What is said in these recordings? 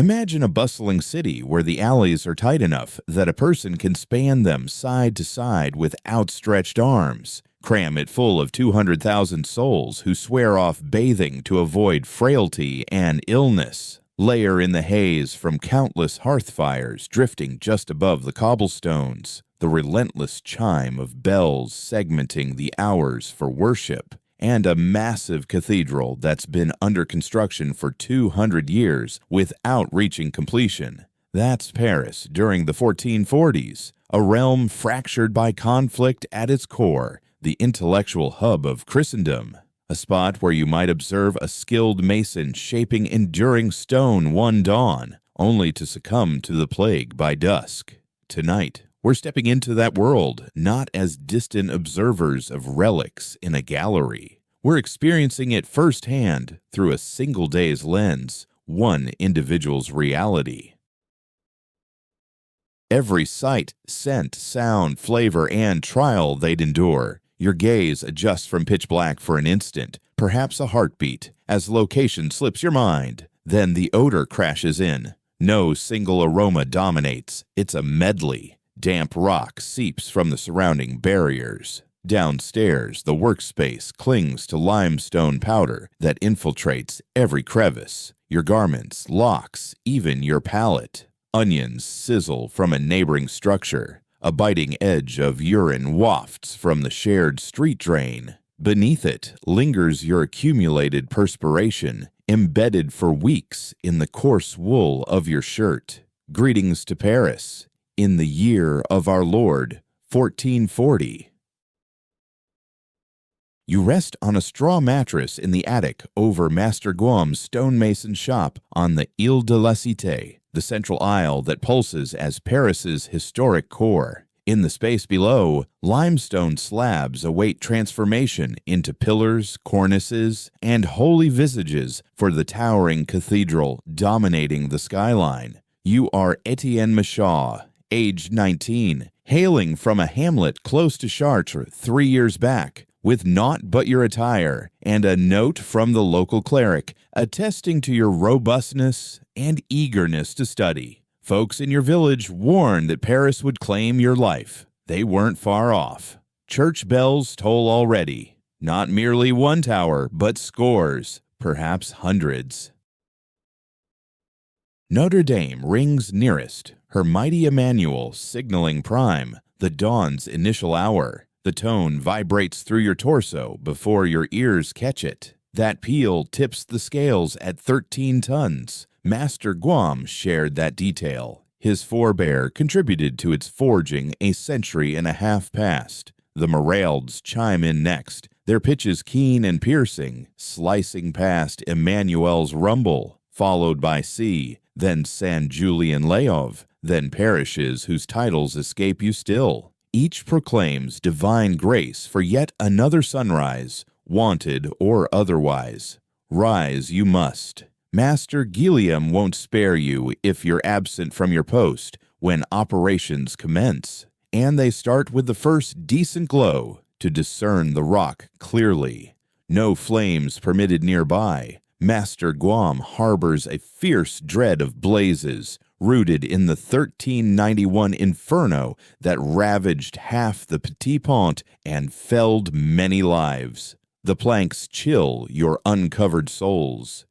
Imagine a bustling city where the alleys are tight enough that a person can span them side to side with outstretched arms. Cram it full of 200,000 souls who swear off bathing to avoid frailty and illness. Layer in the haze from countless hearth fires drifting just above the cobblestones, the relentless chime of bells segmenting the hours for worship, and a massive cathedral that's been under construction for 200 years without reaching completion. That's Paris during the 1440s, a realm fractured by conflict at its core, the intellectual hub of Christendom, a spot where you might observe a skilled mason shaping enduring stone one dawn, only to succumb to the plague by dusk. Tonight, we're stepping into that world, not as distant observers of relics in a gallery. We're experiencing it firsthand through a single day's lens, one individual's reality. Every sight, scent, sound, flavor, and trial they'd endure, your gaze adjusts from pitch black for an instant, perhaps a heartbeat, as location slips your mind. Then the odor crashes in. No single aroma dominates. It's a medley. Damp rock seeps from the surrounding barriers. Downstairs, the workspace clings to limestone powder that infiltrates every crevice. Your garments, locks, even your palate. Onions sizzle from a neighboring structure. A biting edge of urine wafts from the shared street drain. Beneath it lingers your accumulated perspiration, embedded for weeks in the coarse wool of your shirt. Greetings to Paris, in the year of our Lord, 1440. You rest on a straw mattress in the attic over Master Guam's stonemason shop on the Ile de la Cité, the central aisle that pulses as Paris's historic core. In the space below, limestone slabs await transformation into pillars, cornices, and holy visages for the towering cathedral dominating the skyline. You are Etienne Michaud, aged 19, hailing from a hamlet close to Chartres 3 years back, with naught but your attire and a note from the local cleric attesting to your robustness and eagerness to study. Folks in your village warned that Paris would claim your life. They weren't far off. Church bells toll already. Not merely one tower, but scores, perhaps hundreds. Notre Dame rings nearest, her mighty Emmanuel signaling prime, the dawn's initial hour. The tone vibrates through your torso before your ears catch it. That peal tips the scales at 13 tons. Master Guam shared that detail. His forebear contributed to its forging a century and a half past. The Moralds chime in next, their pitches keen and piercing, slicing past Emmanuel's rumble, followed by C, then San Julian Leov, then parishes whose titles escape you still. Each proclaims divine grace for yet another sunrise, wanted or otherwise. Rise you must. Master Guillaume won't spare you if you're absent from your post when operations commence, and they start with the first decent glow to discern the rock clearly. No flames permitted nearby. Master Guam harbors a fierce dread of blazes, rooted in the 1391 inferno that ravaged half the Petit Pont and felled many lives. The planks chill your uncovered souls.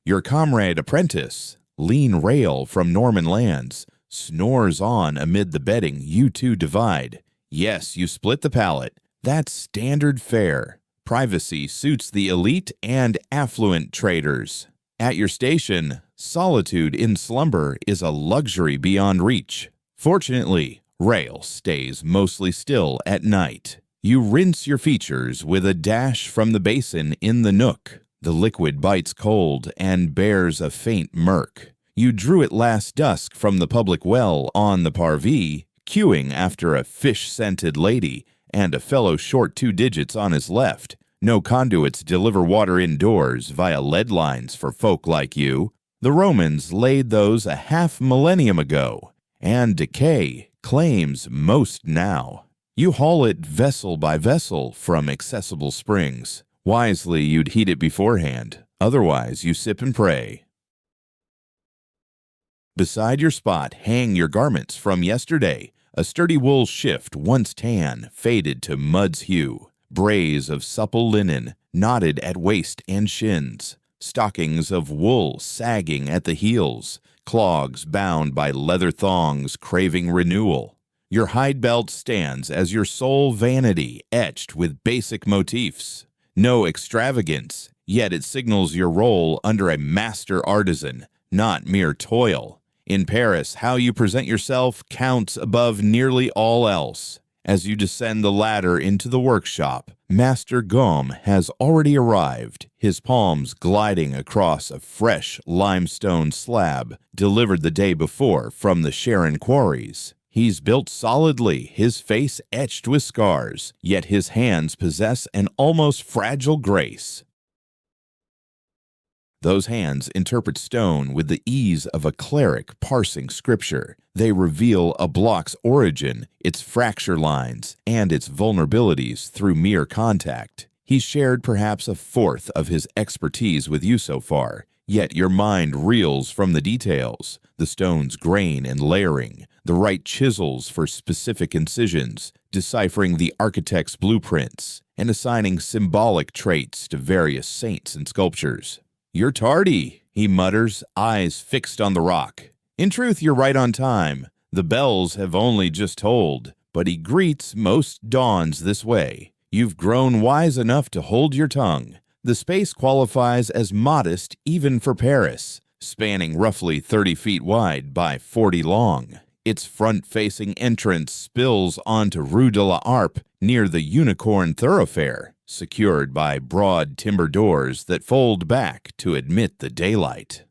Your comrade apprentice, lean rail from Norman lands, snores on amid the bedding you two divide. Yes, you split the pallet. That's standard fare. Privacy suits the elite and affluent traders. At your station, solitude in slumber is a luxury beyond reach. Fortunately, rail stays mostly still at night. You rinse your features with a dash from the basin in the nook. The liquid bites cold and bears a faint murk. You drew it last dusk from the public well on the parvis, queuing after a fish-scented lady and a fellow short 2 digits on his left. No conduits deliver water indoors via lead lines for folk like you. The Romans laid those a half millennium ago, and decay claims most now. You haul it vessel by vessel from accessible springs. Wisely, you'd heat it beforehand. Otherwise, you sip and pray. Beside your spot hang your garments from yesterday, a sturdy wool shift once tan, faded to mud's hue, brays of supple linen, knotted at waist and shins, stockings of wool sagging at the heels, clogs bound by leather thongs craving renewal. Your hide belt stands as your sole vanity etched with basic motifs. No extravagance, yet it signals your role under a master artisan, not mere toil. In Paris, how you present yourself counts above nearly all else. As you descend the ladder into the workshop, Master Gaume has already arrived, his palms gliding across a fresh limestone slab delivered the day before from the Sharon quarries. He's built solidly, his face etched with scars, yet his hands possess an almost fragile grace. Those hands interpret stone with the ease of a cleric parsing scripture. They reveal a block's origin, its fracture lines, and its vulnerabilities through mere contact. He's shared perhaps a fourth of his expertise with you so far, yet your mind reels from the details, the stone's grain and layering, the right chisels for specific incisions, deciphering the architect's blueprints, and assigning symbolic traits to various saints and sculptures. "You're tardy," he mutters, eyes fixed on the rock. "In truth, you're right on time. The bells have only just tolled." But he greets most dawns this way. "You've grown wise enough to hold your tongue." The space qualifies as modest even for Paris, spanning roughly 30 feet wide by 40 long. Its front-facing entrance spills onto Rue de la Harpe near the Unicorn Thoroughfare, secured by broad timber doors that fold back to admit the daylight.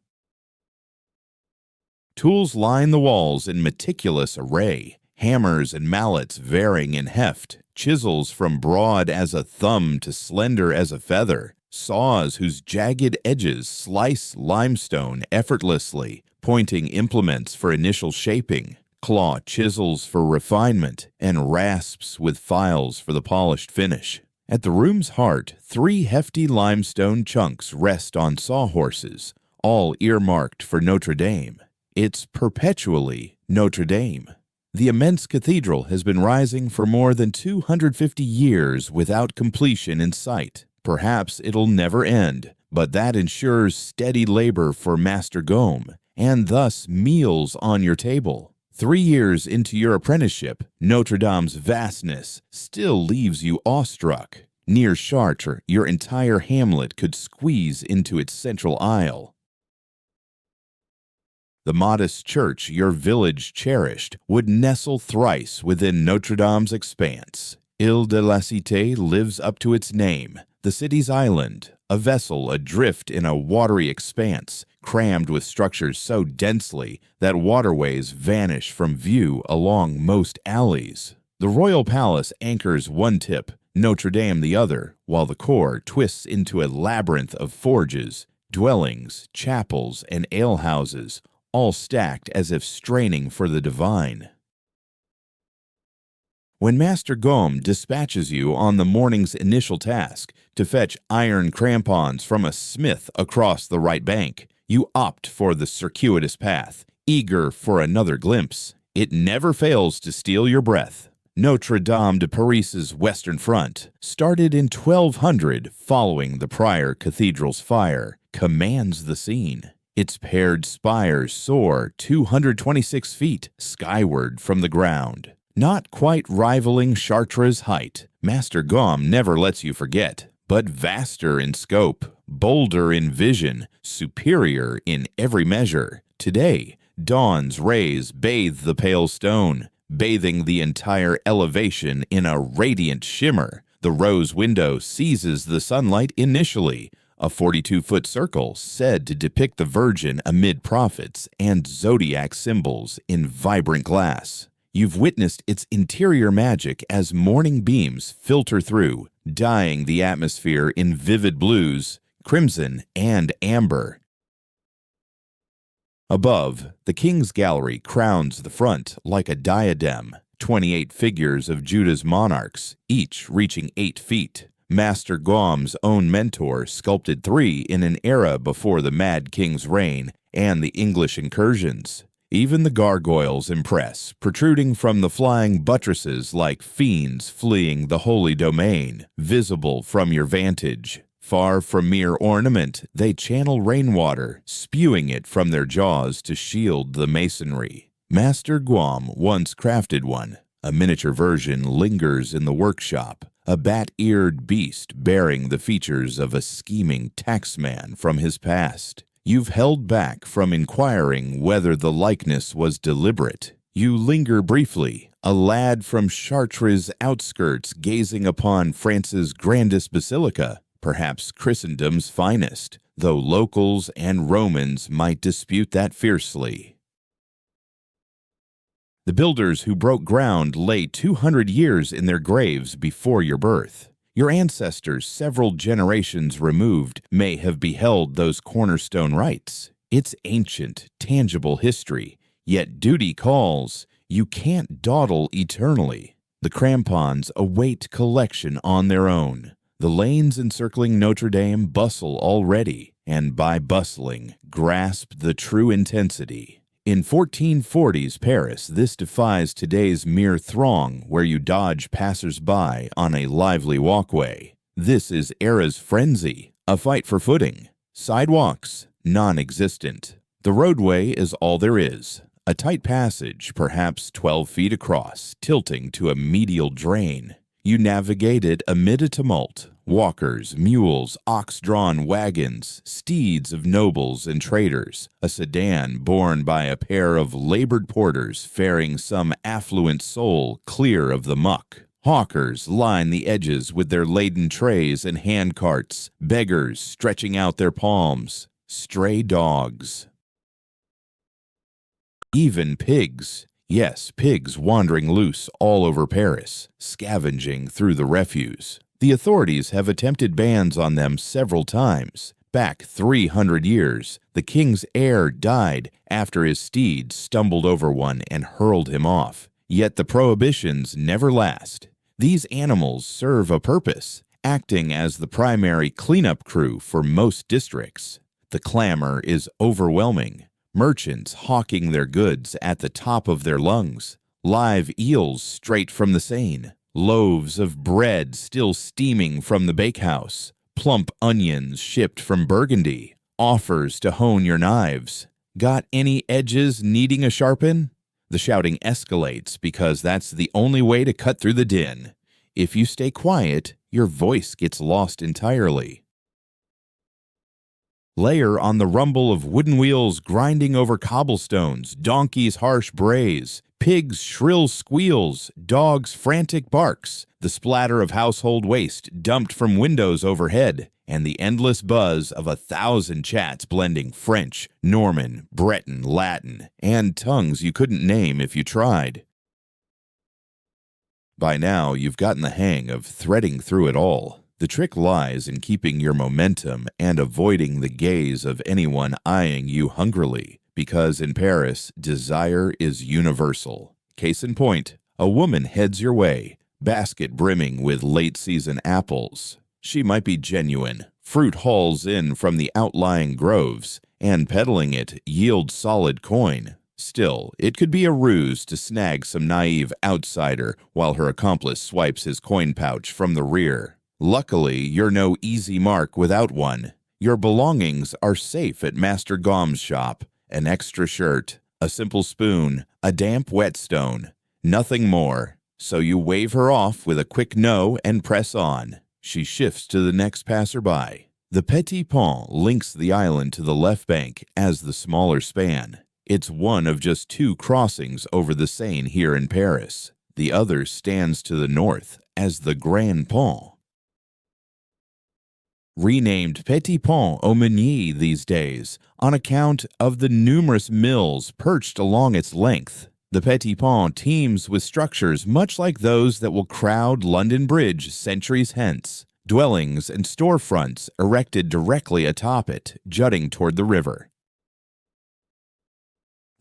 Tools line the walls in meticulous array, hammers and mallets varying in heft, chisels from broad as a thumb to slender as a feather, saws whose jagged edges slice limestone effortlessly, pointing implements for initial shaping, claw chisels for refinement, and rasps with files for the polished finish. At the room's heart, 3 hefty limestone chunks rest on sawhorses, all earmarked for Notre Dame. It's perpetually Notre Dame. The immense cathedral has been rising for more than 250 years without completion in sight. Perhaps it'll never end, but that ensures steady labor for Master Gaume, and thus meals on your table. 3 years into your apprenticeship, Notre Dame's vastness still leaves you awestruck. Near Chartres, your entire hamlet could squeeze into its central aisle. The modest church your village cherished would nestle thrice within Notre Dame's expanse. Ile de la Cité lives up to its name, the city's island, a vessel adrift in a watery expanse, crammed with structures so densely that waterways vanish from view along most alleys. The royal palace anchors one tip, Notre Dame the other, while the core twists into a labyrinth of forges, dwellings, chapels, and alehouses, all stacked as if straining for the divine. When Master Gaume dispatches you on the morning's initial task to fetch iron crampons from a smith across the right bank, you opt for the circuitous path, eager for another glimpse. It never fails to steal your breath. Notre Dame de Paris's western front, started in 1200 following the prior cathedral's fire, commands the scene. Its paired spires soar 226 feet skyward from the ground. Not quite rivaling Chartres' height, Master Gaume never lets you forget, but vaster in scope, bolder in vision, superior in every measure. Today, dawn's rays bathe the pale stone, bathing the entire elevation in a radiant shimmer. The rose window seizes the sunlight initially, a 42-foot circle said to depict the Virgin amid prophets and zodiac symbols in vibrant glass. You've witnessed its interior magic as morning beams filter through, dyeing the atmosphere in vivid blues, crimson, and amber. Above, the King's Gallery crowns the front like a diadem, 28 figures of Judah's monarchs, each reaching 8 feet. Master Guam's own mentor sculpted 3 in an era before the Mad King's reign and the English incursions. Even the gargoyles impress, protruding from the flying buttresses like fiends fleeing the holy domain, visible from your vantage. Far from mere ornament, they channel rainwater, spewing it from their jaws to shield the masonry. Master Guam once crafted one. A miniature version lingers in the workshop, a bat-eared beast bearing the features of a scheming taxman from his past. You've held back from inquiring whether the likeness was deliberate. You linger briefly, a lad from Chartres' outskirts gazing upon France's grandest basilica, perhaps Christendom's finest, though locals and Romans might dispute that fiercely. The builders who broke ground lay 200 years in their graves before your birth. Your ancestors, several generations removed, may have beheld those cornerstone rites. It's ancient, tangible history, yet duty calls. You can't dawdle eternally. The crampons await collection on their own. The lanes encircling Notre Dame bustle already, and by bustling, grasp the true intensity. In 1440s Paris, this defies today's mere throng where you dodge passers-by on a lively walkway. This is era's frenzy, a fight for footing. Sidewalks, non-existent. The roadway is all there is. A tight passage, perhaps 12 feet across, tilting to a medial drain. You navigate it amid a tumult. Walkers, mules, ox-drawn wagons, steeds of nobles and traders, a sedan borne by a pair of labored porters ferrying some affluent soul clear of the muck. Hawkers line the edges with their laden trays and handcarts, beggars stretching out their palms, stray dogs. Even pigs. Yes, pigs wandering loose all over Paris, scavenging through the refuse. The authorities have attempted bans on them several times. Back 300 years, the king's heir died after his steed stumbled over one and hurled him off. Yet the prohibitions never last. These animals serve a purpose, acting as the primary cleanup crew for most districts. The clamor is overwhelming. Merchants hawking their goods at the top of their lungs. Live eels straight from the Seine. Loaves of bread still steaming from the bakehouse, plump onions shipped from Burgundy, offers to hone your knives. Got any edges needing a sharpen? The shouting escalates because that's the only way to cut through the din. If you stay quiet, your voice gets lost entirely. Layer on the rumble of wooden wheels grinding over cobblestones, donkeys' harsh brays, pigs' shrill squeals, dogs' frantic barks, the splatter of household waste dumped from windows overhead, and the endless buzz of 1,000 chats blending French, Norman, Breton, Latin, and tongues you couldn't name if you tried. By now, you've gotten the hang of threading through it all. The trick lies in keeping your momentum and avoiding the gaze of anyone eyeing you hungrily, because in Paris, desire is universal. Case in point, a woman heads your way, basket brimming with late-season apples. She might be genuine. Fruit hauls in from the outlying groves, and peddling it yields solid coin. Still, it could be a ruse to snag some naive outsider while her accomplice swipes his coin pouch from the rear. Luckily, you're no easy mark without one. Your belongings are safe at Master Gom's shop. An extra shirt, a simple spoon, a damp whetstone. Nothing more. So you wave her off with a quick no and press on. She shifts to the next passerby. The Petit Pont links the island to the left bank as the smaller span. It's one of just 2 crossings over the Seine here in Paris. The other stands to the north as the Grand Pont. Renamed Petit Pont aux Meuniers these days on account of the numerous mills perched along its length. The Petit Pont teems with structures much like those that will crowd London Bridge centuries hence, dwellings and storefronts erected directly atop it, jutting toward the river.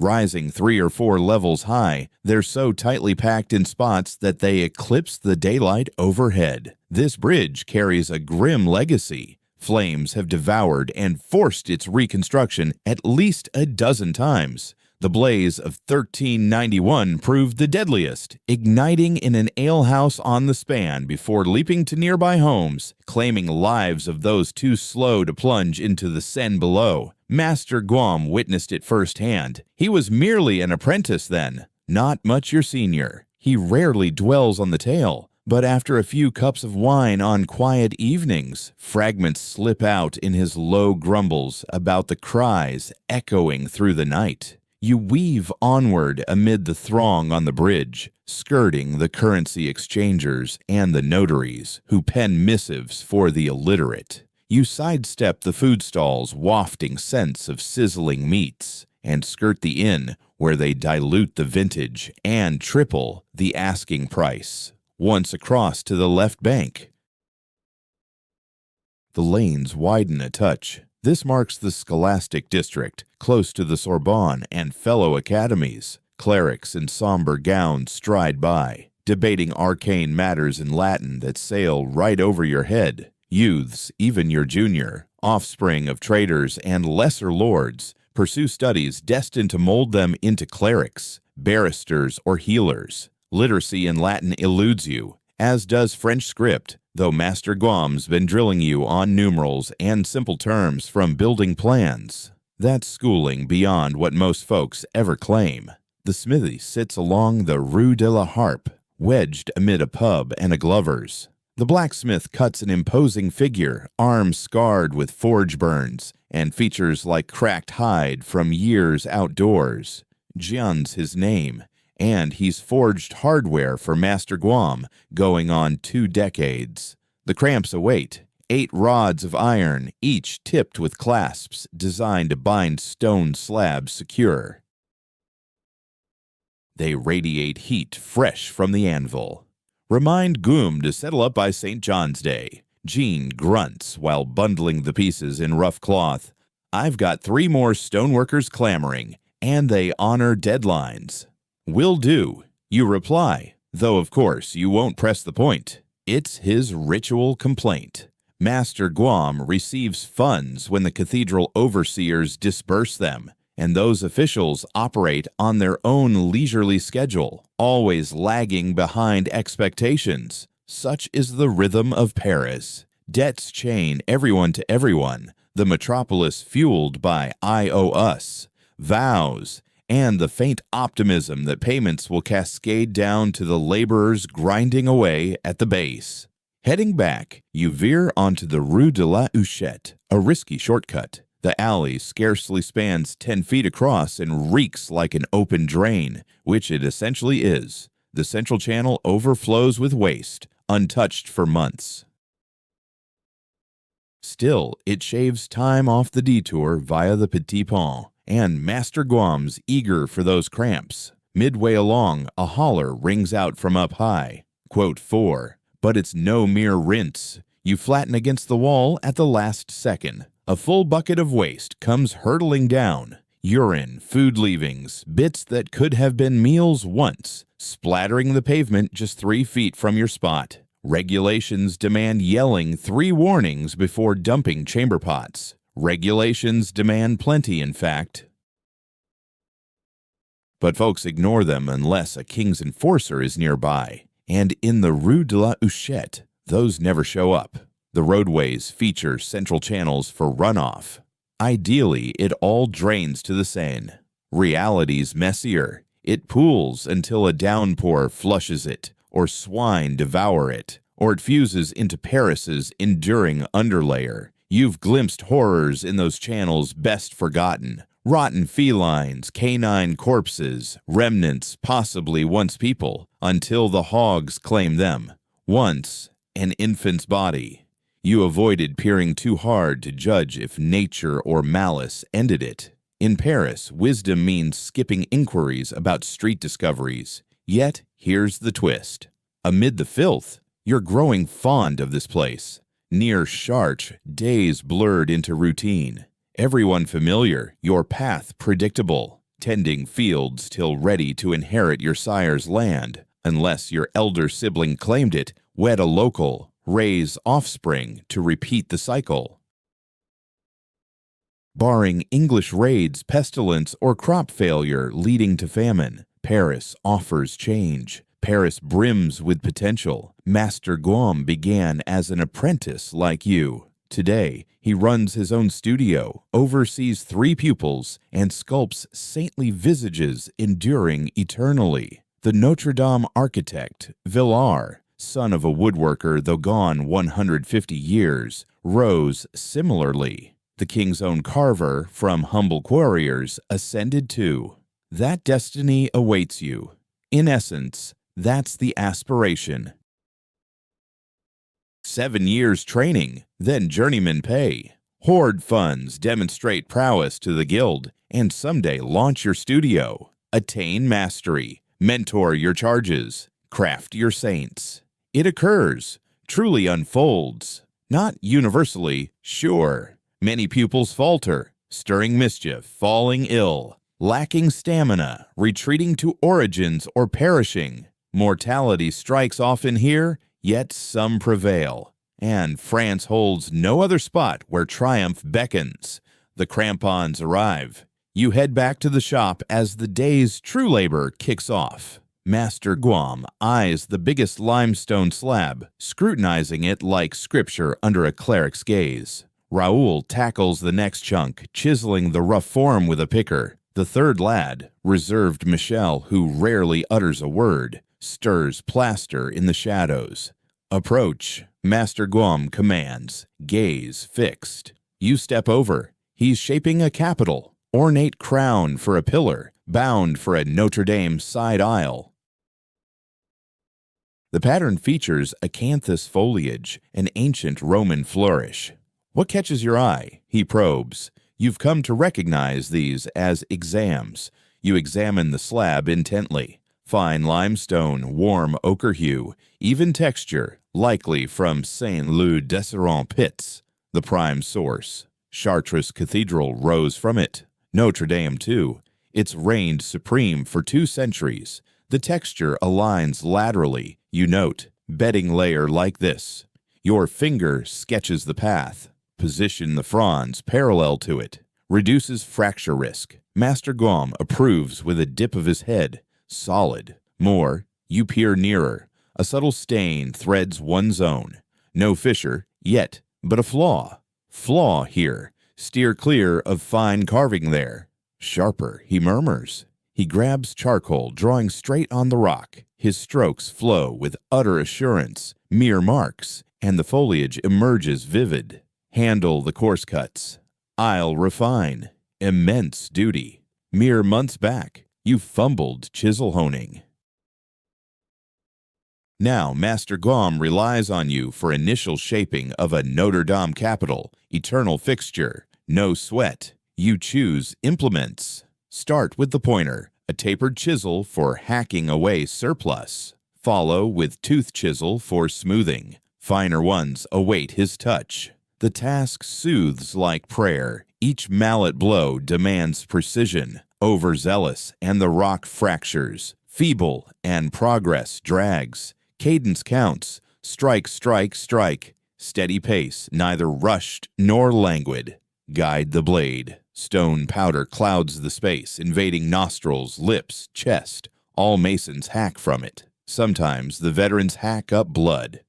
Rising 3 or 4 levels high, they're so tightly packed in spots that they eclipse the daylight overhead. This bridge carries a grim legacy. Flames have devoured and forced its reconstruction at least a dozen times. The blaze of 1391 proved the deadliest, igniting in an alehouse on the span before leaping to nearby homes, claiming lives of those too slow to plunge into the Seine below. Master Guam witnessed it firsthand. He was merely an apprentice then, not much your senior. He rarely dwells on the tale, but after a few cups of wine on quiet evenings, fragments slip out in his low grumbles about the cries echoing through the night. You weave onward amid the throng on the bridge, skirting the currency exchangers and the notaries who pen missives for the illiterate. You sidestep the food stalls wafting scents of sizzling meats and skirt the inn where they dilute the vintage and triple the asking price. Once across to the left bank, the lanes widen a touch. This marks the scholastic district, close to the Sorbonne and fellow academies. Clerics in somber gowns stride by, debating arcane matters in Latin that sail right over your head. Youths, even your junior, offspring of traders and lesser lords, pursue studies destined to mold them into clerics, barristers, or healers. Literacy in Latin eludes you, as does French script, though Master Guam's been drilling you on numerals and simple terms from building plans. That's schooling beyond what most folks ever claim. The smithy sits along the Rue de la Harpe, wedged amid a pub and a glover's. The blacksmith cuts an imposing figure, arms scarred with forge burns, and features like cracked hide from years outdoors. Jian's his name, and he's forged hardware for Master Guam, going on 2 decades. The cramps await. 8 rods of iron, each tipped with clasps designed to bind stone slabs secure. They radiate heat fresh from the anvil. Remind Goom to settle up by St. John's Day. Jean grunts while bundling the pieces in rough cloth. I've got 3 more stoneworkers clamoring, and they honor deadlines. Will do, you reply, though of course you won't press the point. It's his ritual complaint. Master Guam receives funds when the cathedral overseers disperse them, and those officials operate on their own leisurely schedule, always lagging behind expectations. Such is the rhythm of Paris. Debts chain everyone to everyone, the metropolis fueled by I owe us, vows, and the faint optimism that payments will cascade down to the laborers grinding away at the base. Heading back, you veer onto the Rue de la Huchette, a risky shortcut. The alley scarcely spans 10 feet across and reeks like an open drain, which it essentially is. The central channel overflows with waste, untouched for months. Still, it shaves time off the detour via the Petit Pont, and Master Guam's eager for those cramps. Midway along, a holler rings out from up high. Quote 4. But it's no mere rinse. You flatten against the wall at the last second. A full bucket of waste comes hurtling down. Urine, food leavings, bits that could have been meals once, splattering the pavement just 3 feet from your spot. Regulations demand yelling 3 warnings before dumping chamber pots. Regulations demand plenty, in fact. But folks ignore them unless a king's enforcer is nearby. And in the Rue de la Huchette, those never show up. The roadways feature central channels for runoff. Ideally, it all drains to the Seine. Reality's messier. It pools until a downpour flushes it, or swine devour it, or it fuses into Paris's enduring underlayer. You've glimpsed horrors in those channels best forgotten. Rotten felines, canine corpses, remnants possibly once people, until the hogs claim them. Once, an infant's body. You avoided peering too hard to judge if nature or malice ended it. In Paris, wisdom means skipping inquiries about street discoveries. Yet, here's the twist. Amid the filth, you're growing fond of this place. Near Chartres, days blurred into routine. Everyone familiar, your path predictable. tending fields till ready to inherit your sire's land, unless your elder sibling claimed it, wed a local, raise offspring to repeat the cycle. Barring English raids, pestilence, or crop failure leading to famine, Paris offers change. Paris brims with potential. Master Guam began as an apprentice like you. Today, he runs his own studio, oversees 3 pupils, and sculpts saintly visages enduring eternally. The Notre Dame architect, Villar, son of a woodworker though gone 150 years, rose similarly. The king's own carver, from humble quarriers, ascended too. That destiny awaits you. In essence, that's the aspiration. 7 years training, then journeyman pay. Hoard funds, demonstrate prowess to the guild, and someday launch your studio. Attain mastery, mentor your charges, craft your saints. It occurs, truly unfolds. Not universally, sure. Many pupils falter, stirring mischief, falling ill, lacking stamina, retreating to origins or perishing. Mortality strikes often here, yet some prevail. And France holds no other spot where triumph beckons. The crampons arrive. You head back to the shop as the day's true labor kicks off. Master Guam eyes the biggest limestone slab, scrutinizing it like scripture under a cleric's gaze. Raoul tackles the next chunk, chiseling the rough form with a picker. The third lad, reserved Michel, who rarely utters a word, stirs plaster in the shadows. Approach, Master Guam commands, gaze fixed. You step over. He's shaping a capital, ornate crown for a pillar, bound for a Notre Dame side aisle. The pattern features acanthus foliage, an ancient Roman flourish. What catches your eye? He probes. You've come to recognize these as exams. You examine the slab intently. Fine limestone, warm ochre hue, even texture, likely from Saint-Leu-d'Esserand pits. The prime source. Chartres Cathedral rose from it. Notre Dame, too. It's reigned supreme for 2 centuries. The texture aligns laterally. You note, bedding layer like this. Your finger sketches the path. Position the fronds parallel to it. Reduces fracture risk. Master Guam approves with a dip of his head. Solid. More, you peer nearer. A subtle stain threads one zone. No fissure, yet, but a flaw. Flaw here. Steer clear of fine carving there. Sharper, he murmurs. He grabs charcoal, drawing straight on the rock. His strokes flow with utter assurance. Mere marks, and the foliage emerges vivid. Handle the coarse cuts. I'll refine. Immense duty. Mere months back, you fumbled chisel honing. Now Master Guam relies on you for initial shaping of a Notre Dame capital, eternal fixture. No sweat. You choose implements. Start with the pointer, a tapered chisel for hacking away surplus. Follow with tooth chisel for smoothing. Finer ones await his touch. The task soothes like prayer. Each mallet blow demands precision. Overzealous, and the rock fractures. Feeble, and progress drags. Cadence counts. Strike, strike, strike. Steady pace, neither rushed nor languid. Guide the blade. Stone powder clouds the space, invading nostrils, lips, chest. All masons hack from it. Sometimes the veterans hack up blood.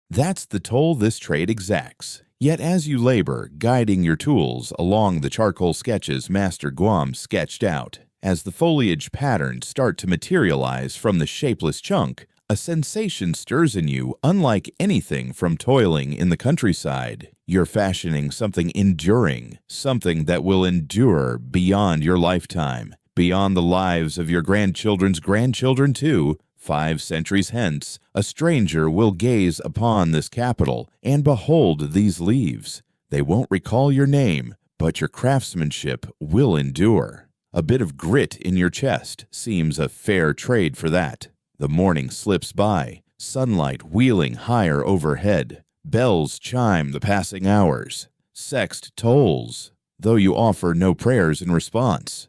That's the toll this trade exacts. Yet as you labor, guiding your tools along the charcoal sketches Master Guam sketched out, as the foliage patterns start to materialize from the shapeless chunk, a sensation stirs in you unlike anything from toiling in the countryside. You're fashioning something enduring, something that will endure beyond your lifetime, beyond the lives of your grandchildren's grandchildren too. 5 centuries hence, a stranger will gaze upon this capital and behold these leaves. They won't recall your name, but your craftsmanship will endure. A bit of grit in your chest seems a fair trade for that. The morning slips by, sunlight wheeling higher overhead. Bells chime the passing hours. Sext tolls. though you offer no prayers in response.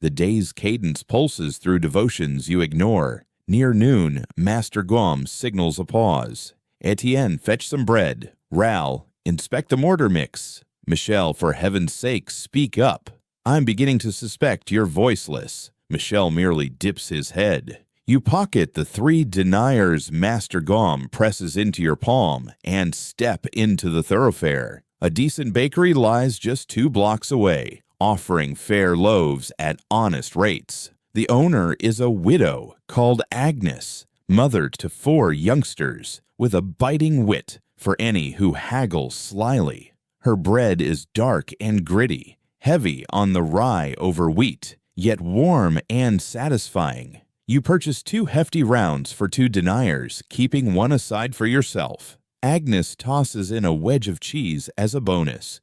The day's cadence pulses through devotions you ignore. Near noon, Master Guam signals a pause. Etienne, fetch some bread. Ral, inspect the mortar mix. Michel, for heaven's sake, speak up. I'm beginning to suspect you're voiceless. Michel merely dips his head. You pocket the 3 deniers Master Guam presses into your palm and step into the thoroughfare. A decent bakery lies just 2 blocks away, offering fair loaves at honest rates. The owner is a widow called Agnes, mother to 4 youngsters, with a biting wit for any who haggle slyly. Her bread is dark and gritty, heavy on the rye over wheat, yet warm and satisfying. You purchase 2 hefty rounds for 2 deniers, keeping 1 aside for yourself. Agnes tosses in a wedge of cheese as a bonus.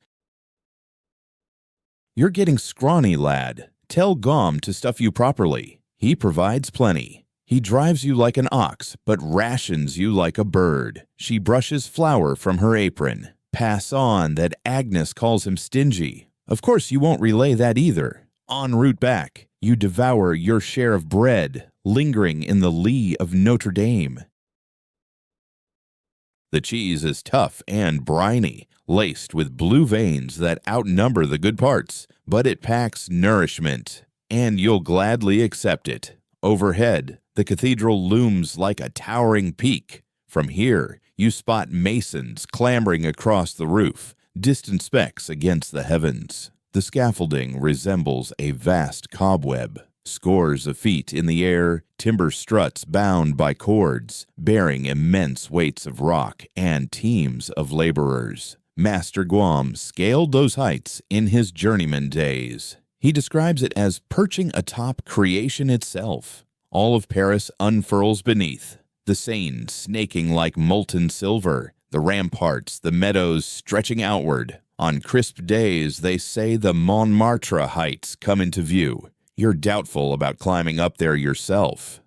You're getting scrawny, lad. Tell Gom to stuff you properly. He provides plenty. He drives you like an ox, but rations you like a bird. She brushes flour from her apron. Pass on that Agnes calls him stingy. Of course you won't relay that either. En route back, you devour your share of bread, lingering in the lee of Notre Dame. The cheese is tough and briny, laced with blue veins that outnumber the good parts, but it packs nourishment, and you'll gladly accept it. Overhead, the cathedral looms like a towering peak. From here, you spot masons clambering across the roof, distant specks against the heavens. The scaffolding resembles a vast cobweb. Scores of feet in the air, timber struts bound by cords, bearing immense weights of rock and teams of laborers. Master Guam scaled those heights in his journeyman days. He describes it as perching atop creation itself. All of Paris unfurls beneath, the Seine snaking like molten silver, the ramparts, the meadows stretching outward. On crisp days, they say the Montmartre heights come into view. You're doubtful about climbing up there yourself.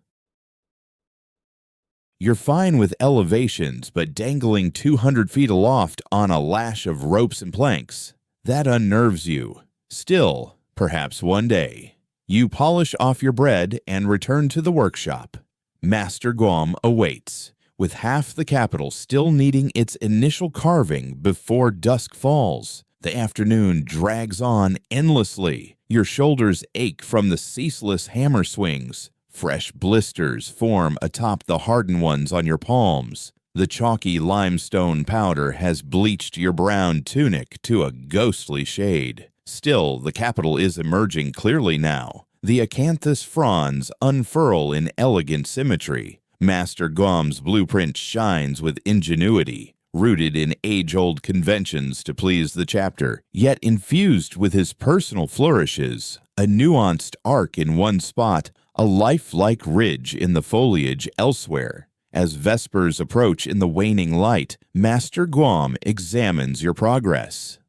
You're fine with elevations, but dangling 200 feet aloft on a lash of ropes and planks, that unnerves you. Still, perhaps one day, you polish off your bread and return to the workshop. Master Guam awaits, with half the capital still needing its initial carving before dusk falls. The afternoon drags on endlessly. Your shoulders ache from the ceaseless hammer swings. Fresh blisters form atop the hardened ones on your palms. The chalky limestone powder has bleached your brown tunic to a ghostly shade. Still, the capital is emerging clearly now. The acanthus fronds unfurl in elegant symmetry. Master Guam's blueprint shines with ingenuity, rooted in age-old conventions to please the chapter, yet infused with his personal flourishes. A nuanced arc in one spot, a lifelike ridge in the foliage elsewhere. As vespers approach in the waning light, Master Guam examines your progress.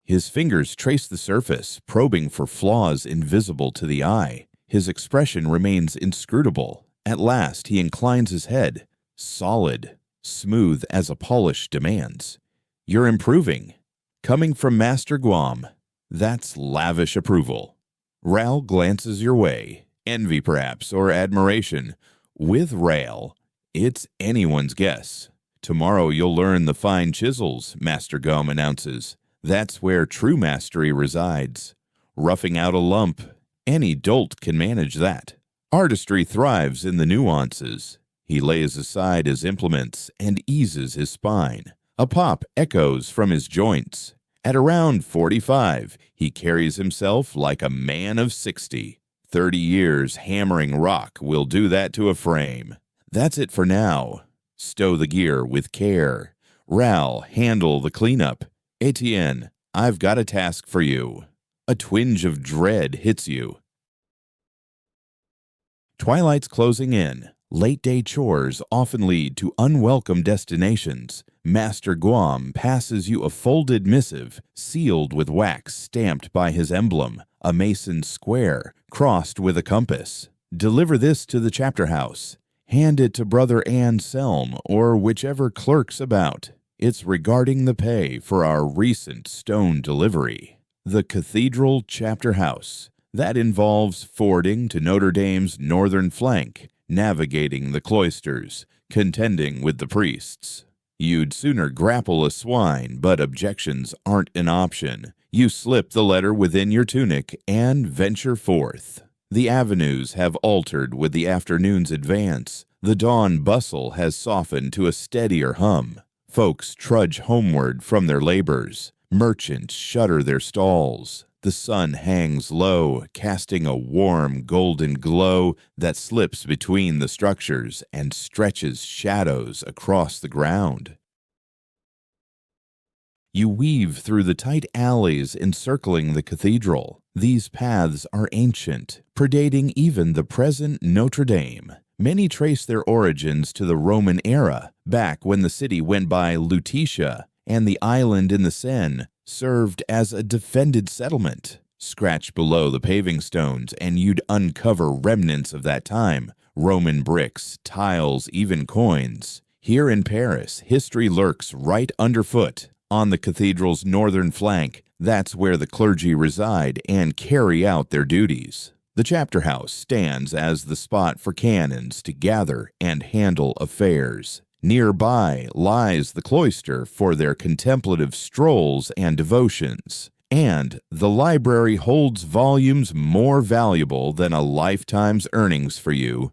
His fingers trace the surface, probing for flaws invisible to the eye. His expression remains inscrutable. At last, he inclines his head, solid, smooth as a polish demands. You're improving. Coming from Master Guam, that's lavish approval. Ral glances your way, envy perhaps, or admiration. With Ral, it's anyone's guess. Tomorrow you'll learn the fine chisels, Master Guam announces. That's where true mastery resides. Roughing out a lump, any dolt can manage that. Artistry thrives in the nuances. He lays aside his implements and eases his spine. A pop echoes from his joints. At around 45, he carries himself like a man of 60. 30 years hammering rock will do that to a frame. That's it for now. Stow the gear with care. Ral, handle the cleanup. Etienne, I've got a task for you. A twinge of dread hits you. Twilight's closing in. Late-day chores often lead to unwelcome destinations. Master Guam passes you a folded missive, sealed with wax stamped by his emblem, a mason's square, crossed with a compass. Deliver this to the chapter house. Hand it to Brother Anselm or whichever clerk's about. It's regarding the pay for our recent stone delivery. The Cathedral Chapter House. That involves fording to Notre Dame's northern flank, navigating the cloisters, contending with the priests. You'd sooner grapple a swine, but objections aren't an option. You slip the letter within your tunic and venture forth. The avenues have altered with the afternoon's advance. The dawn bustle has softened to a steadier hum. Folks trudge homeward from their labors. Merchants shutter their stalls. The sun hangs low, casting a warm golden glow that slips between the structures and stretches shadows across the ground. You weave through the tight alleys encircling the cathedral. These paths are ancient, predating even the present Notre Dame. Many trace their origins to the Roman era, back when the city went by Lutetia, and the island in the Seine served as a defended settlement. Scratch below the paving stones, and you'd uncover remnants of that time: Roman bricks, tiles, even coins. Here in Paris, history lurks right underfoot. On the cathedral's northern flank, that's where the clergy reside and carry out their duties. The chapter house stands as the spot for canons to gather and handle affairs. Nearby lies the cloister for their contemplative strolls and devotions. And the library holds volumes more valuable than a lifetime's earnings for you.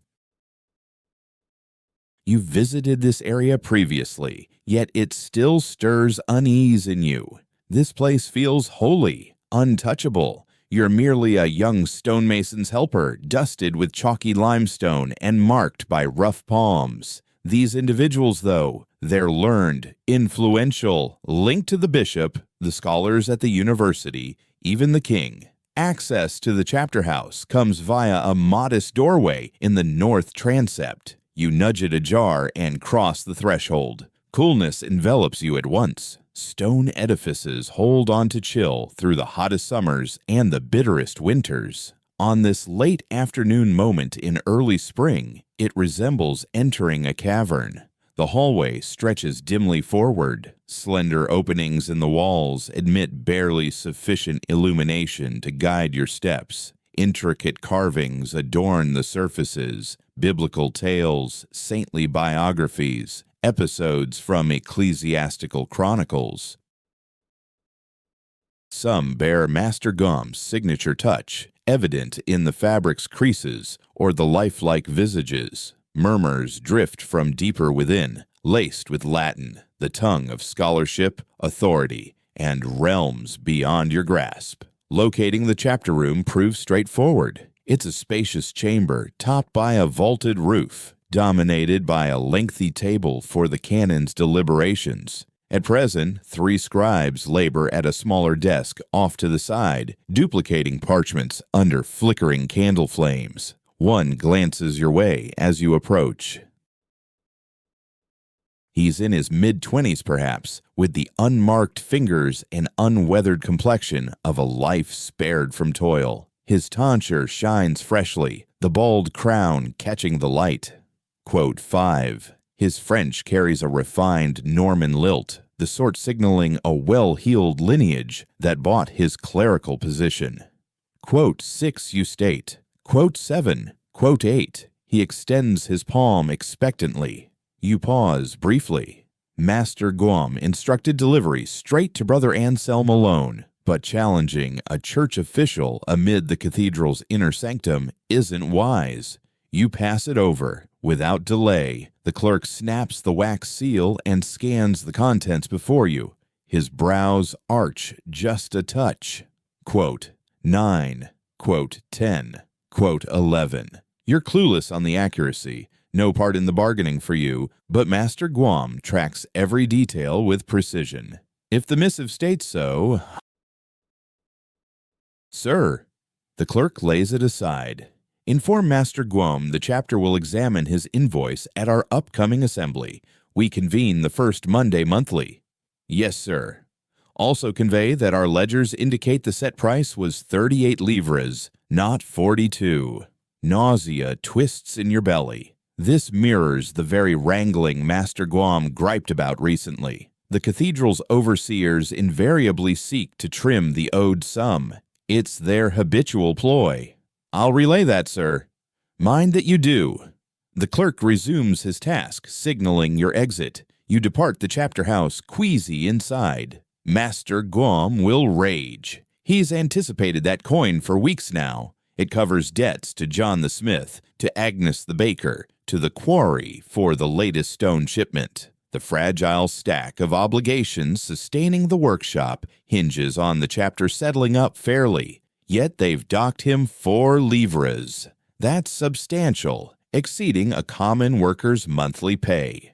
You visited this area previously, yet it still stirs unease in you. This place feels holy, untouchable. You're merely a young stonemason's helper, dusted with chalky limestone and marked by rough palms. These individuals, though, they're learned, influential, linked to the bishop, the scholars at the university, even the king. Access to the chapter house comes via a modest doorway in the north transept. You nudge it ajar and cross the threshold. Coolness envelops you at once. Stone edifices hold on to chill through the hottest summers and the bitterest winters. On this late afternoon moment in early spring, it resembles entering a cavern. The hallway stretches dimly forward. Slender openings in the walls admit barely sufficient illumination to guide your steps. Intricate carvings adorn the surfaces, biblical tales, saintly biographies, episodes from ecclesiastical chronicles. Some bear Master Gom's signature touch, evident in the fabric's creases or the lifelike visages. Murmurs drift from deeper within, laced with Latin, the tongue of scholarship, authority, and realms beyond your grasp. Locating the chapter room proves straightforward. It's a spacious chamber topped by a vaulted roof, dominated by a lengthy table for the canon's deliberations. At present, 3 scribes labor at a smaller desk off to the side, duplicating parchments under flickering candle flames. One glances your way as you approach. He's in his mid-20s perhaps, with the unmarked fingers and unweathered complexion of a life spared from toil. His tonsure shines freshly, the bald crown catching the light. Quote 5. His French carries a refined Norman lilt, the sort signaling a well-heeled lineage that bought his clerical position. Quote 6 you state. Quote 7. Quote 8. He extends his palm expectantly. You pause briefly. Master Gom instructed delivery straight to Brother Anselm alone, but challenging a church official amid the cathedral's inner sanctum isn't wise. You pass it over. Without delay, the clerk snaps the wax seal and scans the contents before you. His brows arch just a touch. Quote 9. Quote 10. Quote 11. You're clueless on the accuracy. No part in the bargaining for you, but Master Guam tracks every detail with precision. If the missive states so... Sir, the clerk lays it aside. Inform Master Guam the chapter will examine his invoice at our upcoming assembly. We convene the first Monday monthly. Yes, sir. Also convey that our ledgers indicate the set price was 38 livres, not 42. Nausea twists in your belly. This mirrors the very wrangling Master Guam griped about recently. The cathedral's overseers invariably seek to trim the owed sum. It's their habitual ploy. "I'll relay that, sir." "Mind that you do." The clerk resumes his task, signaling your exit. You depart the chapter house, queasy inside. Master Guam will rage. He's anticipated that coin for weeks now. It covers debts to John the Smith, to Agnes the baker, to the quarry for the latest stone shipment. The fragile stack of obligations sustaining the workshop hinges on the chapter settling up fairly. Yet they've docked him 4 livres. That's substantial, exceeding a common worker's monthly pay.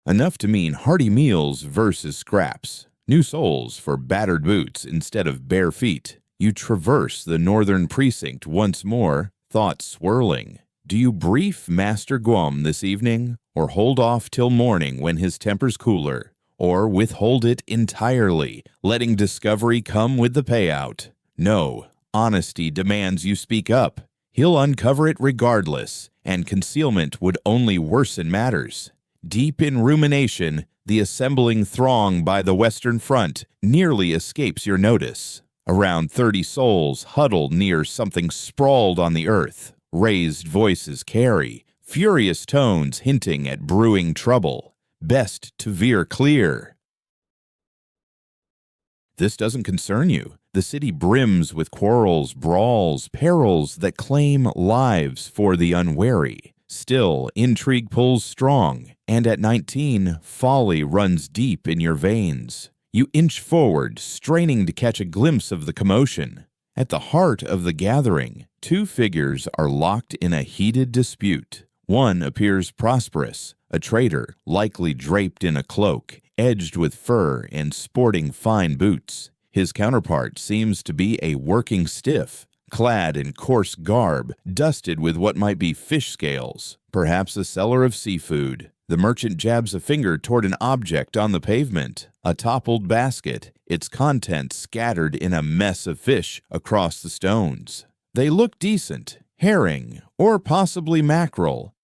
Enough to mean hearty meals versus scraps. New soles for battered boots instead of bare feet. You traverse the northern precinct once more, thoughts swirling. Do you brief Master Guam this evening, or hold off till morning when his temper's cooler, or withhold it entirely, letting discovery come with the payout? No, honesty demands you speak up. He'll uncover it regardless, and concealment would only worsen matters. Deep in rumination, the assembling throng by the Western Front nearly escapes your notice. Around 30 souls huddle near something sprawled on the earth. Raised voices carry, furious tones hinting at brewing trouble. Best to veer clear. This doesn't concern you. The city brims with quarrels, brawls, perils that claim lives for the unwary. Still, intrigue pulls strong, and at 19, folly runs deep in your veins. You inch forward, straining to catch a glimpse of the commotion. At the heart of the gathering, 2 figures are locked in a heated dispute. One appears prosperous, a trader, likely draped in a cloak, edged with fur and sporting fine boots. His counterpart seems to be a working stiff, clad in coarse garb, dusted with what might be fish scales, perhaps a seller of seafood. The merchant jabs a finger toward an object on the pavement, a toppled basket, its contents scattered in a mess of fish across the stones. They look decent, herring, or possibly mackerel,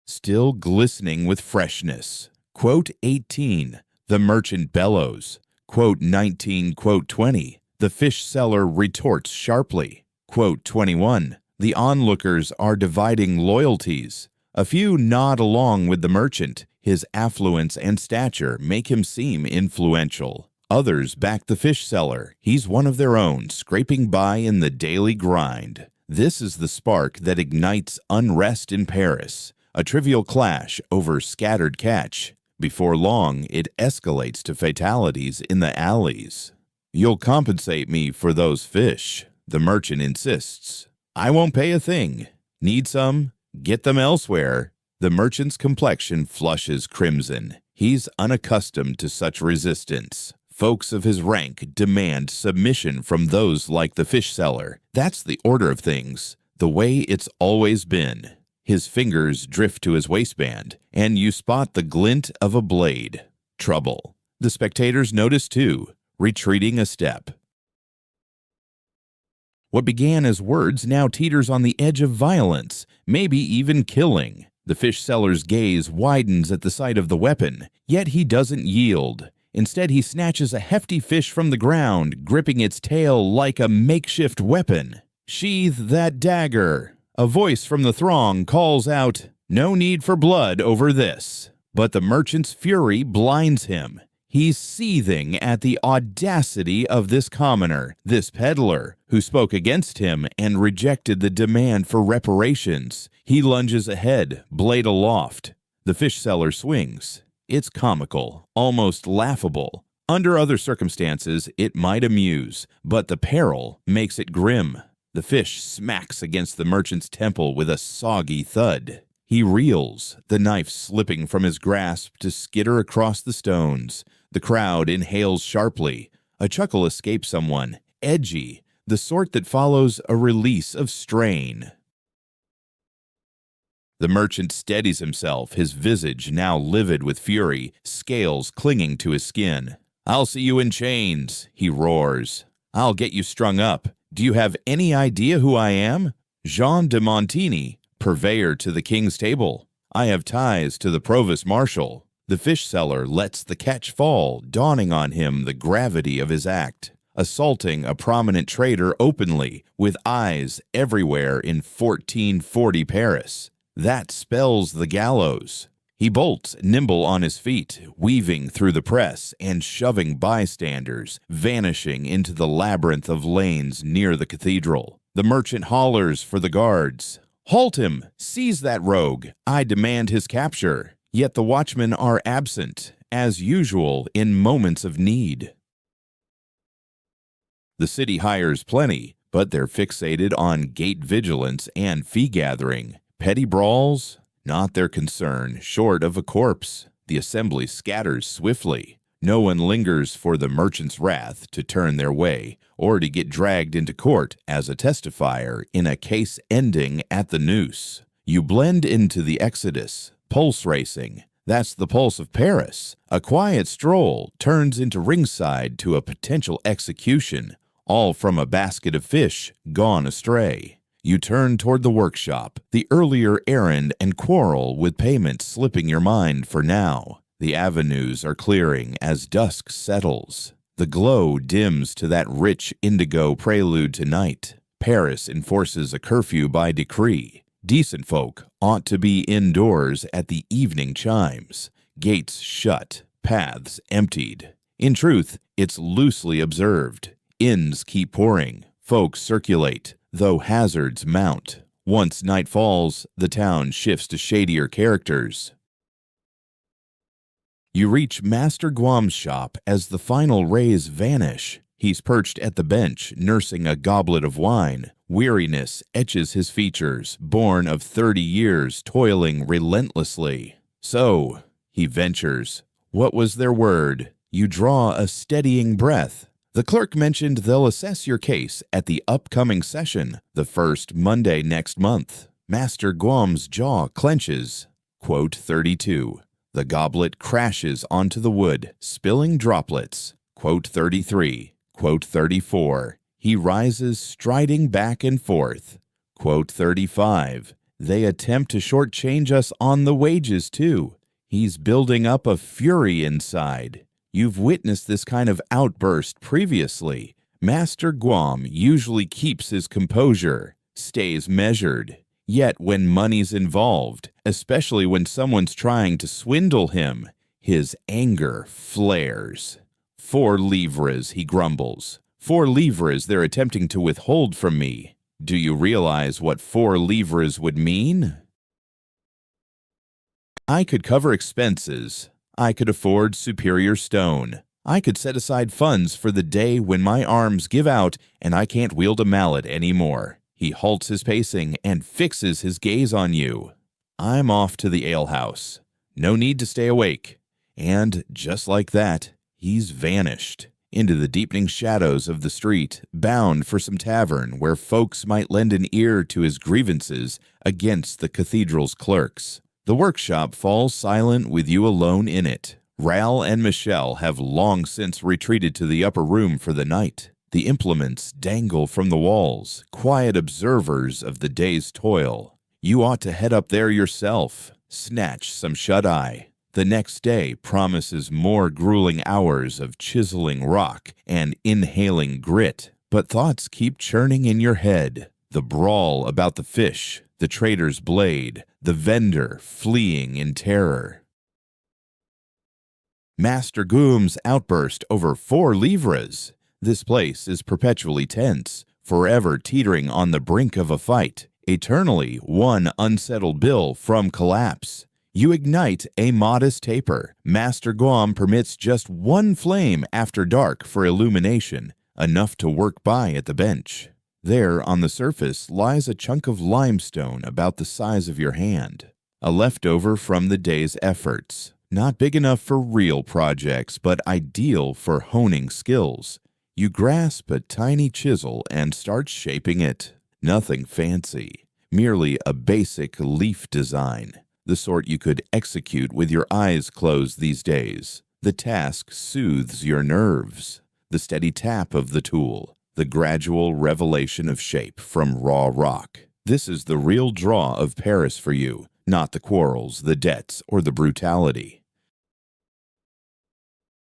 still glistening with freshness. Quote 18, the merchant bellows. Quote 19, quote 20, the fish seller retorts sharply. Quote 21, the onlookers are dividing loyalties. A few nod along with the merchant. His affluence and stature make him seem influential. Others back the fish seller. He's one of their own, scraping by in the daily grind. This is the spark that ignites unrest in Paris, a trivial clash over scattered catch. Before long, it escalates to fatalities in the alleys. "You'll compensate me for those fish," the merchant insists. "I won't pay a thing. Need some? Get them elsewhere." The merchant's complexion flushes crimson. He's unaccustomed to such resistance. Folks of his rank demand submission from those like the fish seller. That's the order of things, the way it's always been. His fingers drift to his waistband, and you spot the glint of a blade. Trouble. The spectators notice too, retreating a step. What began as words now teeters on the edge of violence, maybe even killing. The fish seller's gaze widens at the sight of the weapon, yet he doesn't yield. Instead, he snatches a hefty fish from the ground, gripping its tail like a makeshift weapon. "Sheathe that dagger." A voice from the throng calls out, "No need for blood over this." But the merchant's fury blinds him. He's seething at the audacity of this commoner, this peddler, who spoke against him and rejected the demand for reparations. He lunges ahead, blade aloft. The fish seller swings. It's comical, almost laughable. Under other circumstances, it might amuse, but the peril makes it grim. The fish smacks against the merchant's temple with a soggy thud. He reels, the knife slipping from his grasp to skitter across the stones. The crowd inhales sharply. A chuckle escapes someone, edgy, the sort that follows a release of strain. The merchant steadies himself, his visage now livid with fury, scales clinging to his skin. "I'll see you in chains," he roars. "I'll get you strung up. Do you have any idea who I am? Jean de Montigny, purveyor to the king's table. I have ties to the provost marshal. The fish seller lets the catch fall, dawning on him the gravity of his act, assaulting a prominent trader openly, with eyes everywhere in 1440 Paris. That spells the gallows. He bolts, nimble on his feet, weaving through the press and shoving bystanders, vanishing into the labyrinth of lanes near the cathedral. The merchant hollers for the guards. "Halt him! Seize that rogue! I demand his capture!" Yet the watchmen are absent, as usual in moments of need. The city hires plenty, but they're fixated on gate vigilance and fee gathering. Petty brawls? Not their concern, short of a corpse. The assembly scatters swiftly. No one lingers for the merchant's wrath to turn their way, or to get dragged into court as a testifier in a case ending at the noose. You blend into the exodus, pulse racing. That's the pulse of Paris. A quiet stroll turns into ringside to a potential execution, all from a basket of fish gone astray. You turn toward the workshop, the earlier errand and quarrel with payment slipping your mind for now. The avenues are clearing as dusk settles. The glow dims to that rich indigo prelude to night. Paris enforces a curfew by decree. Decent folk ought to be indoors at the evening chimes. Gates shut, paths emptied. In truth, it's loosely observed. Inns keep pouring, folks circulate, though hazards mount. Once night falls, the town shifts to shadier characters. You reach Master Guam's shop as the final rays vanish. He's perched at the bench, nursing a goblet of wine. Weariness etches his features, born of 30 years toiling relentlessly. "So," he ventures, "what was their word?" You draw a steadying breath. The clerk mentioned they'll assess your case at the upcoming session, the first Monday next month. Master Guam's jaw clenches. Quote 32. The goblet crashes onto the wood, spilling droplets. Quote 33. Quote 34. He rises, striding back and forth. Quote 35. They attempt to shortchange us on the wages, too. He's building up a fury inside. You've witnessed this kind of outburst previously. Master Guam usually keeps his composure, stays measured. Yet when money's involved, especially when someone's trying to swindle him, his anger flares. 4 livres, he grumbles. 4 livres they're attempting to withhold from me. Do you realize what 4 livres would mean? I could cover expenses. I could afford superior stone. I could set aside funds for the day when my arms give out and I can't wield a mallet anymore. He halts his pacing and fixes his gaze on you. I'm off to the alehouse. No need to stay awake. And just like that, he's vanished into the deepening shadows of the street, bound for some tavern where folks might lend an ear to his grievances against the cathedral's clerks. The workshop falls silent with you alone in it. Ral and Michelle have long since retreated to the upper room for the night. The implements dangle from the walls, quiet observers of the day's toil. You ought to head up there yourself, snatch some shut-eye. The next day promises more grueling hours of chiseling rock and inhaling grit, but thoughts keep churning in your head. The brawl about the fish, the trader's blade, the vendor fleeing in terror. Master Guam's outburst over 4 livres. This place is perpetually tense, forever teetering on the brink of a fight, eternally one unsettled bill from collapse. You ignite a modest taper. Master Guam permits just 1 flame after dark for illumination, enough to work by at the bench. There, on the surface, lies a chunk of limestone about the size of your hand, a leftover from the day's efforts. Not big enough for real projects, but ideal for honing skills. You grasp a tiny chisel and start shaping it. Nothing fancy, merely a basic leaf design, the sort you could execute with your eyes closed these days. The task soothes your nerves. The steady tap of the tool, the gradual revelation of shape from raw rock. This is the real draw of Paris for you. not the quarrels, the debts, or the brutality.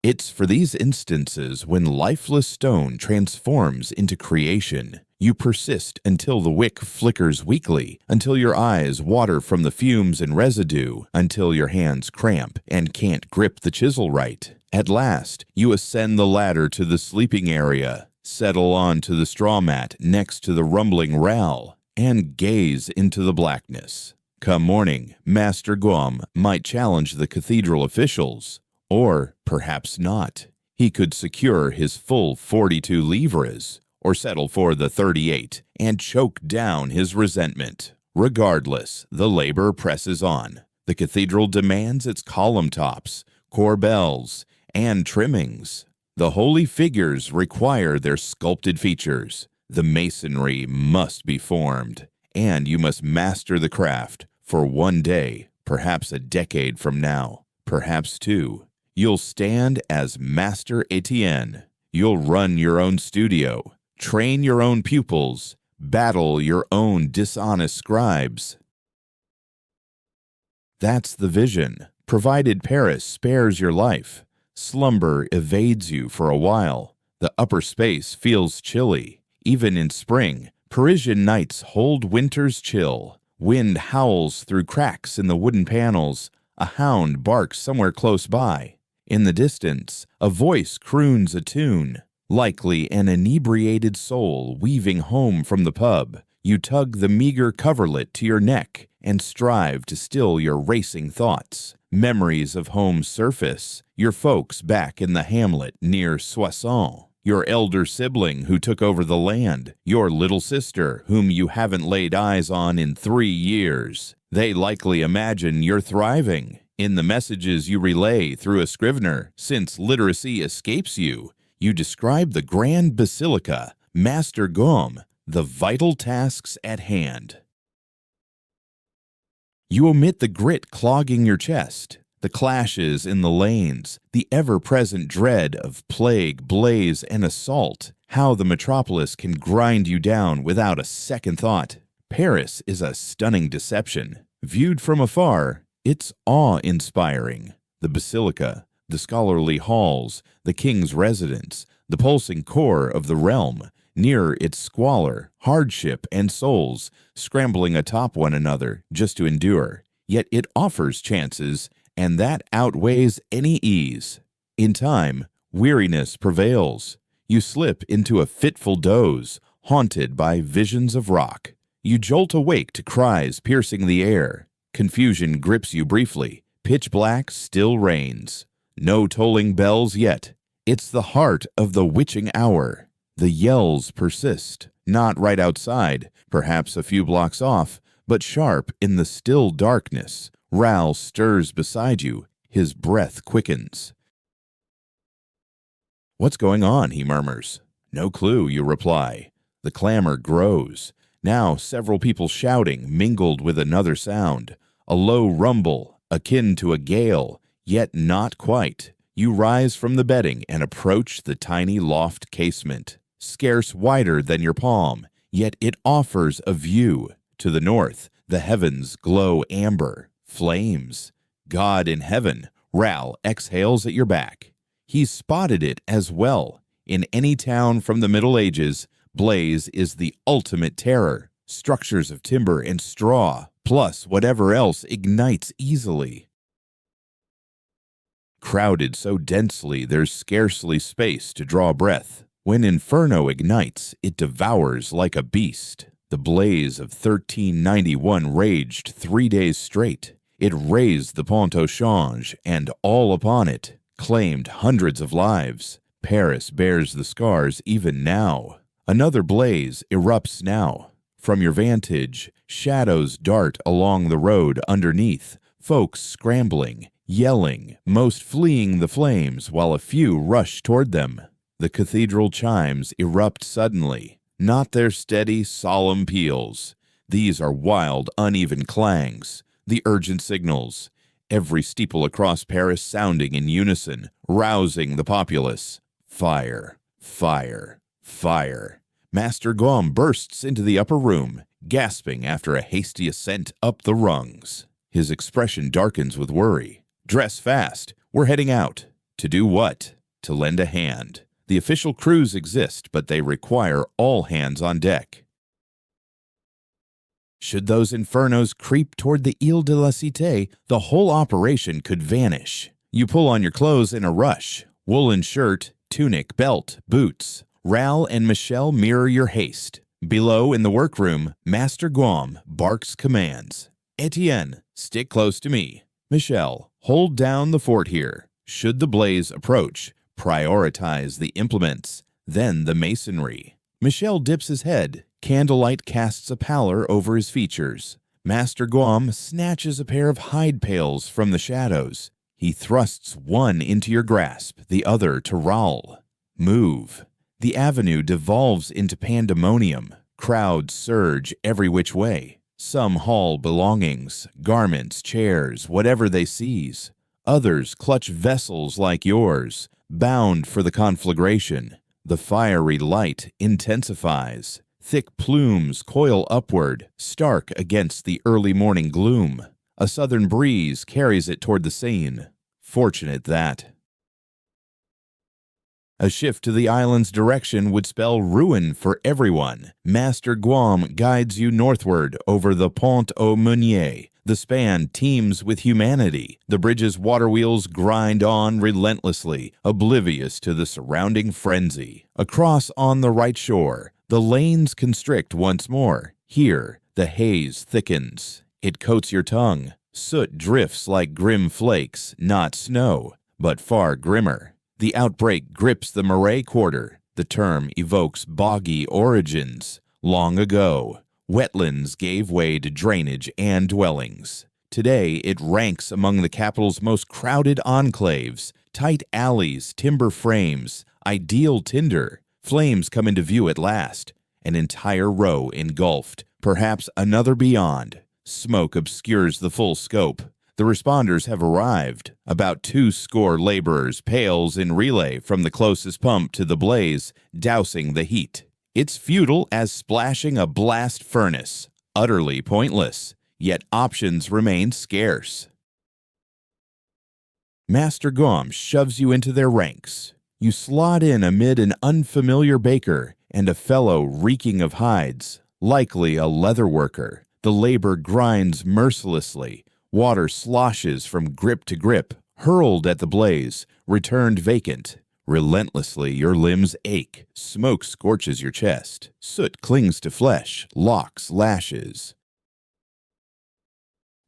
It's for these instances when lifeless stone transforms into creation. You persist until the wick flickers weakly, until your eyes water from the fumes and residue, until your hands cramp and can't grip the chisel right. At last, you ascend the ladder to the sleeping area, settle onto the straw mat next to the rumbling RAL, and gaze into the blackness. Come morning, Master Guam might challenge the cathedral officials. Or perhaps not. He could secure his full 42 livres, or settle for the 38 and choke down his resentment. Regardless, the labor presses on. The cathedral demands its column tops, corbels, and trimmings. The holy figures require their sculpted features. The masonry must be formed, and you must master the craft for one day, perhaps a decade from now, perhaps two. You'll stand as Master Etienne. You'll run your own studio, train your own pupils, battle your own dishonest scribes. That's the vision, provided Paris spares your life. Slumber evades you for a while. The upper space feels chilly. Even in spring, Parisian nights hold winter's chill. Wind howls through cracks in the wooden panels. A hound barks somewhere close by. In the distance, a voice croons a tune, likely an inebriated soul weaving home from the pub. You tug the meager coverlet to your neck and strive to still your racing thoughts. Memories of home surface, your folks back in the hamlet near Soissons, your elder sibling who took over the land, your little sister whom you haven't laid eyes on in 3 years. They likely imagine you're thriving. In the messages you relay through a scrivener, since literacy escapes you, you describe the grand basilica, Master Guam, the vital tasks at hand. You omit the grit clogging your chest, the clashes in the lanes, the ever-present dread of plague, blaze, and assault, how the metropolis can grind you down without a second thought. Paris is a stunning deception. Viewed from afar, it's awe-inspiring. The basilica, the scholarly halls, the king's residence, the pulsing core of the realm, near its squalor, hardship, and souls scrambling atop one another just to endure. Yet it offers chances, and that outweighs any ease. In time, weariness prevails. You slip into a fitful doze, haunted by visions of rock. You jolt awake to cries piercing the air. Confusion grips you briefly. Pitch black still reigns. No tolling bells yet. It's the heart of the witching hour. The yells persist, not right outside, perhaps a few blocks off, but sharp in the still darkness. Ral stirs beside you. His breath quickens. "What's going on?" he murmurs. "No clue," you reply. The clamor grows. Now several people shouting, mingled with another sound. A low rumble, akin to a gale, yet not quite. You rise from the bedding and approach the tiny loft casement, scarce wider than your palm, yet it offers a view. To the north, the heavens glow amber. Flames. God in heaven. Ral exhales at your back. He's spotted it as well. In any town from the Middle Ages, blaze is the ultimate terror. Structures of timber and straw, plus whatever else ignites easily. Crowded so densely there's scarcely space to draw breath. When inferno ignites, it devours like a beast. The blaze of 1391 raged 3 days straight. It razed the Pont au Change, and all upon it claimed hundreds of lives. Paris bears the scars even now. Another blaze erupts now. From your vantage, shadows dart along the road underneath, folks scrambling, yelling, most fleeing the flames while a few rush toward them. The cathedral chimes erupt suddenly, not their steady, solemn peals. These are wild, uneven clangs, the urgent signals. Every steeple across Paris sounding in unison, rousing the populace. Fire, fire, fire. Master Guam bursts into the upper room, gasping after a hasty ascent up the rungs. His expression darkens with worry. Dress fast. We're heading out. To do what? To lend a hand. The official crews exist, but they require all hands on deck. Should those infernos creep toward the Ile de la Cité, the whole operation could vanish. You pull on your clothes in a rush. Woolen shirt, tunic, belt, boots. Ral and Michel mirror your haste. Below in the workroom, Master Guam barks commands. Etienne, stick close to me. Michel, hold down the fort here. Should the blaze approach, prioritize the implements, then the masonry. Michel dips his head. Candlelight casts a pallor over his features. Master Guam snatches a pair of hide pails from the shadows. He thrusts one into your grasp, the other to Raoul. Move. The avenue devolves into pandemonium. Crowds surge every which way. Some haul belongings, garments, chairs, whatever they seize. Others clutch vessels like yours, bound for the conflagration. The fiery light intensifies. Thick plumes coil upward, stark against the early morning gloom. A southern breeze carries it toward the Seine. Fortunate that. A shift to the island's direction would spell ruin for everyone. Master Guam guides you northward over the Pont aux Meuniers. The span teems with humanity. The bridge's water wheels grind on relentlessly, oblivious to the surrounding frenzy. Across on the right shore, the lanes constrict once more. Here, the haze thickens. It coats your tongue. Soot drifts like grim flakes, not snow, but far grimmer. The outbreak grips the Marais Quarter. The term evokes boggy origins. Long ago, wetlands gave way to drainage and dwellings. Today, it ranks among the capital's most crowded enclaves. Tight alleys, timber frames, ideal tinder. Flames come into view at last. An entire row engulfed, perhaps another beyond. Smoke obscures the full scope. The responders have arrived. About 200 laborers pails in relay from the closest pump to the blaze, dousing the heat. It's futile as splashing a blast furnace. Utterly pointless. Yet options remain scarce. Master Guam shoves you into their ranks. You slot in amid an unfamiliar baker and a fellow reeking of hides, likely a leather worker. The labor grinds mercilessly. Water sloshes from grip to grip, hurled at the blaze, returned vacant. Relentlessly, your limbs ache. Smoke scorches your chest. Soot clings to flesh, locks, lashes.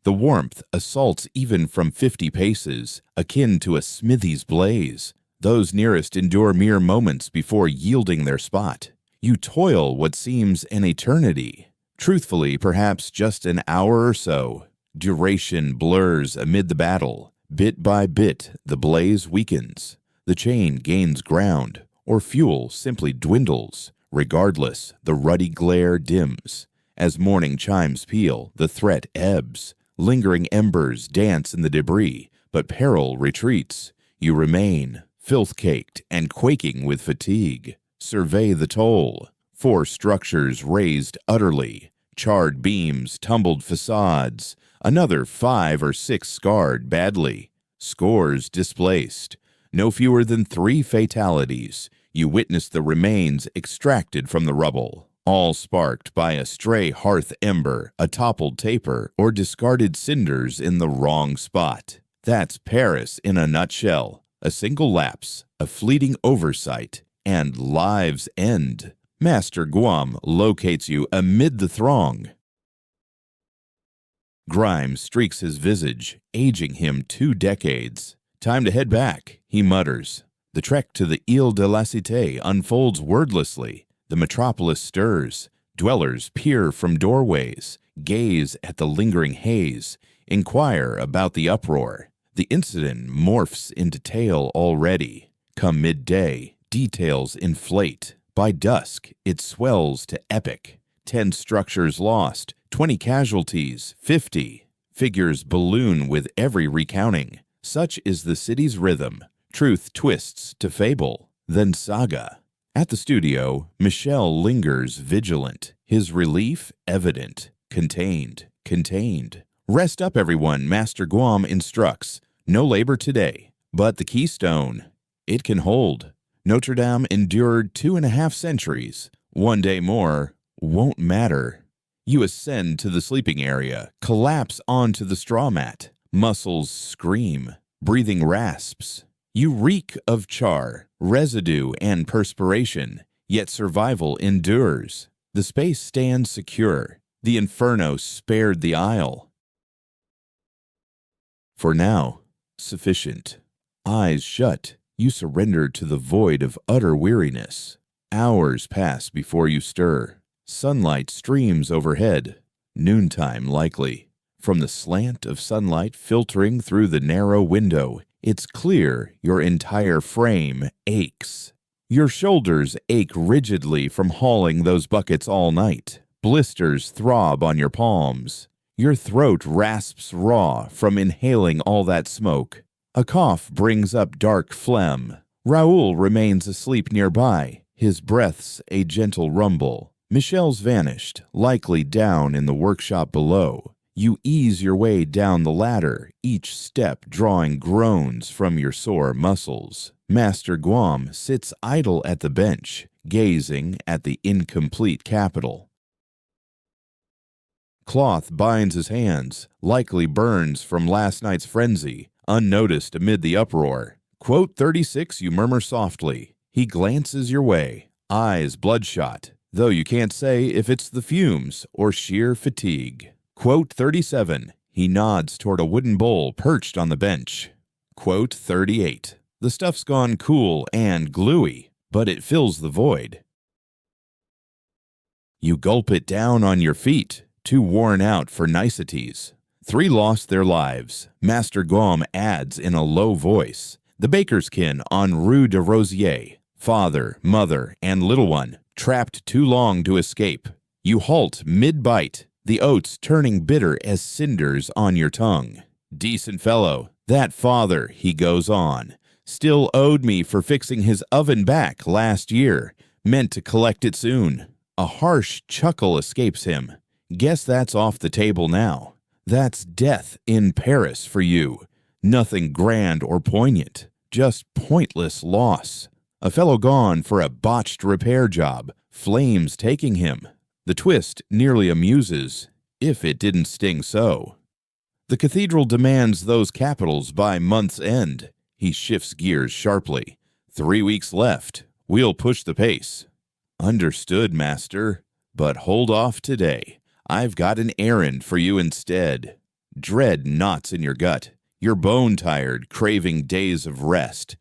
The warmth assaults even from 50 paces, akin to a smithy's blaze. Those nearest endure mere moments before yielding their spot. You toil what seems an eternity. Truthfully, perhaps just an hour or so. Duration blurs amid the battle. Bit by bit, the blaze weakens. The chain gains ground, or fuel simply dwindles. Regardless, the ruddy glare dims. As morning chimes peal, the threat ebbs. Lingering embers dance in the debris, but peril retreats. You remain, filth-caked and quaking with fatigue. Survey the toll. 4 structures razed utterly. Charred beams, tumbled facades. Another 5 or 6 scarred badly. Scores displaced. No fewer than 3 fatalities. You witness the remains extracted from the rubble, all sparked by a stray hearth ember, a toppled taper, or discarded cinders in the wrong spot. That's Paris in a nutshell. A single lapse, a fleeting oversight, and lives end. Master Guam locates you amid the throng. Grime streaks his visage, aging him 2 decades. Time to head back, he mutters. The trek to the Ile de la Cité unfolds wordlessly. The metropolis stirs. Dwellers peer from doorways, gaze at the lingering haze, inquire about the uproar. The incident morphs into tale already. Come midday, details inflate. By dusk, it swells to epic. 10 structures lost, 20 casualties, 50. Figures balloon with every recounting. Such is the city's rhythm. Truth twists to fable, then saga. At the studio, Michel lingers vigilant, his relief evident. Contained. Rest up, everyone, Master Guam instructs. No labor today. But the keystone, it can hold. Notre Dame endured 2.5 centuries. One day more won't matter. You ascend to the sleeping area, collapse onto the straw mat. Muscles scream, breathing rasps. You reek of char, residue, and perspiration, yet survival endures. The space stands secure. The inferno spared the isle. For now, sufficient. Eyes shut, you surrender to the void of utter weariness. Hours pass before you stir. Sunlight streams overhead. Noontime likely. From the slant of sunlight filtering through the narrow window, it's clear your entire frame aches. Your shoulders ache rigidly from hauling those buckets all night. Blisters throb on your palms. Your throat rasps raw from inhaling all that smoke. A cough brings up dark phlegm. Raoul remains asleep nearby, his breaths a gentle rumble. Michelle's vanished, likely down in the workshop below. You ease your way down the ladder, each step drawing groans from your sore muscles. Master Guam sits idle at the bench, gazing at the incomplete capital. Cloth binds his hands, likely burns from last night's frenzy, unnoticed amid the uproar. Quote 36, you murmur softly. He glances your way, eyes bloodshot, though you can't say if it's the fumes or sheer fatigue. Quote 37, he nods toward a wooden bowl perched on the bench. Quote 38, the stuff's gone cool and gluey, but it fills the void. You gulp it down on your feet, too worn out for niceties. 3 lost their lives, Master Guam adds in a low voice. The baker's kin on Rue de Rosier, father, mother, and little one, trapped too long to escape. You halt mid-bite, the oats turning bitter as cinders on your tongue. Decent fellow, that father, he goes on, still owed me for fixing his oven back last year, meant to collect it soon. A harsh chuckle escapes him. Guess that's off the table now. That's death in Paris for you. Nothing grand or poignant, just pointless loss. A fellow gone for a botched repair job, flames taking him. The twist nearly amuses, if it didn't sting so. The cathedral demands those capitals by month's end. He shifts gears sharply. 3 weeks left. We'll push the pace. Understood, master. But hold off today. I've got an errand for you instead. Dread knots in your gut. You're bone-tired, craving days of rest.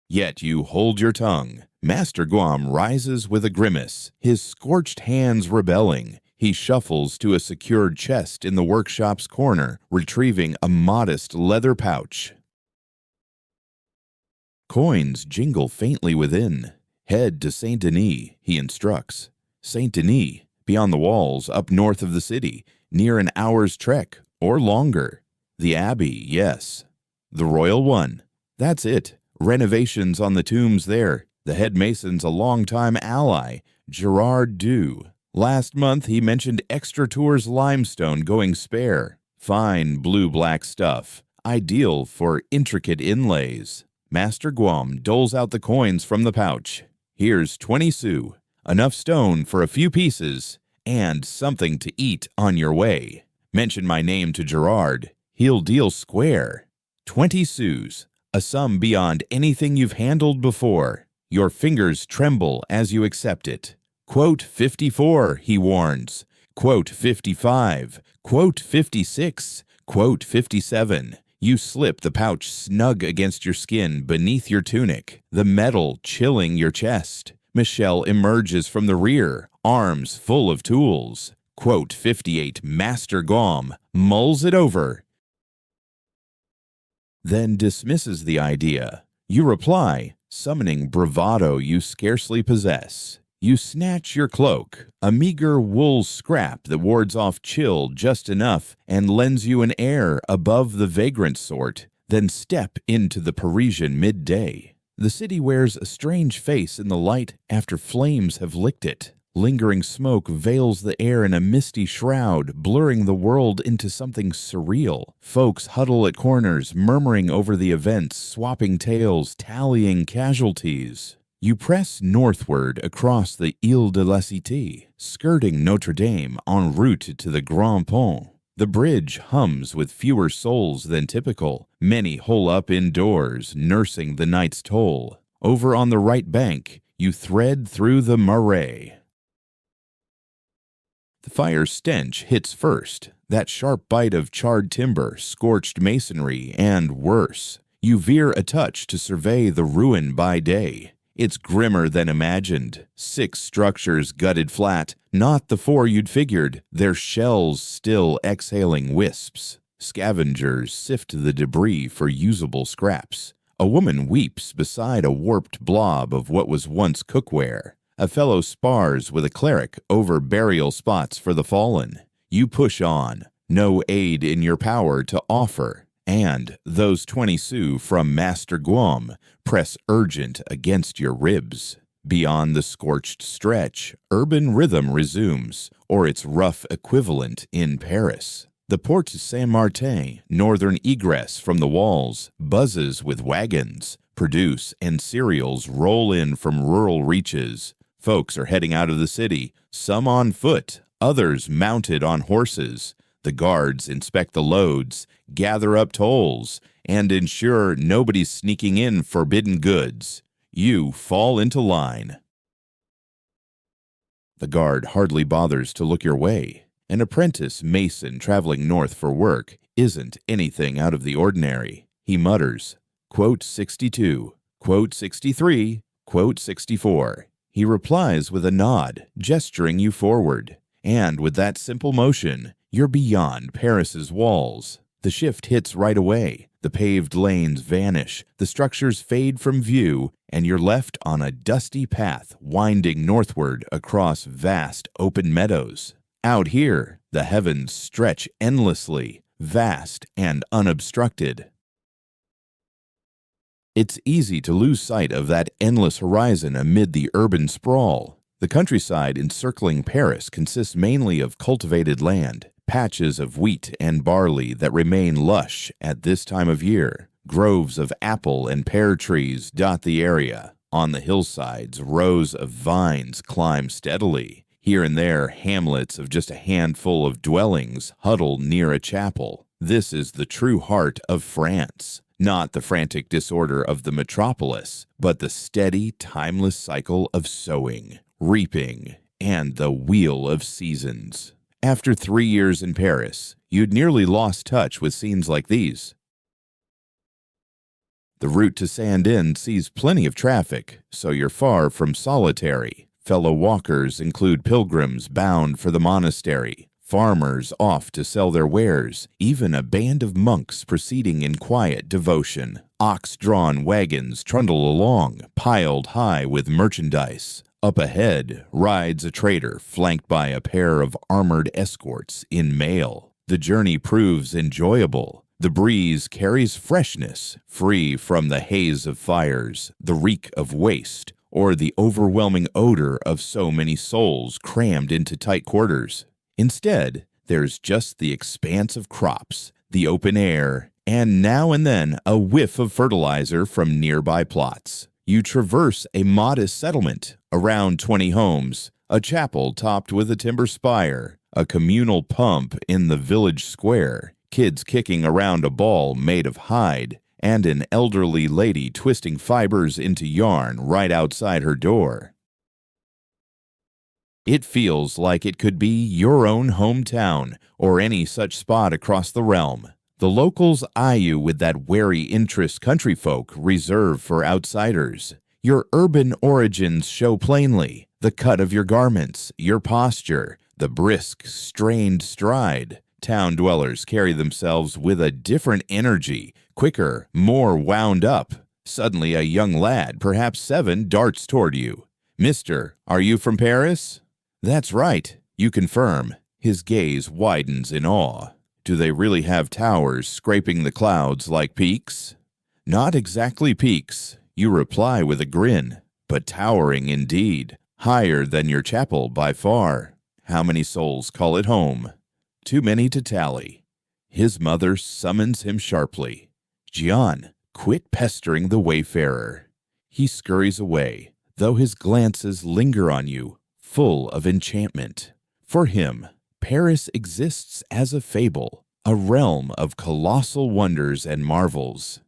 Yet you hold your tongue. Master Guam rises with a grimace, his scorched hands rebelling. He shuffles to a secured chest in the workshop's corner, retrieving a modest leather pouch. Coins jingle faintly within. Head to Saint Denis, he instructs. Saint Denis, beyond the walls, up north of the city, near an hour's trek, or longer. The Abbey, yes. The royal one. That's it. Renovations on the tombs there. The head mason's a longtime ally, Gerard Dew. Last month he mentioned Extra Tours limestone going spare. Fine blue-black stuff, ideal for intricate inlays. Master Guam doles out the coins from the pouch. Here's 20 sous, enough stone for a few pieces, and something to eat on your way. Mention my name to Gerard. He'll deal square. 20 sous, a sum beyond anything you've handled before. Your fingers tremble as you accept it. Quote 54, he warns. Quote 55. Quote 56. Quote 57. You slip the pouch snug against your skin beneath your tunic, the metal chilling your chest. Michelle emerges from the rear, arms full of tools. Quote 58, Master Guam mulls it over, then dismisses the idea. You reply, summoning bravado you scarcely possess. You snatch your cloak, a meager wool scrap that wards off chill just enough and lends you an air above the vagrant sort, then step into the Parisian midday. The city wears a strange face in the light after flames have licked it. Lingering smoke veils the air in a misty shroud, blurring the world into something surreal. Folks huddle at corners, murmuring over the events, swapping tales, tallying casualties. You press northward across the Ile de la Cité, skirting Notre Dame en route to the Grand Pont. The bridge hums with fewer souls than typical. Many hole up indoors, nursing the night's toll. Over on the right bank, you thread through the Marais. The fire stench hits first, that sharp bite of charred timber, scorched masonry, and worse. You veer a touch to survey the ruin by day. It's grimmer than imagined. 6 structures gutted flat, not the 4 you'd figured, their shells still exhaling wisps. Scavengers sift the debris for usable scraps. A woman weeps beside a warped blob of what was once cookware. A fellow spars with a cleric over burial spots for the fallen. You push on, no aid in your power to offer, and those 20 sous from Master Guam press urgent against your ribs. Beyond the scorched stretch, urban rhythm resumes, or its rough equivalent in Paris. The Porte Saint-Martin, northern egress from the walls, buzzes with wagons. Produce and cereals roll in from rural reaches. Folks are heading out of the city, some on foot, others mounted on horses. The guards inspect the loads, gather up tolls, and ensure nobody's sneaking in forbidden goods. You fall into line. The guard hardly bothers to look your way. An apprentice mason traveling north for work isn't anything out of the ordinary. He mutters, quote 62, quote 63, quote 64. He replies with a nod, gesturing you forward. And with that simple motion, you're beyond Paris's walls. The shift hits right away. The paved lanes vanish, the structures fade from view, and you're left on a dusty path winding northward across vast open meadows. Out here, the heavens stretch endlessly, vast and unobstructed. It's easy to lose sight of that endless horizon amid the urban sprawl. The countryside encircling Paris consists mainly of cultivated land, patches of wheat and barley that remain lush at this time of year. Groves of apple and pear trees dot the area. On the hillsides, rows of vines climb steadily. Here and there, hamlets of just a handful of dwellings huddle near a chapel. This is the true heart of France. Not the frantic disorder of the metropolis, but the steady, timeless cycle of sowing, reaping, and the wheel of seasons. After 3 years in Paris, you'd nearly lost touch with scenes like these. The route to Saint-Denis sees plenty of traffic, so you're far from solitary. Fellow walkers include pilgrims bound for the monastery, farmers off to sell their wares, even a band of monks proceeding in quiet devotion. Ox-drawn wagons trundle along, piled high with merchandise. Up ahead rides a trader flanked by a pair of armored escorts in mail. The journey proves enjoyable. The breeze carries freshness, free from the haze of fires, the reek of waste, or the overwhelming odor of so many souls crammed into tight quarters. Instead, there's just the expanse of crops, the open air, and now and then a whiff of fertilizer from nearby plots. You traverse a modest settlement, around 20 homes, a chapel topped with a timber spire, a communal pump in the village square, kids kicking around a ball made of hide, and an elderly lady twisting fibers into yarn right outside her door. It feels like it could be your own hometown or any such spot across the realm. The locals eye you with that wary interest country folk reserve for outsiders. Your urban origins show plainly: the cut of your garments, your posture, the brisk, strained stride. Town dwellers carry themselves with a different energy, quicker, more wound up. Suddenly a young lad, perhaps 7, darts toward you. "Mister, are you from Paris?" "That's right," you confirm. His gaze widens in awe. "Do they really have towers scraping the clouds like peaks?" "Not exactly peaks," you reply with a grin, "but towering indeed. Higher than your chapel by far. How many souls call it home? Too many to tally. His mother summons him sharply. Gian, quit pestering the wayfarer. He scurries away, though his glances linger on you, full of enchantment. For him, Paris exists as a fable, a realm of colossal wonders and marvels.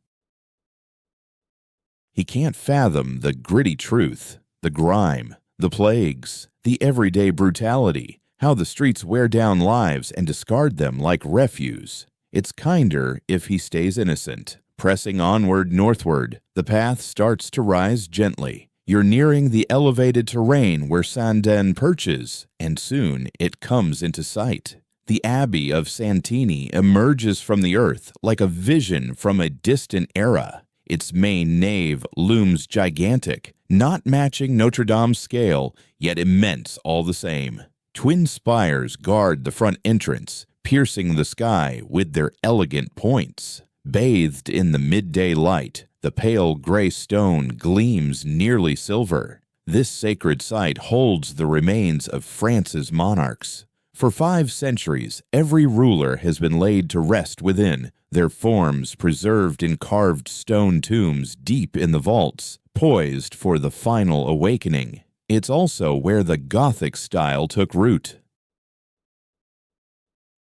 He can't fathom the gritty truth, the grime, the plagues, the everyday brutality, how the streets wear down lives and discard them like refuse. It's kinder if he stays innocent. Pressing onward northward, the path starts to rise gently. You're nearing the elevated terrain where Saint-Denis perches, and soon it comes into sight. The Abbey of Santini emerges from the earth like a vision from a distant era. Its main nave looms gigantic, not matching Notre Dame's scale, yet immense all the same. Twin spires guard the front entrance, piercing the sky with their elegant points. Bathed in the midday light, the pale gray stone gleams nearly silver. This sacred site holds the remains of France's monarchs. For 5 centuries, every ruler has been laid to rest within, their forms preserved in carved stone tombs deep in the vaults, poised for the final awakening. It's also where the Gothic style took root.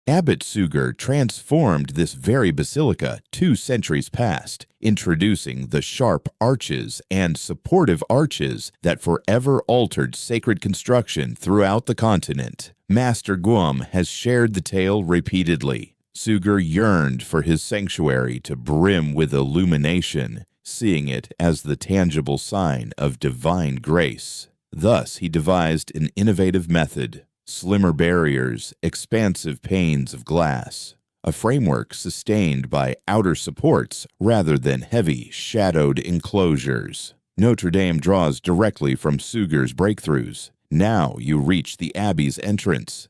Abbot Suger transformed this very basilica 2 centuries past, introducing the sharp arches and supportive arches that forever altered sacred construction throughout the continent. Master Guam has shared the tale repeatedly. Suger yearned for his sanctuary to brim with illumination, seeing it as the tangible sign of divine grace. Thus he devised an innovative method. Slimmer barriers, expansive panes of glass, a framework sustained by outer supports rather than heavy, shadowed enclosures. Notre Dame draws directly from Suger's breakthroughs. Now you reach the Abbey's entrance.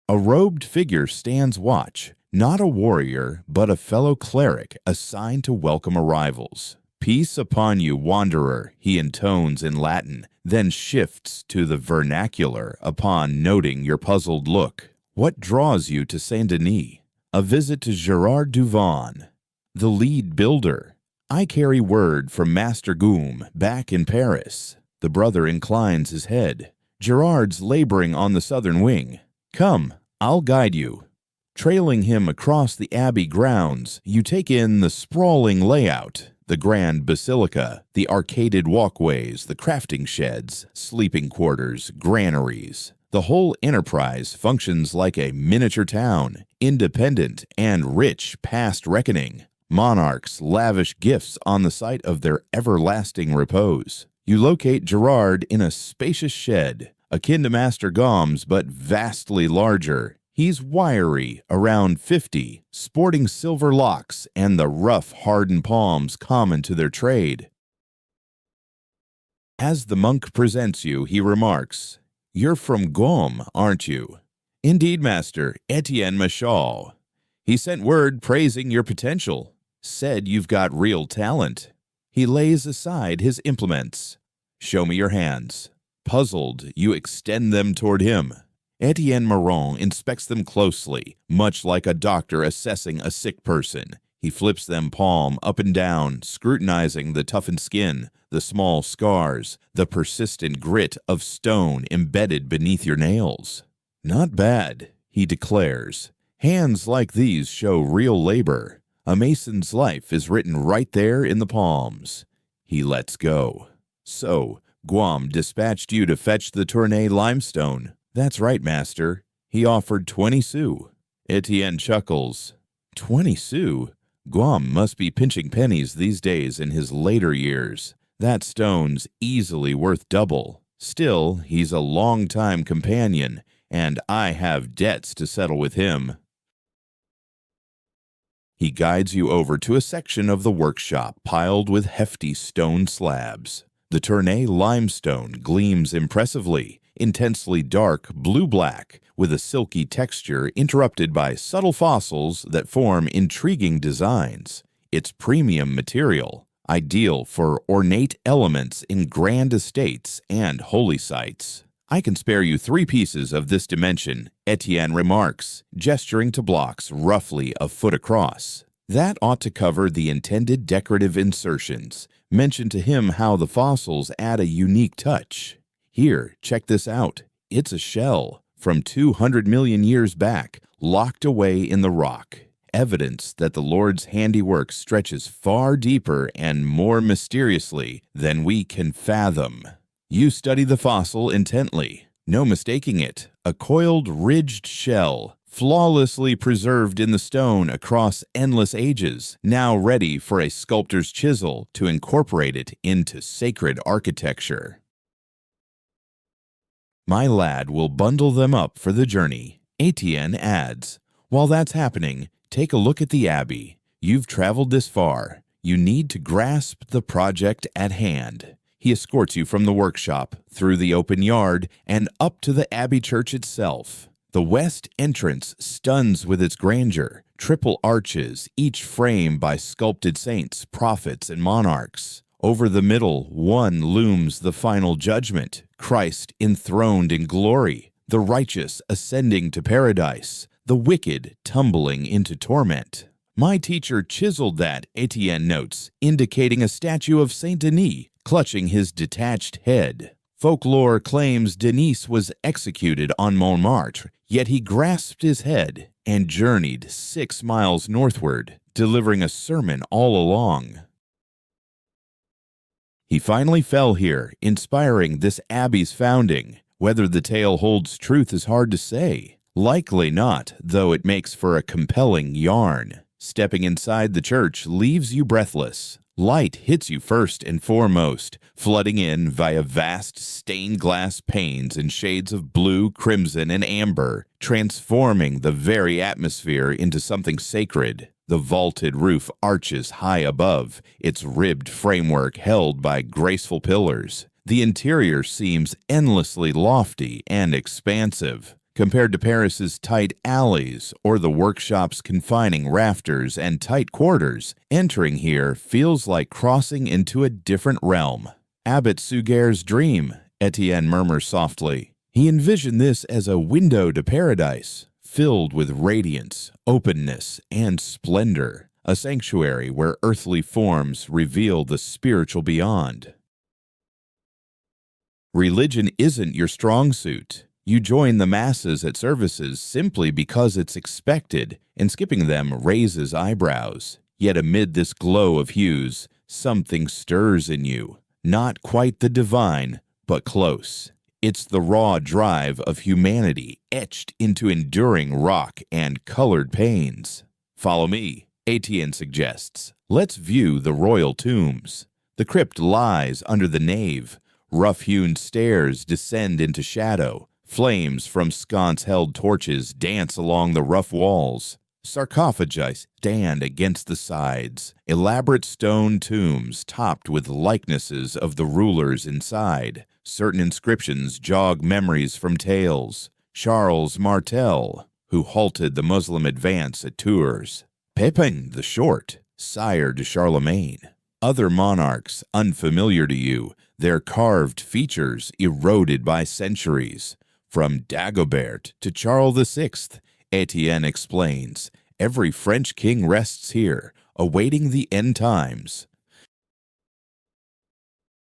A robed figure stands watch, not a warrior, but a fellow cleric assigned to welcome arrivals. "Peace upon you, wanderer," he intones in Latin, then shifts to the vernacular upon noting your puzzled look. "What draws you to Saint-Denis?" "A visit to Gerard Duvon, the lead builder. I carry word from Master Guam back in Paris." The brother inclines his head. "Gerard's laboring on the southern wing. Come, I'll guide you." Trailing him across the Abbey grounds, you take in the sprawling layout. The grand basilica, the arcaded walkways, the crafting sheds, sleeping quarters, granaries. The whole enterprise functions like a miniature town, independent and rich past reckoning. Monarchs lavish gifts on the site of their everlasting repose. You locate Gerard in a spacious shed, akin to Master Gom's but vastly larger. He's wiry, around 50, sporting silver locks and the rough, hardened palms common to their trade. As the monk presents you, he remarks, "You're from Gaume, aren't you?" "Indeed, master, Etienne Michaud. He sent word praising your potential. Said you've got real talent." He lays aside his implements. "Show me your hands." Puzzled, you extend them toward him. Etienne Marron inspects them closely, much like a doctor assessing a sick person. He flips them palm up and down, scrutinizing the toughened skin, the small scars, the persistent grit of stone embedded beneath your nails. "Not bad," he declares. "Hands like these show real labor. A mason's life is written right there in the palms." He lets go. "So, Guam dispatched you to fetch the Tournai limestone." "That's right, master. He offered 20 sous. Etienne chuckles. 20 sous? Guam must be pinching pennies these days in his later years. That stone's easily worth double. Still, he's a long-time companion, and I have debts to settle with him." He guides you over to a section of the workshop piled with hefty stone slabs. The Tournai limestone gleams impressively, intensely dark blue-black, with a silky texture interrupted by subtle fossils that form intriguing designs. It's premium material, ideal for ornate elements in grand estates and holy sites. I can spare you 3 pieces of this dimension, Etienne remarks, gesturing to blocks roughly a foot across. That ought to cover the intended decorative insertions. Mention to him how the fossils add a unique touch. Here, check this out. It's a shell from 200 million years back, locked away in the rock. Evidence that the Lord's handiwork stretches far deeper and more mysteriously than we can fathom. You study the fossil intently. No mistaking it. A coiled, ridged shell, flawlessly preserved in the stone across endless ages, now ready for a sculptor's chisel to incorporate it into sacred architecture. My lad will bundle them up for the journey, Etienne adds. While that's happening, take a look at the Abbey. You've traveled this far. You need to grasp the project at hand. He escorts you from the workshop, through the open yard, and up to the Abbey Church itself. The west entrance stuns with its grandeur, triple arches, each framed by sculpted saints, prophets, and monarchs. Over the middle, one looms the final judgment, Christ enthroned in glory, the righteous ascending to paradise, the wicked tumbling into torment. My teacher chiseled that, Etienne notes, indicating a statue of Saint Denis clutching his detached head. Folklore claims Denis was executed on Montmartre, yet he grasped his head and journeyed 6 miles northward, delivering a sermon all along. He finally fell here, inspiring this abbey's founding. Whether the tale holds truth is hard to say. Likely not, though it makes for a compelling yarn. Stepping inside the church leaves you breathless. Light hits you first and foremost, flooding in via vast stained glass panes in shades of blue, crimson, and amber, transforming the very atmosphere into something sacred. The vaulted roof arches high above, its ribbed framework held by graceful pillars. The interior seems endlessly lofty and expansive, compared to Paris's tight alleys or the workshop's confining rafters and tight quarters. Entering here feels like crossing into a different realm. Abbot Suger's dream, Etienne murmurs softly. He envisioned this as a window to paradise, filled with radiance, openness, and splendor, a sanctuary where earthly forms reveal the spiritual beyond. Religion isn't your strong suit. You join the masses at services simply because it's expected, and skipping them raises eyebrows. Yet amid this glow of hues, something stirs in you. Not quite the divine, but close. It's the raw drive of humanity etched into enduring rock and colored panes. Follow me, Etienne suggests. Let's view the royal tombs. The crypt lies under the nave. Rough-hewn stairs descend into shadow. Flames from sconce-held torches dance along the rough walls. Sarcophagi stand against the sides, elaborate stone tombs topped with likenesses of the rulers inside. Certain inscriptions jog memories from tales. Charles Martel, who halted the Muslim advance at Tours. Pepin the Short, sire to Charlemagne. Other monarchs unfamiliar to you, their carved features eroded by centuries. From Dagobert to Charles VI, Etienne explains, every French king rests here, awaiting the end times.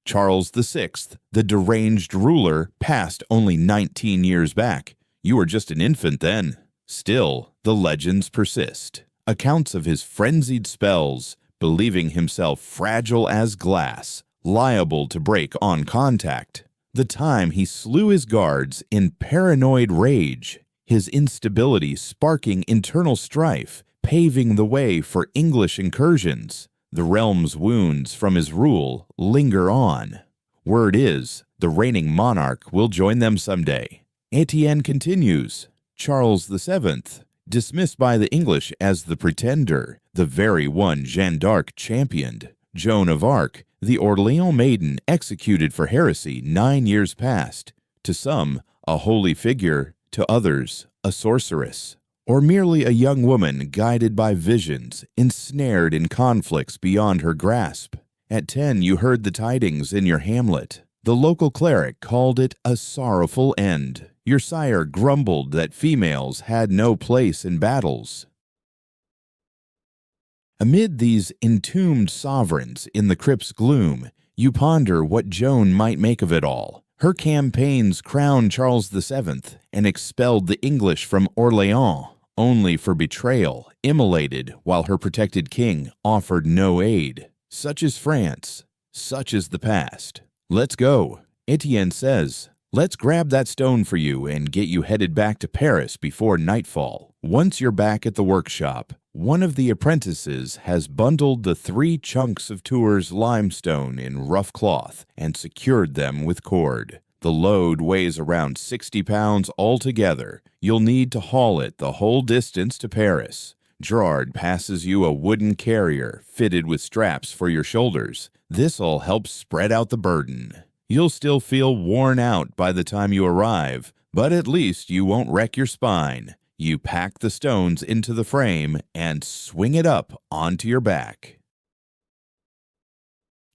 Charles VI, the deranged ruler, passed only 19 years back. You were just an infant then. Still, the legends persist. Accounts of his frenzied spells, believing himself fragile as glass, liable to break on contact. The time he slew his guards in paranoid rage, his instability sparking internal strife, paving the way for English incursions. The realm's wounds from his rule linger on. Word is, the reigning monarch will join them someday. Etienne continues. Charles VII, dismissed by the English as the pretender, the very one Jeanne d'Arc championed. Joan of Arc, the Orleans maiden executed for heresy 9 years past. To some, a holy figure, to others, a sorceress. Or merely a young woman guided by visions, ensnared in conflicts beyond her grasp. At 10, you heard the tidings in your hamlet. The local cleric called it a sorrowful end. Your sire grumbled that females had no place in battles. Amid these entombed sovereigns in the crypt's gloom, you ponder what Joan might make of it all. Her campaigns crowned Charles VII and expelled the English from Orléans, only for betrayal, immolated while her protected king offered no aid. Such is France. Such is the past. Let's go. Etienne says, let's grab that stone for you and get you headed back to Paris before nightfall. Once you're back at the workshop, one of the apprentices has bundled the 3 chunks of Tours limestone in rough cloth and secured them with cord. The load weighs around 60 pounds altogether. You'll need to haul it the whole distance to Paris. Gerard passes you a wooden carrier fitted with straps for your shoulders. This'll help spread out the burden. You'll still feel worn out by the time you arrive, but at least you won't wreck your spine. You pack the stones into the frame and swing it up onto your back.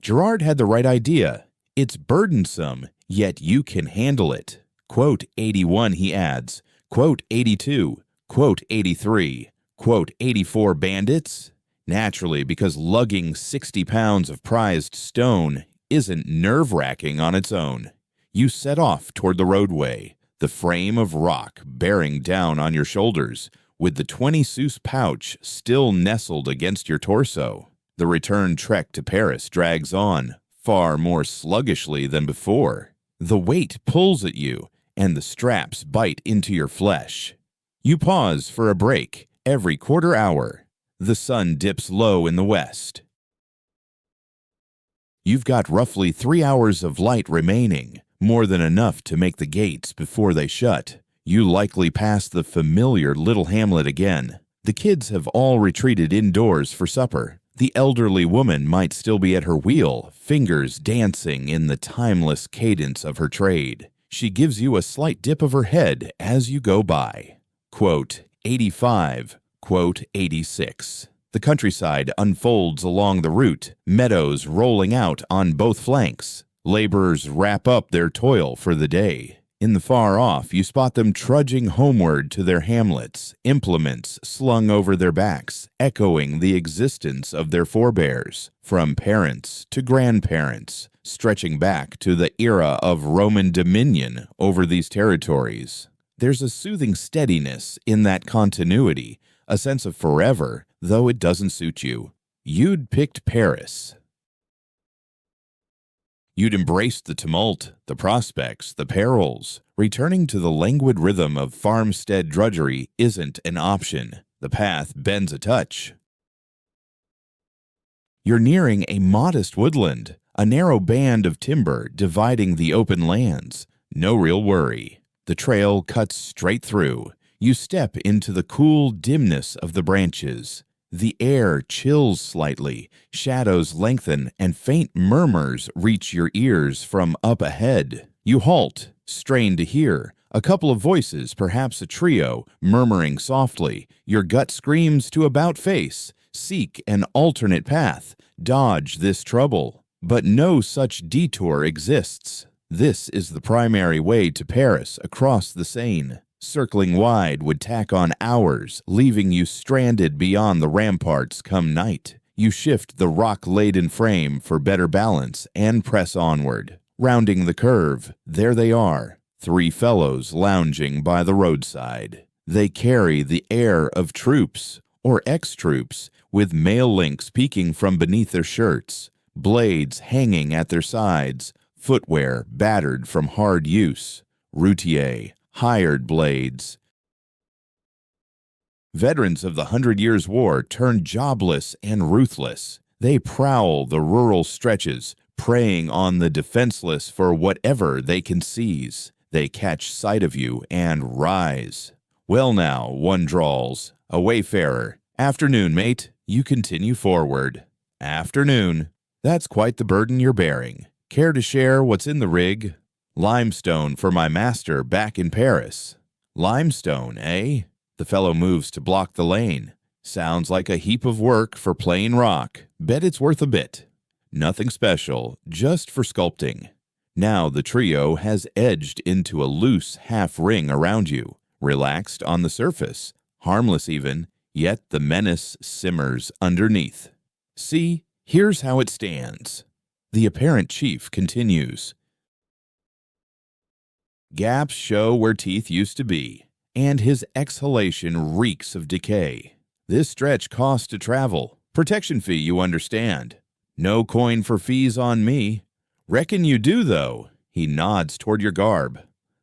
Gerard had the right idea. It's burdensome, yet you can handle it. Quote 81, he adds. Quote 82. Quote 83. Quote 84 bandits? Naturally, because lugging 60 pounds of prized stone isn't nerve-wracking on its own. You set off toward the roadway, the frame of rock bearing down on your shoulders, with the 20-sous pouch still nestled against your torso. The return trek to Paris drags on, far more sluggishly than before. The weight pulls at you, and the straps bite into your flesh. You pause for a break every quarter hour. The sun dips low in the west. You've got roughly 3 hours of light remaining, more than enough to make the gates before they shut. You likely pass the familiar little hamlet again. The kids have all retreated indoors for supper. The elderly woman might still be at her wheel, fingers dancing in the timeless cadence of her trade. She gives you a slight dip of her head as you go by. Quote 85, quote 86. The countryside unfolds along the route, meadows rolling out on both flanks. Laborers wrap up their toil for the day. In the far off, you spot them trudging homeward to their hamlets, implements slung over their backs, echoing the existence of their forebears, from parents to grandparents, stretching back to the era of Roman dominion over these territories. There's a soothing steadiness in that continuity, a sense of forever, though it doesn't suit you. You'd picked Paris. You'd embraced the tumult, the prospects, the perils. Returning to the languid rhythm of farmstead drudgery isn't an option. The path bends a touch. You're nearing a modest woodland, a narrow band of timber dividing the open lands. No real worry. The trail cuts straight through. You step into the cool dimness of the branches. The air chills slightly, shadows lengthen, and faint murmurs reach your ears from up ahead. You halt, strain to hear. A couple of voices, perhaps a trio, murmuring softly. Your gut screams to about face. Seek an alternate path. Dodge this trouble. But no such detour exists. This is the primary way to Paris across the Seine. Circling wide would tack on hours, leaving you stranded beyond the ramparts come night. You shift the rock-laden frame for better balance and press onward. Rounding the curve, there they are, 3 fellows lounging by the roadside. They carry the air of troops, or ex-troops, with mail links peeking from beneath their shirts, blades hanging at their sides, footwear battered from hard use. Routier, hired blades. Veterans of the 100 Years' War turned jobless and ruthless. They prowl the rural stretches, preying on the defenseless for whatever they can seize. They catch sight of you and rise. Well now, one drawls, a wayfarer. Afternoon, mate. You continue forward. Afternoon. That's quite the burden you're bearing. Care to share what's in the rig? Limestone for my master back in Paris. Limestone, eh? The fellow moves to block the lane. Sounds like a heap of work for plain rock. Bet it's worth a bit. Nothing special, just for sculpting. Now the trio has edged into a loose half-ring around you, relaxed on the surface, harmless even, yet the menace simmers underneath. See, here's how it stands. The apparent chief continues. Gaps show where teeth used to be, and his exhalation reeks of decay. This stretch costs to travel. Protection fee, you understand. No coin for fees on me. Reckon you do, though. He nods toward your garb.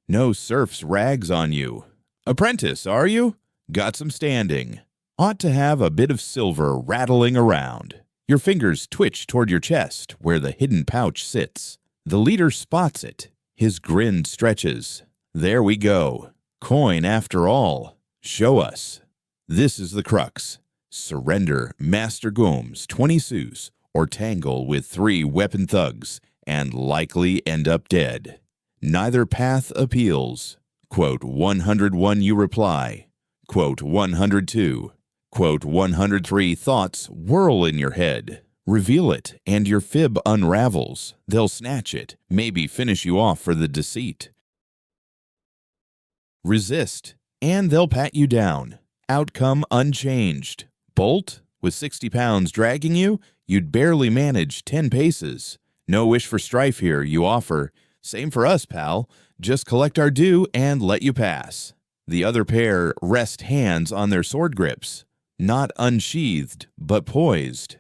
No serf's rags on you. Apprentice, are you? Got some standing. Ought to have a bit of silver rattling around. Your fingers twitch toward your chest, where the hidden pouch sits. The leader spots it. His grin stretches. There we go. Coin after all. Show us. This is the crux. Surrender Master Gomes 20 sous, or tangle with 3 weapon thugs, and likely end up dead. Neither path appeals. Quote 101 you reply. Quote 102. Quote 103 thoughts whirl in your head. Reveal it, and your fib unravels. They'll snatch it, maybe finish you off for the deceit. Resist, and they'll pat you down. Outcome unchanged. Bolt, with 60 pounds dragging you, you'd barely manage 10 paces. No wish for strife here, you offer. Same for us, pal. Just collect our due and let you pass. The other pair rest hands on their sword grips. Not unsheathed, but poised.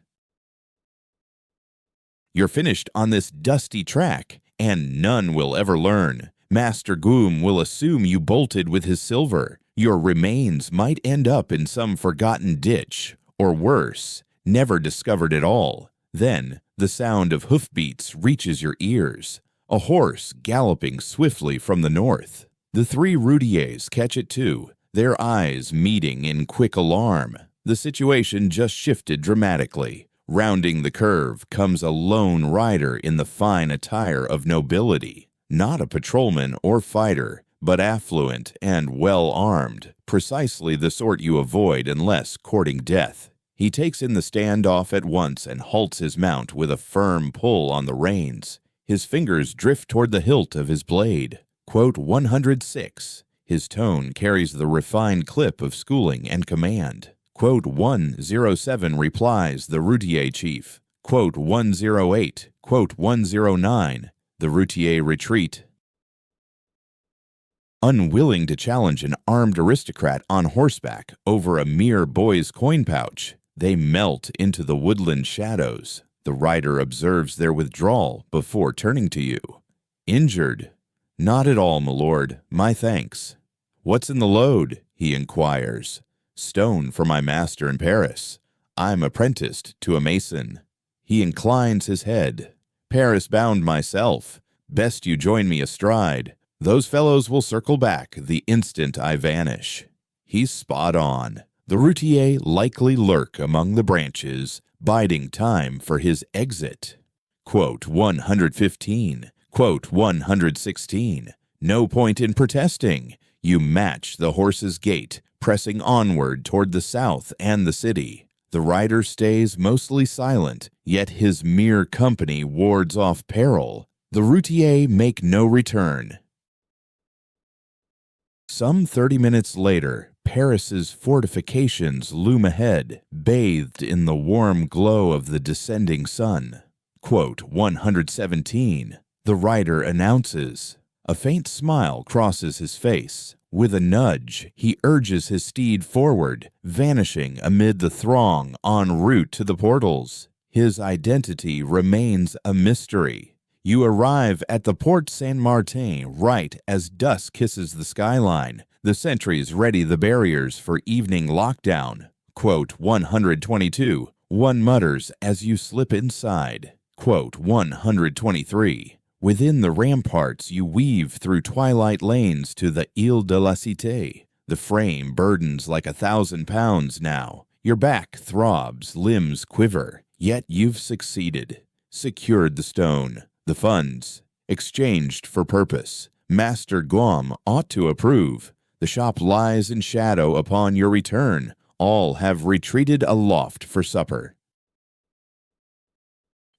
You're finished on this dusty track, and none will ever learn. Master Goom will assume you bolted with his silver. Your remains might end up in some forgotten ditch, or worse, never discovered at all. Then, the sound of hoofbeats reaches your ears. A horse galloping swiftly from the north. The 3 routiers catch it too, their eyes meeting in quick alarm. The situation just shifted dramatically. Rounding the curve comes a lone rider in the fine attire of nobility. Not a patrolman or fighter, but affluent and well-armed, precisely the sort you avoid unless courting death. He takes in the standoff at once and halts his mount with a firm pull on the reins. His fingers drift toward the hilt of his blade. Quote 106. His tone carries the refined clip of schooling and command. Quote 107 replies the routier chief. Quote 108. Quote 109. The routier retreat. Unwilling to challenge an armed aristocrat on horseback over a mere boy's coin pouch, they melt into the woodland shadows. The rider observes their withdrawal before turning to you. Injured? Not at all, my lord. My thanks. What's in the load? He inquires. Stone for my master in Paris. I'm apprenticed to a mason. He inclines his head. Paris bound myself. Best you join me astride. Those fellows will circle back the instant I vanish. He's spot on. The routier likely lurk among the branches, biding time for his exit. Quote 115. Quote 116. No point in protesting. You match the horse's gait, pressing onward toward the south and the city. The rider stays mostly silent, yet his mere company wards off peril. The routier make no return. Some 30 minutes later, Paris's fortifications loom ahead, bathed in the warm glow of the descending sun. Quote 117. The rider announces. A faint smile crosses his face. With a nudge, he urges his steed forward, vanishing amid the throng en route to the portals. His identity remains a mystery. You arrive at the Porte Saint-Martin right as dusk kisses the skyline. The sentries ready the barriers for evening lockdown. Quote 122. One mutters as you slip inside. Quote 123. Within the ramparts, you weave through twilight lanes to the Ile de la Cité. The frame burdens like 1,000 pounds now. Your back throbs, limbs quiver. Yet you've succeeded. Secured the stone, the funds, exchanged for purpose. Master Guam ought to approve. The shop lies in shadow upon your return. All have retreated aloft for supper.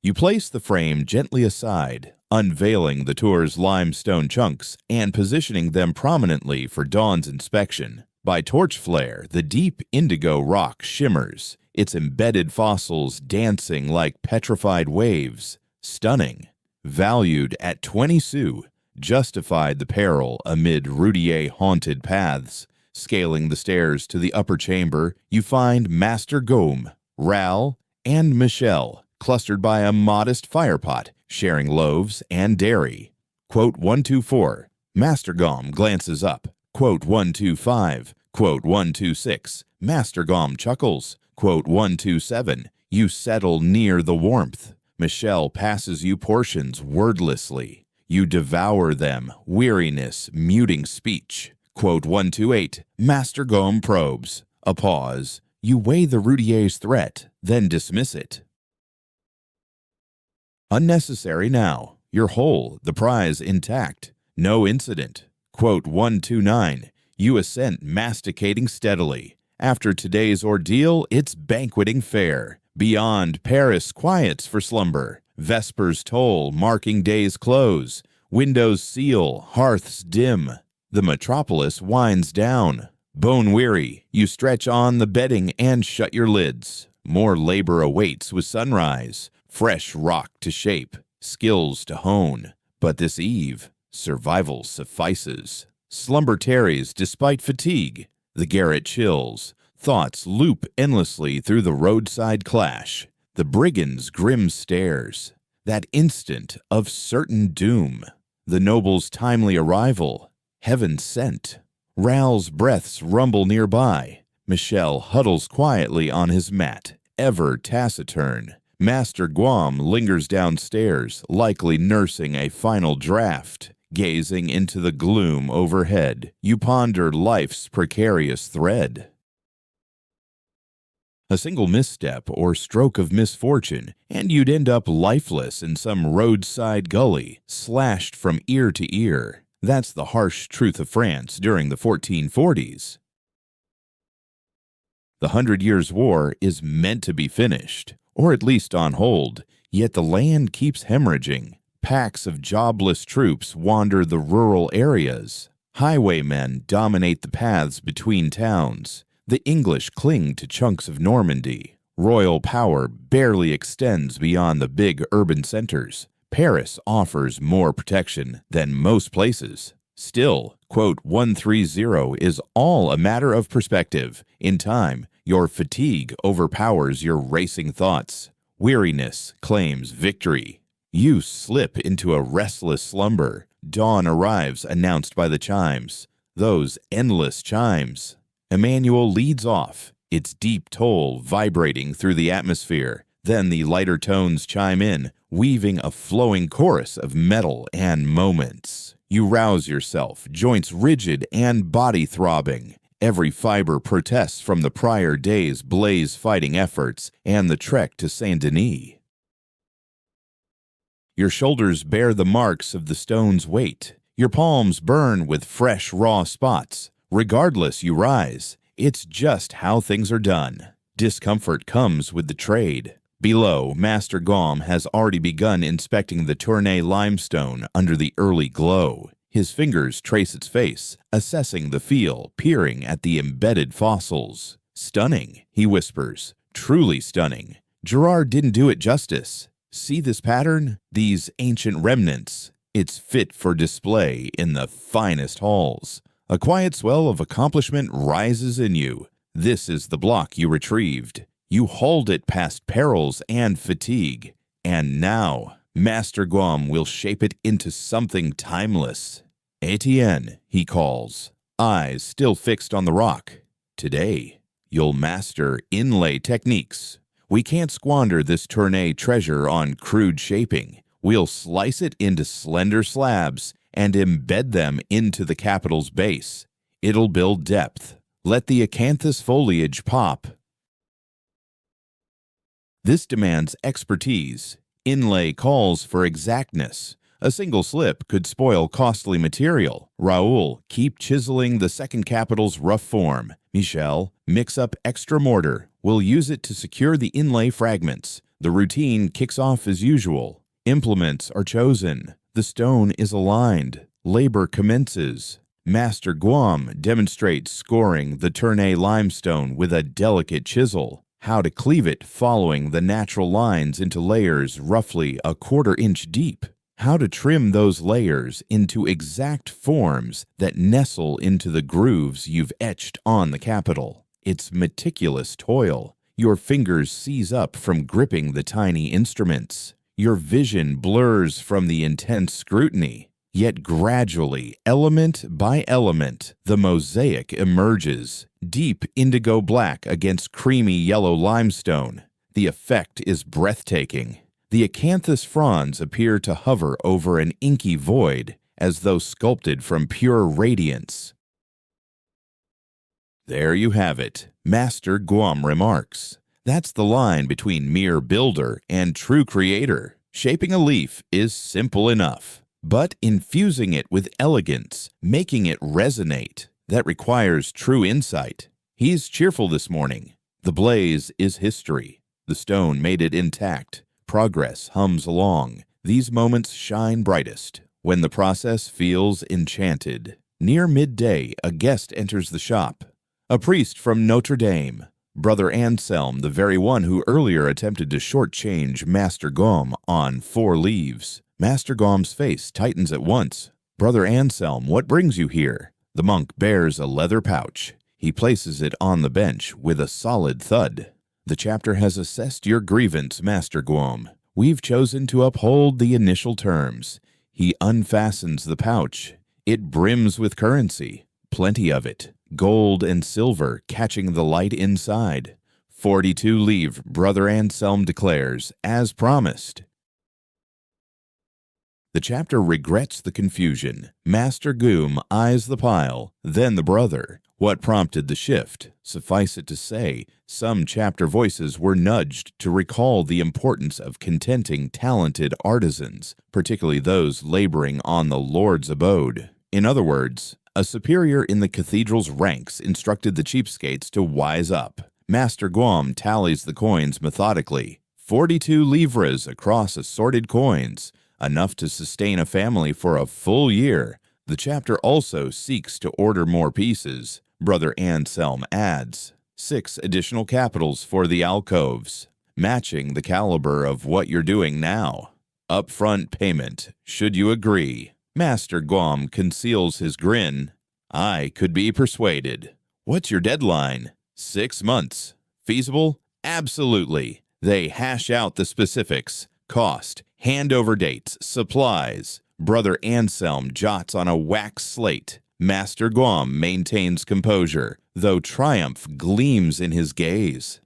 You place the frame gently aside, unveiling the tour's limestone chunks and positioning them prominently for Dawn's inspection. By torch flare, the deep indigo rock shimmers, its embedded fossils dancing like petrified waves. Stunning. Valued at 20 sous, justified the peril amid Roudier-haunted paths. Scaling the stairs to the upper chamber, you find Master Gaume, Ral, and Michel, clustered by a modest firepot, sharing loaves and dairy. Quote 124. Master Gaume glances up. Quote 125. Quote 126. Master Gaume chuckles. Quote 127. You settle near the warmth. Michel passes you portions wordlessly. You devour them, weariness muting speech. Quote 128. Master Gaume probes. A pause. You weigh the Roudier's threat, then dismiss it. Unnecessary now. You're whole, the prize intact. No incident. Quote 129. You assent, masticating steadily. After today's ordeal, it's banqueting fare. Beyond, Paris quiets for slumber. Vespers toll, marking day's close. Windows seal, hearths dim. The metropolis winds down. Bone-weary, you stretch on the bedding and shut your lids. More labor awaits with sunrise. Fresh rock to shape, skills to hone. But this eve, survival suffices. Slumber tarries despite fatigue. The garret chills. Thoughts loop endlessly through the roadside clash. The brigand's grim stares. That instant of certain doom. The noble's timely arrival. Heaven sent. Ral's breaths rumble nearby. Michel huddles quietly on his mat, ever taciturn. Master Gaume lingers downstairs, likely nursing a final draft. Gazing into the gloom overhead, you ponder life's precarious thread. A single misstep or stroke of misfortune, and you'd end up lifeless in some roadside gully, slashed from ear to ear. That's the harsh truth of France during the 1440s. The 100 Years' War is meant to be finished, or at least on hold, yet the land keeps hemorrhaging. Packs of jobless troops wander the rural areas. Highwaymen dominate the paths between towns. The English cling to chunks of Normandy. Royal power barely extends beyond the big urban centers. Paris offers more protection than most places. Still, quote 130 is all a matter of perspective. In time, your fatigue overpowers your racing thoughts. Weariness claims victory. You slip into a restless slumber. Dawn arrives, announced by the chimes. Those endless chimes. Emmanuel leads off, its deep toll vibrating through the atmosphere. Then the lighter tones chime in, weaving a flowing chorus of metal and moments. You rouse yourself, joints rigid and body throbbing. Every fiber protests from the prior day's blaze-fighting efforts and the trek to Saint-Denis. Your shoulders bear the marks of the stone's weight. Your palms burn with fresh, raw spots. Regardless, you rise. It's just how things are done. Discomfort comes with the trade. Below, Master Gaume has already begun inspecting the Tournai limestone under the early glow. His fingers trace its face, assessing the feel, peering at the embedded fossils. Stunning, he whispers. Truly stunning. Gerard didn't do it justice. See this pattern? These ancient remnants. It's fit for display in the finest halls. A quiet swell of accomplishment rises in you. This is the block you retrieved. You hauled it past perils and fatigue. And now, Master Gaume will shape it into something timeless. Etienne, he calls, eyes still fixed on the rock. Today, you'll master inlay techniques. We can't squander this Tournai treasure on crude shaping. We'll slice it into slender slabs and embed them into the capital's base. It'll build depth. Let the acanthus foliage pop. This demands expertise. Inlay calls for exactness. A single slip could spoil costly material. Raoul, keep chiseling the second capital's rough form. Michel, mix up extra mortar. We'll use it to secure the inlay fragments. The routine kicks off as usual. Implements are chosen. The stone is aligned. Labor commences. Master Guam demonstrates scoring the Ternay limestone with a delicate chisel, how to cleave it following the natural lines into layers roughly a quarter-inch deep, how to trim those layers into exact forms that nestle into the grooves you've etched on the capital. It's meticulous toil. Your fingers seize up from gripping the tiny instruments. Your vision blurs from the intense scrutiny. Yet gradually, element by element, the mosaic emerges, deep indigo black against creamy yellow limestone. The effect is breathtaking. The acanthus fronds appear to hover over an inky void, as though sculpted from pure radiance. There you have it, Master Guam remarks. That's the line between mere builder and true creator. Shaping a leaf is simple enough. But infusing it with elegance, making it resonate, that requires true insight. He's cheerful this morning. The blaze is history. The stone made it intact. Progress hums along. These moments shine brightest when the process feels enchanted. Near midday, a guest enters the shop. A priest from Notre Dame. Brother Anselm, the very one who earlier attempted to shortchange Master Guam on 4 leaves. Master Guam's face tightens at once. Brother Anselm, what brings you here? The monk bears a leather pouch. He places it on the bench with a solid thud. The chapter has assessed your grievance, Master Guam. We've chosen to uphold the initial terms. He unfastens the pouch. It brims with currency. Plenty of it. Gold and silver catching the light inside. 42 livres, Brother Anselm declares, as promised. The chapter regrets the confusion. Master Guam eyes the pile, then the brother. What prompted the shift? Suffice it to say, some chapter voices were nudged to recall the importance of contenting talented artisans, particularly those laboring on the Lord's abode. In other words, a superior in the cathedral's ranks instructed the cheapskates to wise up. Master Guam tallies the coins methodically. 42 livres across assorted coins. Enough to sustain a family for a full year. The chapter also seeks to order more pieces. Brother Anselm adds 6 additional capitals for the alcoves, matching the caliber of what you're doing now. Upfront payment, should you agree. Master Guam conceals his grin. I could be persuaded. What's your deadline? 6 months. Feasible? Absolutely. They hash out the specifics. Cost, handover dates, supplies. Brother Anselm jots on a wax slate. Master Guam maintains composure, though triumph gleams in his gaze.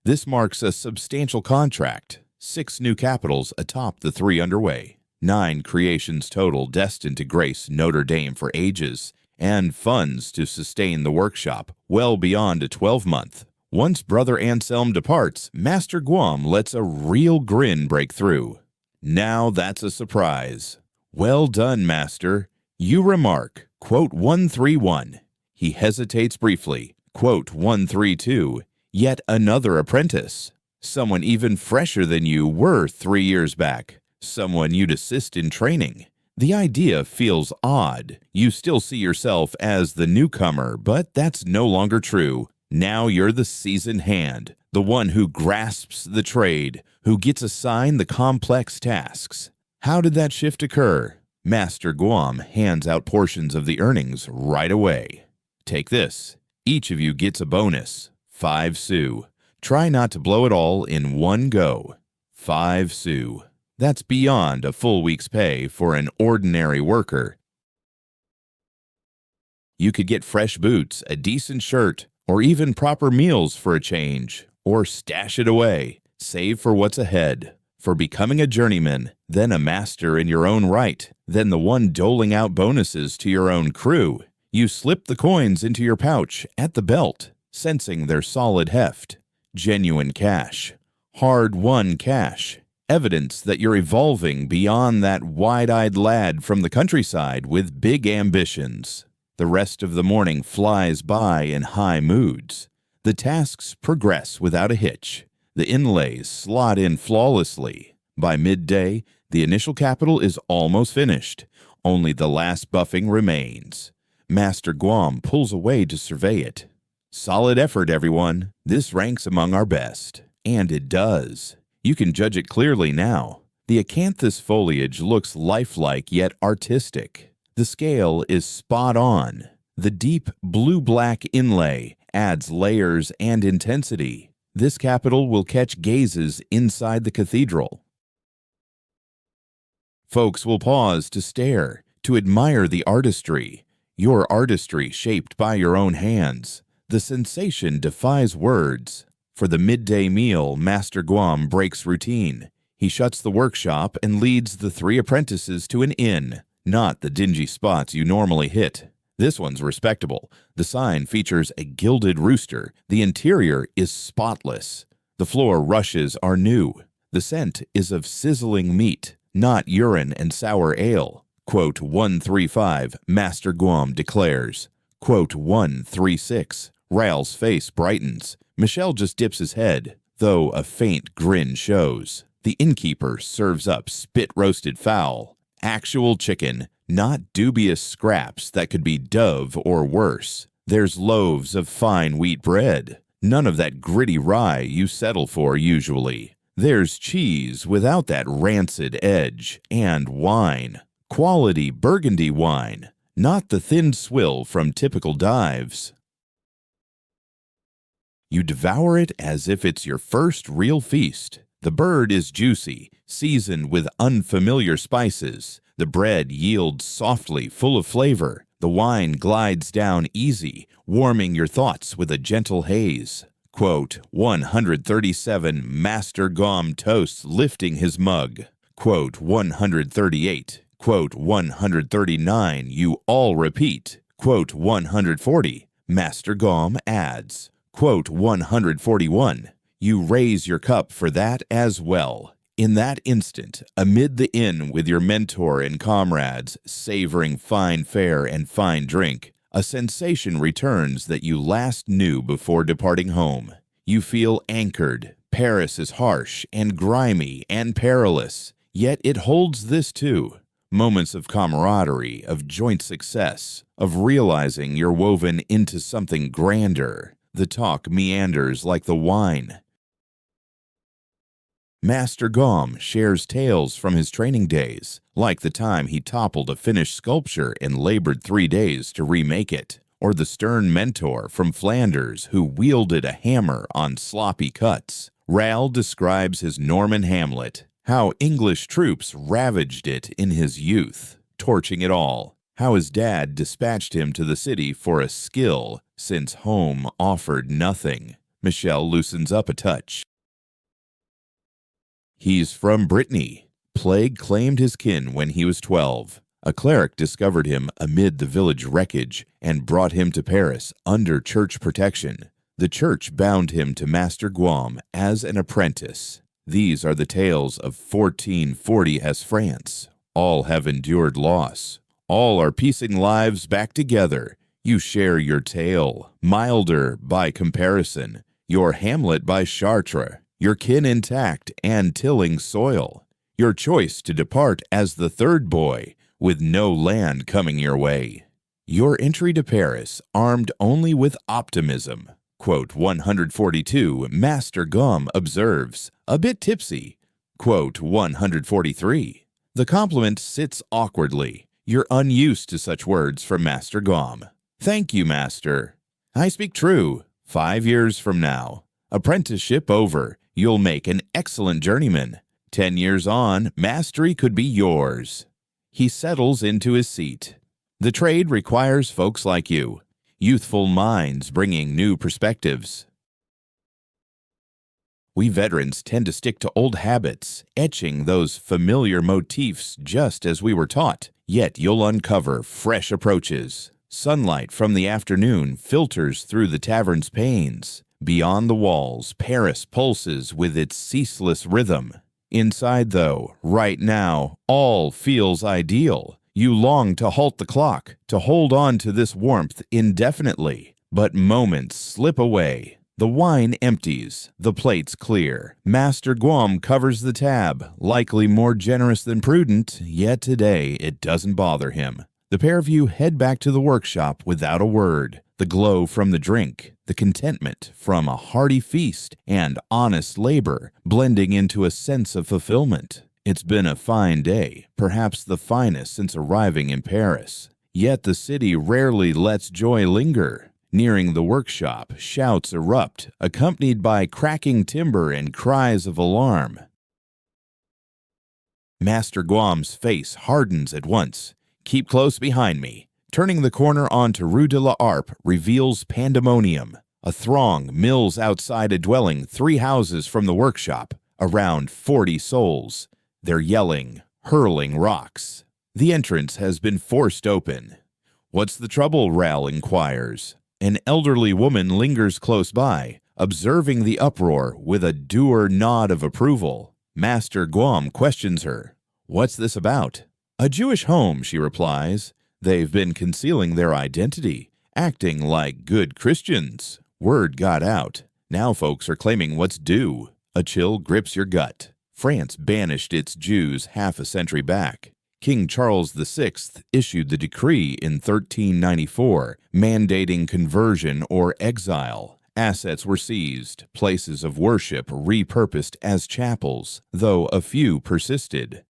This marks a substantial contract. 6 new capitals atop the 3 underway. 9 creations total destined to grace Notre Dame for ages, and funds to sustain the workshop well beyond a 12-month. Once Brother Anselm departs, Master Guam lets a real grin break through. Now that's a surprise. Well done, Master. You remark, quote 131. He hesitates briefly, quote 132. Yet another apprentice. Someone even fresher than you were 3 years back. Someone you'd assist in training. The idea feels odd. You still see yourself as the newcomer, but that's no longer true. Now you're the seasoned hand, the one who grasps the trade, who gets assigned the complex tasks. How did that shift occur? Master Guam hands out portions of the earnings right away. Take this. Each of you gets a bonus. 5 sous. Try not to blow it all in one go. 5 sous. That's beyond a full week's pay for an ordinary worker. You could get fresh boots, a decent shirt, or even proper meals for a change, or stash it away, save for what's ahead, for becoming a journeyman, then a master in your own right, then the one doling out bonuses to your own crew. You slip the coins into your pouch at the belt, sensing their solid heft. Genuine cash, hard-won cash, evidence that you're evolving beyond that wide-eyed lad from the countryside with big ambitions. The rest of the morning flies by in high moods. The tasks progress without a hitch. The inlays slot in flawlessly. By midday, the initial capital is almost finished. Only the last buffing remains. Master Guam pulls away to survey it. Solid effort, everyone. This ranks among our best. And it does. You can judge it clearly now. The acanthus foliage looks lifelike yet artistic. The scale is spot on. The deep blue-black inlay adds layers and intensity. This capital will catch gazes inside the cathedral. Folks will pause to stare, to admire the artistry. Your artistry shaped by your own hands. The sensation defies words. For the midday meal, Master Guam breaks routine. He shuts the workshop and leads the 3 apprentices to an inn, not the dingy spots you normally hit. This one's respectable. The sign features a gilded rooster. The interior is spotless. The floor rushes are new. The scent is of sizzling meat, not urine and sour ale. Quote 135, Master Guam declares. Quote 136, Raoul's face brightens. Michel just dips his head, though a faint grin shows. The innkeeper serves up spit-roasted fowl. Actual chicken, not dubious scraps that could be dove or worse. There's loaves of fine wheat bread. None of that gritty rye you settle for usually. There's cheese without that rancid edge, and wine. Quality Burgundy wine, not the thin swill from typical dives. You devour it as if it's your first real feast. The bird is juicy, seasoned with unfamiliar spices. The bread yields softly, full of flavor. The wine glides down easy, warming your thoughts with a gentle haze. Quote 137, Master Guam toasts lifting his mug. Quote 138. Quote 139, you all repeat. Quote 140, Master Guam adds. Quote 141, you raise your cup for that as well. In that instant, amid the inn with your mentor and comrades, savoring fine fare and fine drink, a sensation returns that you last knew before departing home. You feel anchored. Paris is harsh and grimy and perilous, yet it holds this too. Moments of camaraderie, of joint success, of realizing you're woven into something grander. The talk meanders like the wine. Master Guam shares tales from his training days, like the time he toppled a finished sculpture and labored 3 days to remake it, or the stern mentor from Flanders who wielded a hammer on sloppy cuts. Raoul describes his Norman Hamlet, how English troops ravaged it in his youth, torching it all, how his dad dispatched him to the city for a skill, since home offered nothing. Michel loosens up a touch. He's from Brittany. Plague claimed his kin when he was 12. A cleric discovered him amid the village wreckage and brought him to Paris under church protection. The church bound him to Master Guam as an apprentice. These are the tales of 1440 as France. All have endured loss. All are piecing lives back together. You share your tale, milder by comparison, your Hamlet by Chartres, your kin intact and tilling soil, your choice to depart as the third boy, with no land coming your way. Your entry to Paris armed only with optimism. Quote 142, Master Guam observes, a bit tipsy. Quote 143, the compliment sits awkwardly. You're unused to such words from Master Guam. Thank you, Master. I speak true. 5 years from now. Apprenticeship over. You'll make an excellent journeyman. 10 years on, mastery could be yours. He settles into his seat. The trade requires folks like you. Youthful minds bringing new perspectives. We veterans tend to stick to old habits, etching those familiar motifs just as we were taught. Yet you'll uncover fresh approaches. Sunlight from the afternoon filters through the tavern's panes. Beyond the walls, Paris pulses with its ceaseless rhythm. Inside, though, right now, all feels ideal. You long to halt the clock, to hold on to this warmth indefinitely. But moments slip away. The wine empties, the plates clear. Master Guam covers the tab, likely more generous than prudent, yet today it doesn't bother him. The pair of you head back to the workshop without a word. The glow from the drink, the contentment from a hearty feast, and honest labor blending into a sense of fulfillment. It's been a fine day, perhaps the finest since arriving in Paris. Yet the city rarely lets joy linger. Nearing the workshop, shouts erupt, accompanied by cracking timber and cries of alarm. Master Guam's face hardens at once. "Keep close behind me." Turning the corner onto Rue de la Harpe reveals pandemonium. A throng mills outside a dwelling 3 houses from the workshop, around 40 souls. They're yelling, hurling rocks. The entrance has been forced open. "What's the trouble?" Ral inquires. An elderly woman lingers close by, observing the uproar with a dour nod of approval. Master Guam questions her. "What's this about?" "A Jewish home," she replies. "They've been concealing their identity, acting like good Christians. Word got out. Now folks are claiming what's due." A chill grips your gut. France banished its Jews half a century back. King Charles VI issued the decree in 1394, mandating conversion or exile. Assets were seized, places of worship repurposed as chapels, though a few persisted.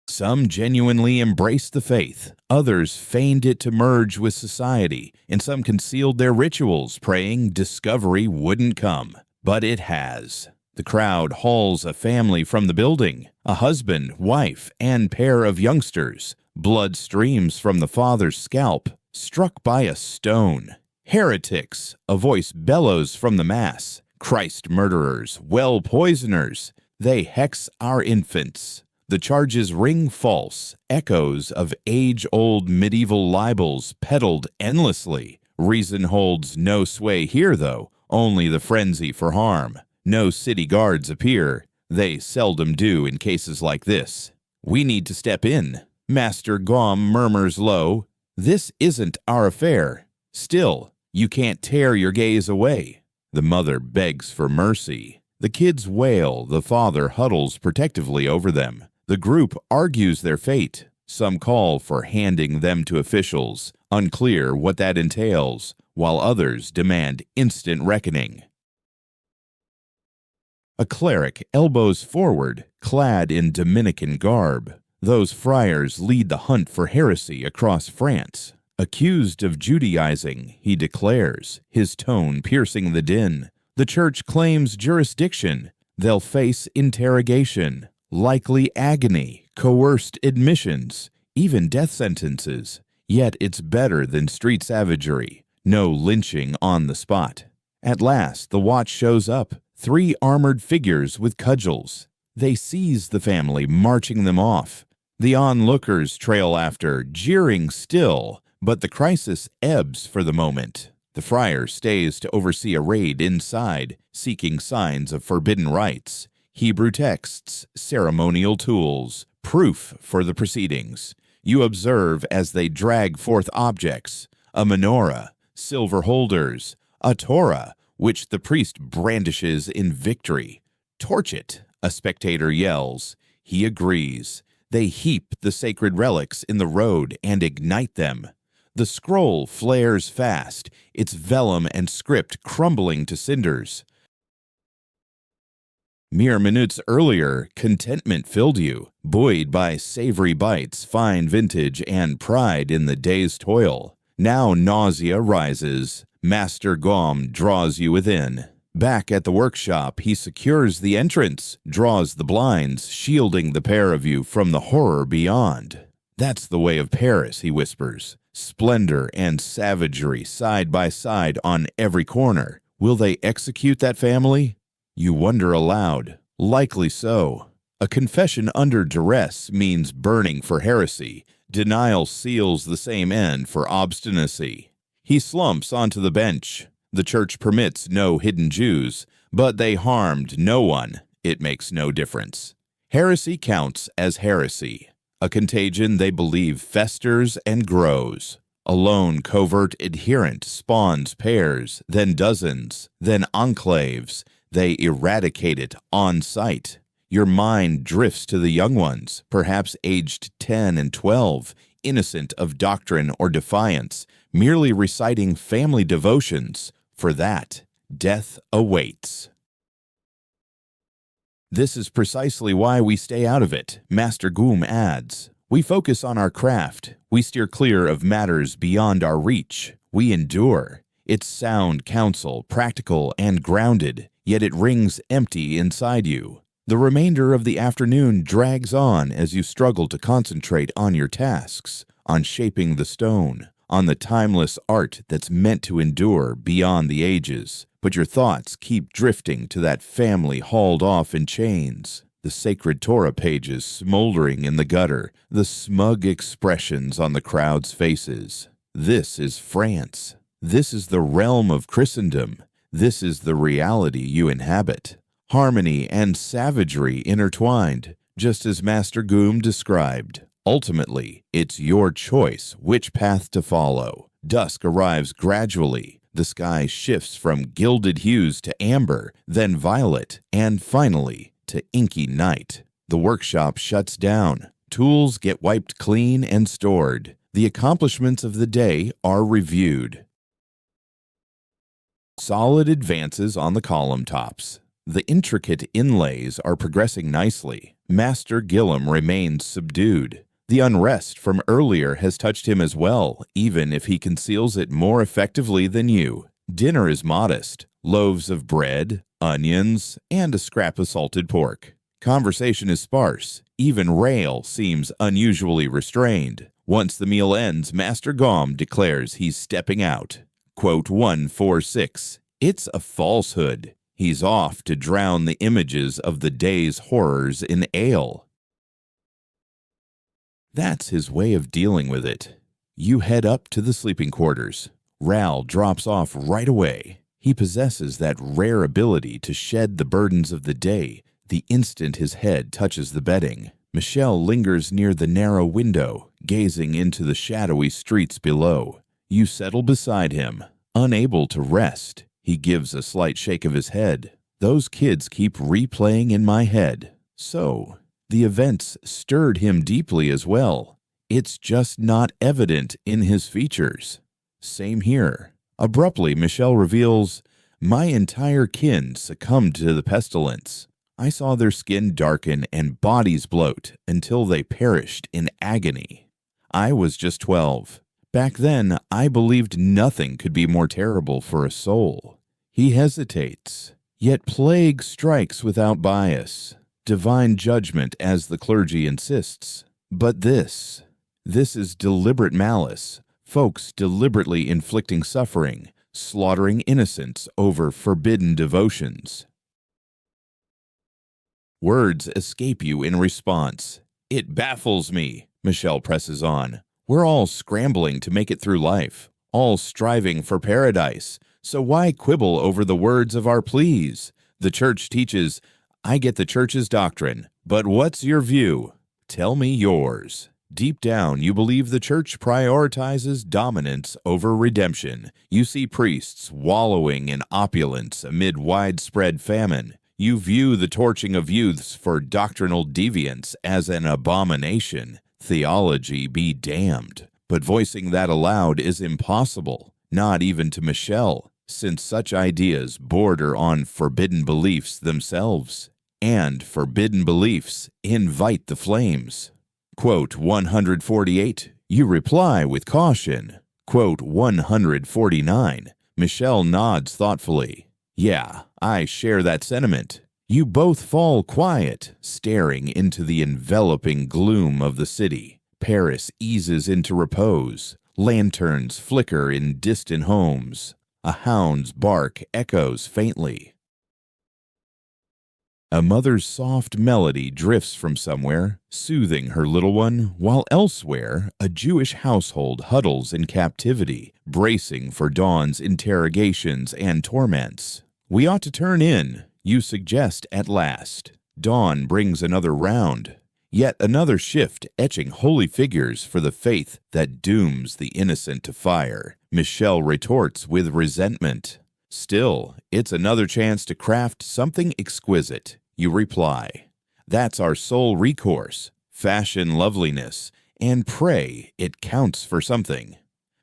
Some genuinely embraced the faith, others feigned it to merge with society, and some concealed their rituals, praying discovery wouldn't come. But it has. The crowd hauls a family from the building, a husband, wife, and pair of youngsters. Blood streams from the father's scalp, struck by a stone. "Heretics!" a voice bellows from the mass. "Christ murderers, well poisoners! They hex our infants." The charges ring false, echoes of age-old medieval libels peddled endlessly. Reason holds no sway here, though, only the frenzy for harm. No city guards appear. They seldom do in cases like this. "We need to step in." Master Guam murmurs low. "This isn't our affair." Still, you can't tear your gaze away. The mother begs for mercy. The kids wail. The father huddles protectively over them. The group argues their fate. Some call for handing them to officials, unclear what that entails, while others demand instant reckoning. A cleric elbows forward, clad in Dominican garb. Those friars lead the hunt for heresy across France. Accused of Judaizing, he declares, his tone piercing the din. The church claims jurisdiction. They'll face interrogation, likely agony, coerced admissions, even death sentences. Yet it's better than street savagery. No lynching on the spot. At last, the watch shows up. 3 armored figures with cudgels. They seize the family, marching them off. The onlookers trail after, jeering still, but the crisis ebbs for the moment. The friar stays to oversee a raid inside, seeking signs of forbidden rites, Hebrew texts, ceremonial tools, proof for the proceedings. You observe as they drag forth objects, a menorah, silver holders, a Torah, which the priest brandishes in victory. "Torch it," a spectator yells. He agrees. They heap the sacred relics in the road and ignite them. The scroll flares fast, its vellum and script crumbling to cinders. Mere minutes earlier, contentment filled you, buoyed by savory bites, fine vintage, and pride in the day's toil. Now nausea rises. Master Guam draws you within. Back at the workshop, he secures the entrance, draws the blinds, shielding the pair of you from the horror beyond. "That's the way of Paris," he whispers. "Splendor and savagery side by side on every corner. Will they execute that family?" You wonder aloud. Likely so. A confession under duress means burning for heresy. Denial seals the same end for obstinacy. He slumps onto the bench. The church permits no hidden Jews, but they harmed no one. It makes no difference. Heresy counts as heresy, a contagion they believe festers and grows. A lone covert adherent spawns pairs, then dozens, then enclaves. They eradicate it on sight. Your mind drifts to the young ones, perhaps aged 10 and 12, innocent of doctrine or defiance, merely reciting family devotions. For that, death awaits. This is precisely why we stay out of it, Master Goom adds. We focus on our craft. We steer clear of matters beyond our reach. We endure. It's sound counsel, practical and grounded, yet it rings empty inside you. The remainder of the afternoon drags on as you struggle to concentrate on your tasks, on shaping the stone, on the timeless art that's meant to endure beyond the ages. But your thoughts keep drifting to that family hauled off in chains, the sacred Torah pages smoldering in the gutter, the smug expressions on the crowd's faces. This is France. This is the realm of Christendom. This is the reality you inhabit. Harmony and savagery intertwined, just as Master Goom described. Ultimately, it's your choice which path to follow. Dusk arrives gradually. The sky shifts from gilded hues to amber, then violet, and finally to inky night. The workshop shuts down. Tools get wiped clean and stored. The accomplishments of the day are reviewed. Solid advances on the column tops. The intricate inlays are progressing nicely. Master Gillum remains subdued. The unrest from earlier has touched him as well, even if he conceals it more effectively than you. Dinner is modest. Loaves of bread, onions, and a scrap of salted pork. Conversation is sparse. Even Rail seems unusually restrained. Once the meal ends, Master Gom declares he's stepping out. Quote 146. It's a falsehood. He's off to drown the images of the day's horrors in ale. That's his way of dealing with it. You head up to the sleeping quarters. Ral drops off right away. He possesses that rare ability to shed the burdens of the day the instant his head touches the bedding. Michelle lingers near the narrow window, gazing into the shadowy streets below. You settle beside him. Unable to rest, he gives a slight shake of his head. Those kids keep replaying in my head. So, the events stirred him deeply as well. It's just not evident in his features. Same here. Abruptly, Michelle reveals, my entire kin succumbed to the pestilence. I saw their skin darken and bodies bloat until they perished in agony. I was just 12. Back then, I believed nothing could be more terrible for a soul. He hesitates, yet plague strikes without bias. Divine judgment, as the clergy insists. But this is deliberate malice, folks deliberately inflicting suffering, slaughtering innocents over forbidden devotions. Words escape you in response. It baffles me, Michelle presses on. We're all scrambling to make it through life, all striving for paradise. So why quibble over the words of our pleas? The church teaches, I get the church's doctrine, but what's your view? Tell me yours. Deep down, you believe the church prioritizes dominance over redemption. You see priests wallowing in opulence amid widespread famine. You view the torching of youths for doctrinal deviance as an abomination. Theology be damned. But voicing that aloud is impossible, not even to Michelle, since such ideas border on forbidden beliefs themselves. And forbidden beliefs invite the flames. Quote 148, you reply with caution. Quote 149, Michelle nods thoughtfully. Yeah, I share that sentiment. You both fall quiet, staring into the enveloping gloom of the city. Paris eases into repose. Lanterns flicker in distant homes. A hound's bark echoes faintly. A mother's soft melody drifts from somewhere, soothing her little one, while elsewhere a Jewish household huddles in captivity, bracing for dawn's interrogations and torments. We ought to turn in, you suggest at last. Dawn brings another round. Yet another shift etching holy figures for the faith that dooms the innocent to fire. Michelle retorts with resentment. Still, it's another chance to craft something exquisite. You reply. That's our sole recourse. Fashion loveliness, and pray it counts for something.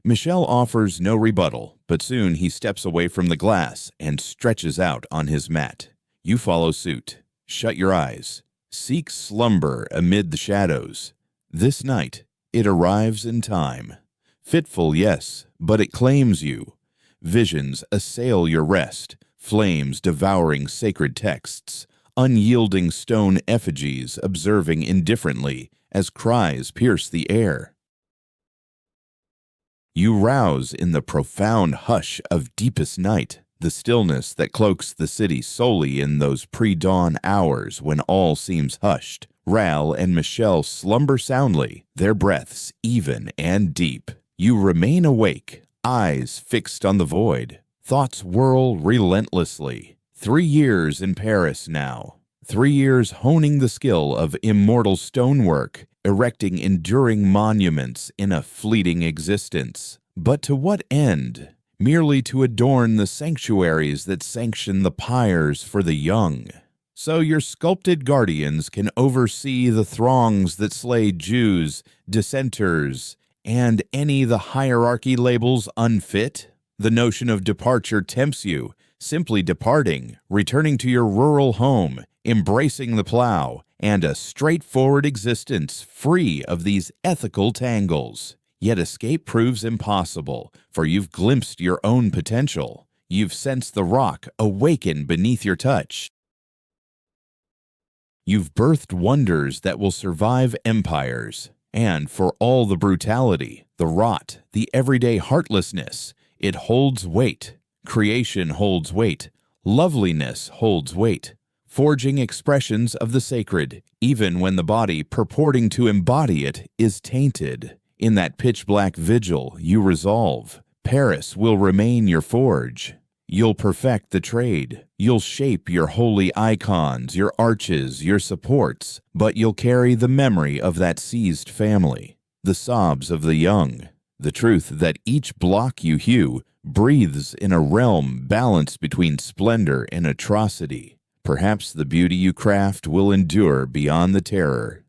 Michelle offers no rebuttal, but soon he steps away from the glass and stretches out on his mat. You follow suit. Shut your eyes. Seek slumber amid the shadows. This night, it arrives in time. Fitful, yes, but it claims you. Visions assail your rest, flames devouring sacred texts, unyielding stone effigies observing indifferently as cries pierce the air. You rouse in the profound hush of deepest night, the stillness that cloaks the city solely in those pre-dawn hours when all seems hushed. Ral and Michelle slumber soundly, their breaths even and deep. You remain awake, eyes fixed on the void. Thoughts whirl relentlessly. 3 years in Paris now. 3 years honing the skill of immortal stonework, erecting enduring monuments in a fleeting existence. But to what end? Merely to adorn the sanctuaries that sanction the pyres for the young. So your sculpted guardians can oversee the throngs that slay Jews, dissenters, and any the hierarchy labels unfit? The notion of departure tempts you, simply departing, returning to your rural home, embracing the plow, and a straightforward existence free of these ethical tangles. Yet escape proves impossible, for you've glimpsed your own potential. You've sensed the rock awaken beneath your touch. You've birthed wonders that will survive empires. And for all the brutality, the rot, the everyday heartlessness, it holds weight. Creation holds weight. Loveliness holds weight. Forging expressions of the sacred, even when the body purporting to embody it is tainted. In that pitch-black vigil, you resolve. Paris will remain your forge. You'll perfect the trade. You'll shape your holy icons, your arches, your supports, but you'll carry the memory of that seized family, the sobs of the young, the truth that each block you hew breathes in a realm balanced between splendor and atrocity. Perhaps the beauty you craft will endure beyond the terror.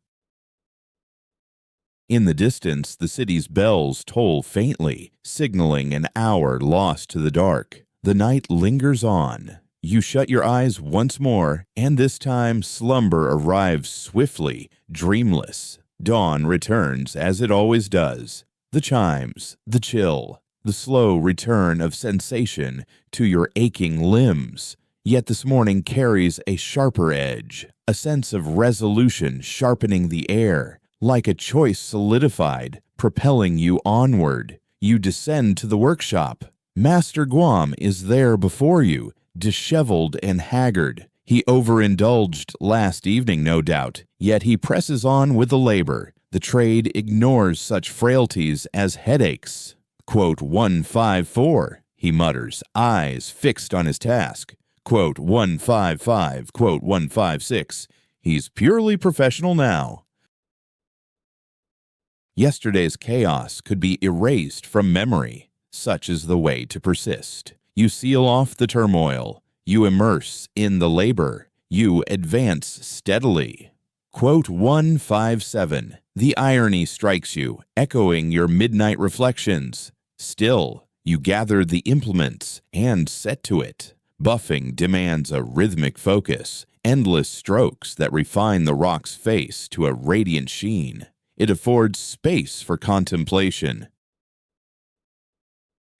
In the distance, the city's bells toll faintly, signaling an hour lost to the dark. The night lingers on. You shut your eyes once more, and this time slumber arrives swiftly, dreamless. Dawn returns as it always does. The chimes, the chill, the slow return of sensation to your aching limbs. Yet this morning carries a sharper edge, a sense of resolution sharpening the air. Like a choice solidified, propelling you onward. You descend to the workshop. Master Guam is there before you, disheveled and haggard. He overindulged last evening, no doubt, yet he presses on with the labor. The trade ignores such frailties as headaches. Quote 154, he mutters, eyes fixed on his task. Quote 155, quote 156. He's purely professional now. Yesterday's chaos could be erased from memory. Such is the way to persist. You seal off the turmoil. You immerse in the labor. You advance steadily. Quote 157. The irony strikes you, echoing your midnight reflections. Still, you gather the implements and set to it. Buffing demands a rhythmic focus, endless strokes that refine the rock's face to a radiant sheen. It affords space for contemplation.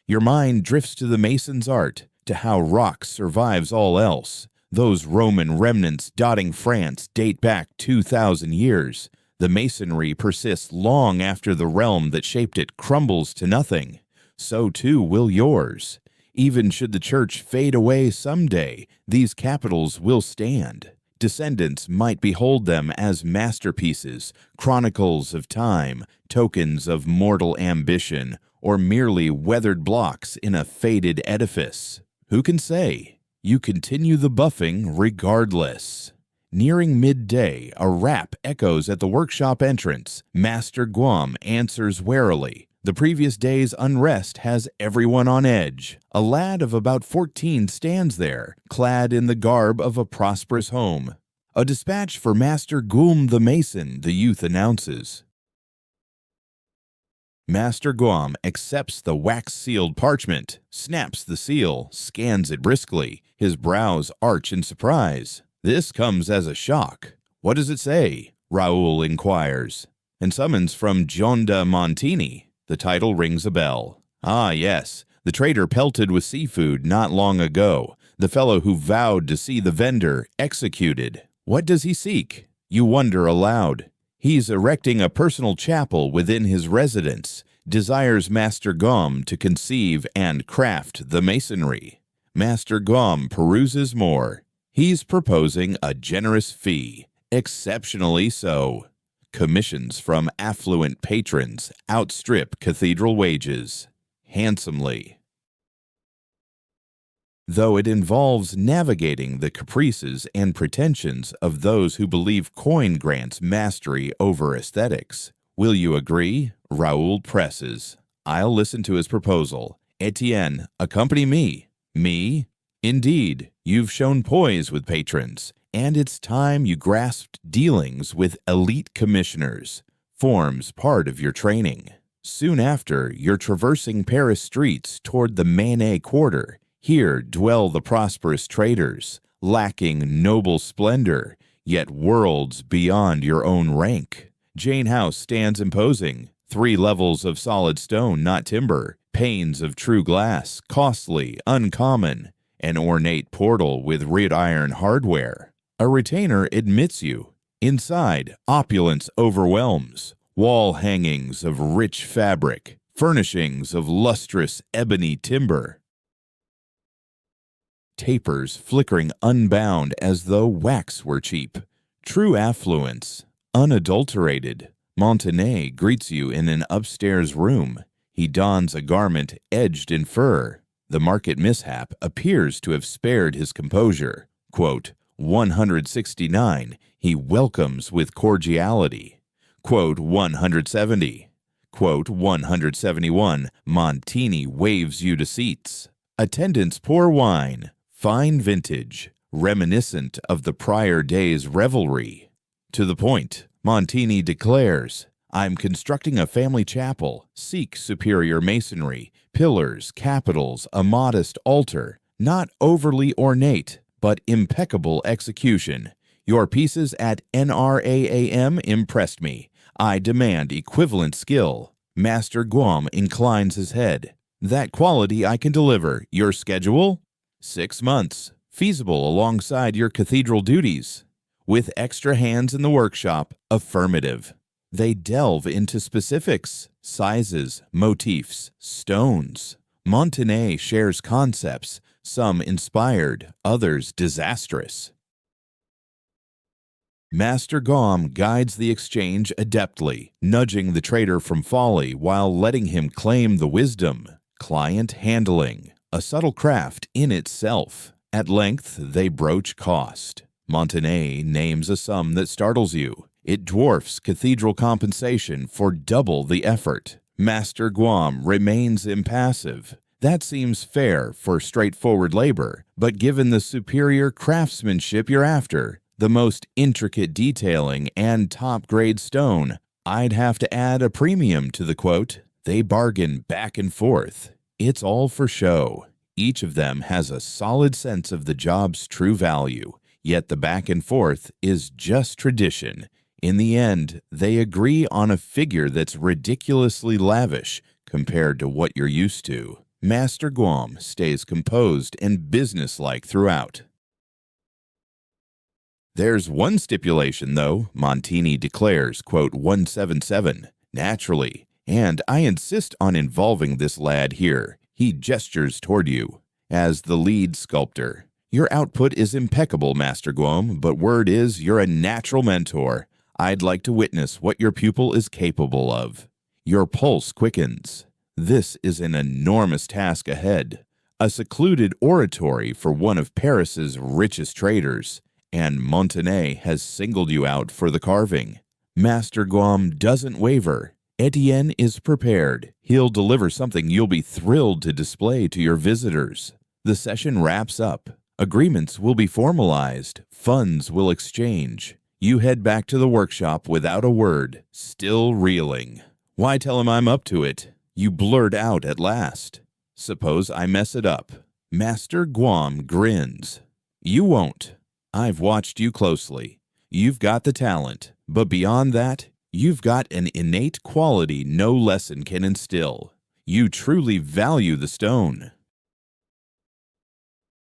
Your mind drifts to the mason's art, to how rock survives all else. Those Roman remnants dotting France date back 2,000 years. The masonry persists long after the realm that shaped it crumbles to nothing. So too will yours. Even should the church fade away someday, these capitals will stand. Descendants might behold them as masterpieces, chronicles of time, tokens of mortal ambition, or merely weathered blocks in a faded edifice. Who can say? You continue the buffing regardless. Nearing midday, a rap echoes at the workshop entrance. Master Guam answers warily. The previous day's unrest has everyone on edge. A lad of about 14 stands there, clad in the garb of a prosperous home. A dispatch for Master Guam the Mason, the youth announces. Master Guam accepts the wax-sealed parchment, snaps the seal, scans it briskly. His brows arch in surprise. This comes as a shock. What does it say? Raoul inquires. And summons from Gionda Montini. The title rings a bell. Ah, yes, the trader pelted with seafood not long ago. The fellow who vowed to see the vendor executed. What does he seek? You wonder aloud. He's erecting a personal chapel within his residence. Desires Master Guam to conceive and craft the masonry. Master Guam peruses more. He's proposing a generous fee, exceptionally so. Commissions from affluent patrons outstrip cathedral wages, handsomely. Though it involves navigating the caprices and pretensions of those who believe coin grants mastery over aesthetics. Will you agree? Raoul presses. I'll listen to his proposal. Etienne, accompany me. Me? Indeed, you've shown poise with patrons, and it's time you grasped dealings with elite commissioners. Forms part of your training. Soon after, you're traversing Paris streets toward the Manet Quarter. Here dwell the prosperous traders, lacking noble splendor, yet worlds beyond your own rank. Jane House stands imposing. 3 levels of solid stone, not timber. Panes of true glass, costly, uncommon. An ornate portal with wrought iron hardware. A retainer admits you. Inside, opulence overwhelms. Wall hangings of rich fabric. Furnishings of lustrous ebony timber. Tapers flickering unbound as though wax were cheap. True affluence, unadulterated. Montanet greets you in an upstairs room. He dons a garment edged in fur. The market mishap appears to have spared his composure. Quote, 169, he welcomes with cordiality. Quote, 170. Quote, 171, Montini waves you to seats. Attendants pour wine, fine vintage, reminiscent of the prior day's revelry. To the point, Montini declares, I'm constructing a family chapel. Seek superior masonry, pillars, capitals, a modest altar, not overly ornate, but impeccable execution. Your pieces at NRAAM impressed me. I demand equivalent skill. Master Guam inclines his head. That quality I can deliver. Your schedule? 6 months. Feasible alongside your cathedral duties. With extra hands in the workshop, affirmative. They delve into specifics, sizes, motifs, stones. Montanet shares concepts, some inspired, others disastrous. Master Guam guides the exchange adeptly, nudging the trader from folly while letting him claim the wisdom. Client handling, a subtle craft in itself. At length, they broach cost. Montanet names a sum that startles you. It dwarfs cathedral compensation for double the effort. Master Guam remains impassive. That seems fair for straightforward labor, but given the superior craftsmanship you're after, the most intricate detailing and top-grade stone, I'd have to add a premium to the quote. They bargain back and forth. It's all for show. Each of them has a solid sense of the job's true value, yet the back and forth is just tradition. In the end, they agree on a figure that's ridiculously lavish compared to what you're used to. Master Guam stays composed and businesslike throughout. There's one stipulation, though, Montini declares, quote, 177, naturally, and I insist on involving this lad here. He gestures toward you. As the lead sculptor, your output is impeccable, Master Guam, but word is you're a natural mentor. I'd like to witness what your pupil is capable of. Your pulse quickens. This is an enormous task ahead. A secluded oratory for one of Paris's richest traders. and Montané has singled you out for the carving. Master Guam doesn't waver. Etienne is prepared. He'll deliver something you'll be thrilled to display to your visitors. The session wraps up. Agreements will be formalized. Funds will exchange. You head back to the workshop without a word, still reeling. Why tell him I'm up to it? You blurt out at last. Suppose I mess it up. Master Guam grins. You won't. I've watched you closely. You've got the talent, but beyond that, you've got an innate quality no lesson can instill. You truly value the stone.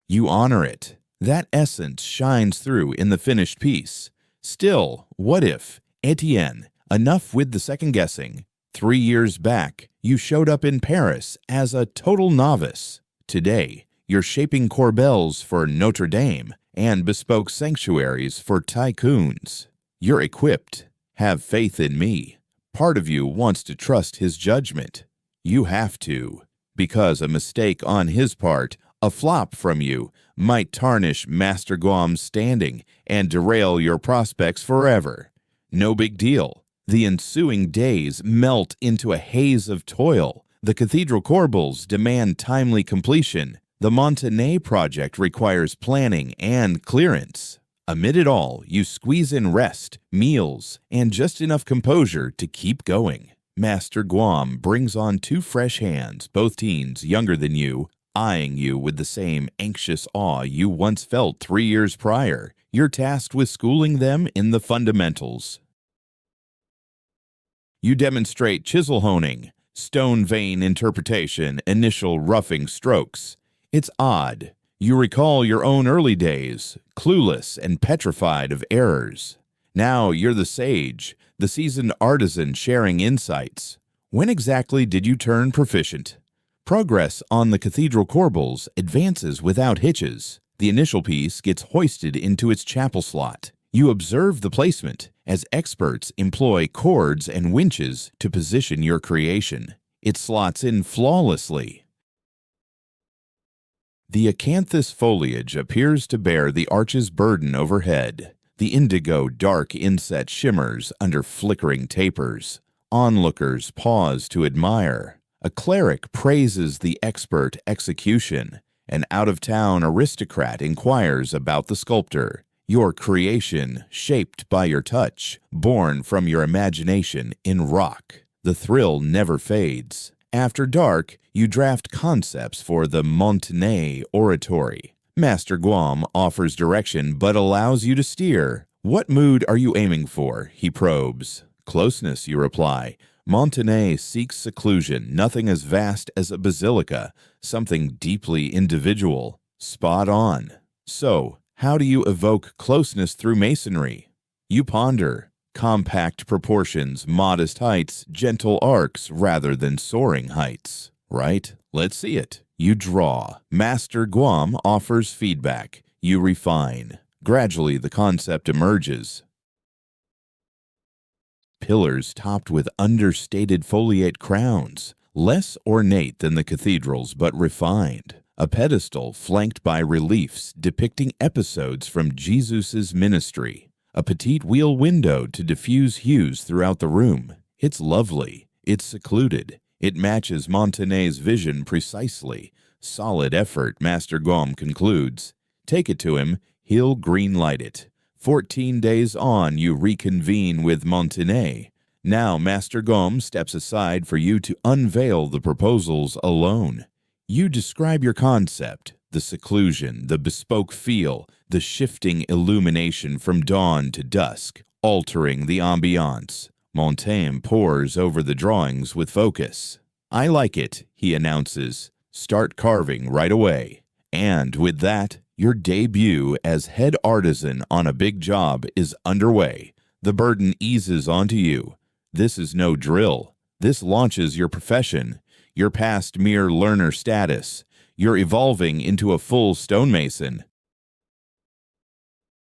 You honor it. That essence shines through in the finished piece. Still, what if, Etienne, enough with the second-guessing. 3 years back, you showed up in Paris as a total novice. Today, you're shaping corbels for Notre Dame and bespoke sanctuaries for tycoons. You're equipped. Have faith in me. Part of you wants to trust his judgment. You have to, because a mistake on his part, a flop from you, might tarnish Master Guam's standing and derail your prospects forever. No big deal. The ensuing days melt into a haze of toil. The cathedral corbels demand timely completion. The Montané project requires planning and clearance. Amid it all, you squeeze in rest, meals, and just enough composure to keep going. Master Guam brings on 2 fresh hands, both teens younger than you, eyeing you with the same anxious awe you once felt 3 years prior. You're tasked with schooling them in the fundamentals. You demonstrate chisel honing, stone vein interpretation, initial roughing strokes. It's odd. You recall your own early days, clueless and petrified of errors. Now you're the sage, the seasoned artisan sharing insights. When exactly did you turn proficient? Progress on the cathedral corbels advances without hitches. The initial piece gets hoisted into its chapel slot. You observe the placement as experts employ cords and winches to position your creation. It slots in flawlessly. The acanthus foliage appears to bear the arch's burden overhead. The indigo dark inset shimmers under flickering tapers. Onlookers pause to admire. A cleric praises the expert execution. An out-of-town aristocrat inquires about the sculptor. Your creation, shaped by your touch, born from your imagination in rock. The thrill never fades. After dark, you draft concepts for the Montané oratory. Master Guam offers direction but allows you to steer. What mood are you aiming for? He probes. Closeness, you reply. Montané seeks seclusion, nothing as vast as a basilica, something deeply individual. Spot on. So, how do you evoke closeness through masonry? You ponder. Compact proportions, modest heights, gentle arcs rather than soaring heights. Right? Let's see it. You draw. Master Guam offers feedback. You refine. Gradually, the concept emerges. Pillars topped with understated foliate crowns, less ornate than the cathedrals but refined. A pedestal flanked by reliefs depicting episodes from Jesus's ministry. A petite wheel window to diffuse hues throughout the room. It's lovely. It's secluded. It matches Montané's vision precisely. Solid effort, Master Guam concludes. Take it to him. He'll green-light it. 14 days on, you reconvene with Montané. Now Master Guam steps aside for you to unveil the proposals alone. You describe your concept, the seclusion, the bespoke feel, the shifting illumination from dawn to dusk, altering the ambiance. Montaigne pores over the drawings with focus. I like it, he announces. Start carving right away. And with that, your debut as head artisan on a big job is underway. The burden eases onto you. This is no drill. This launches your profession. You're past mere learner status. You're evolving into a full stonemason.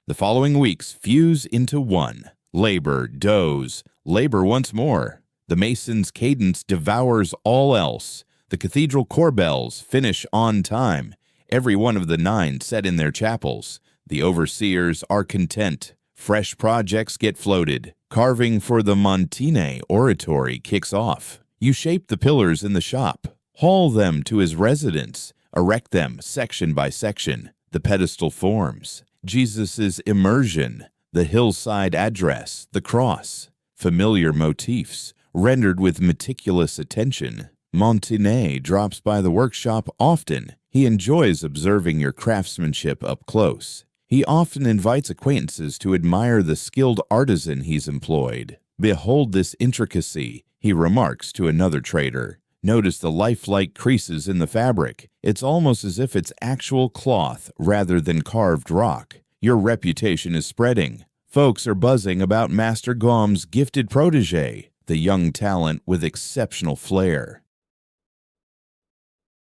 The following weeks fuse into one. Labor, doze, labor once more. The mason's cadence devours all else. The cathedral corbels finish on time. Every one of the 9 set in their chapels. The overseers are content. Fresh projects get floated. Carving for the Montine oratory kicks off. You shape the pillars in the shop. Haul them to his residence. Erect them section by section. The pedestal forms. Jesus' immersion. The hillside address. The cross. Familiar motifs, rendered with meticulous attention. Montine drops by the workshop often. He enjoys observing your craftsmanship up close. He often invites acquaintances to admire the skilled artisan he's employed. "Behold this intricacy," he remarks to another trader. "Notice the lifelike creases in the fabric. It's almost as if it's actual cloth rather than carved rock. Your reputation is spreading. Folks are buzzing about Master Gaum's gifted protege, the young talent with exceptional flair."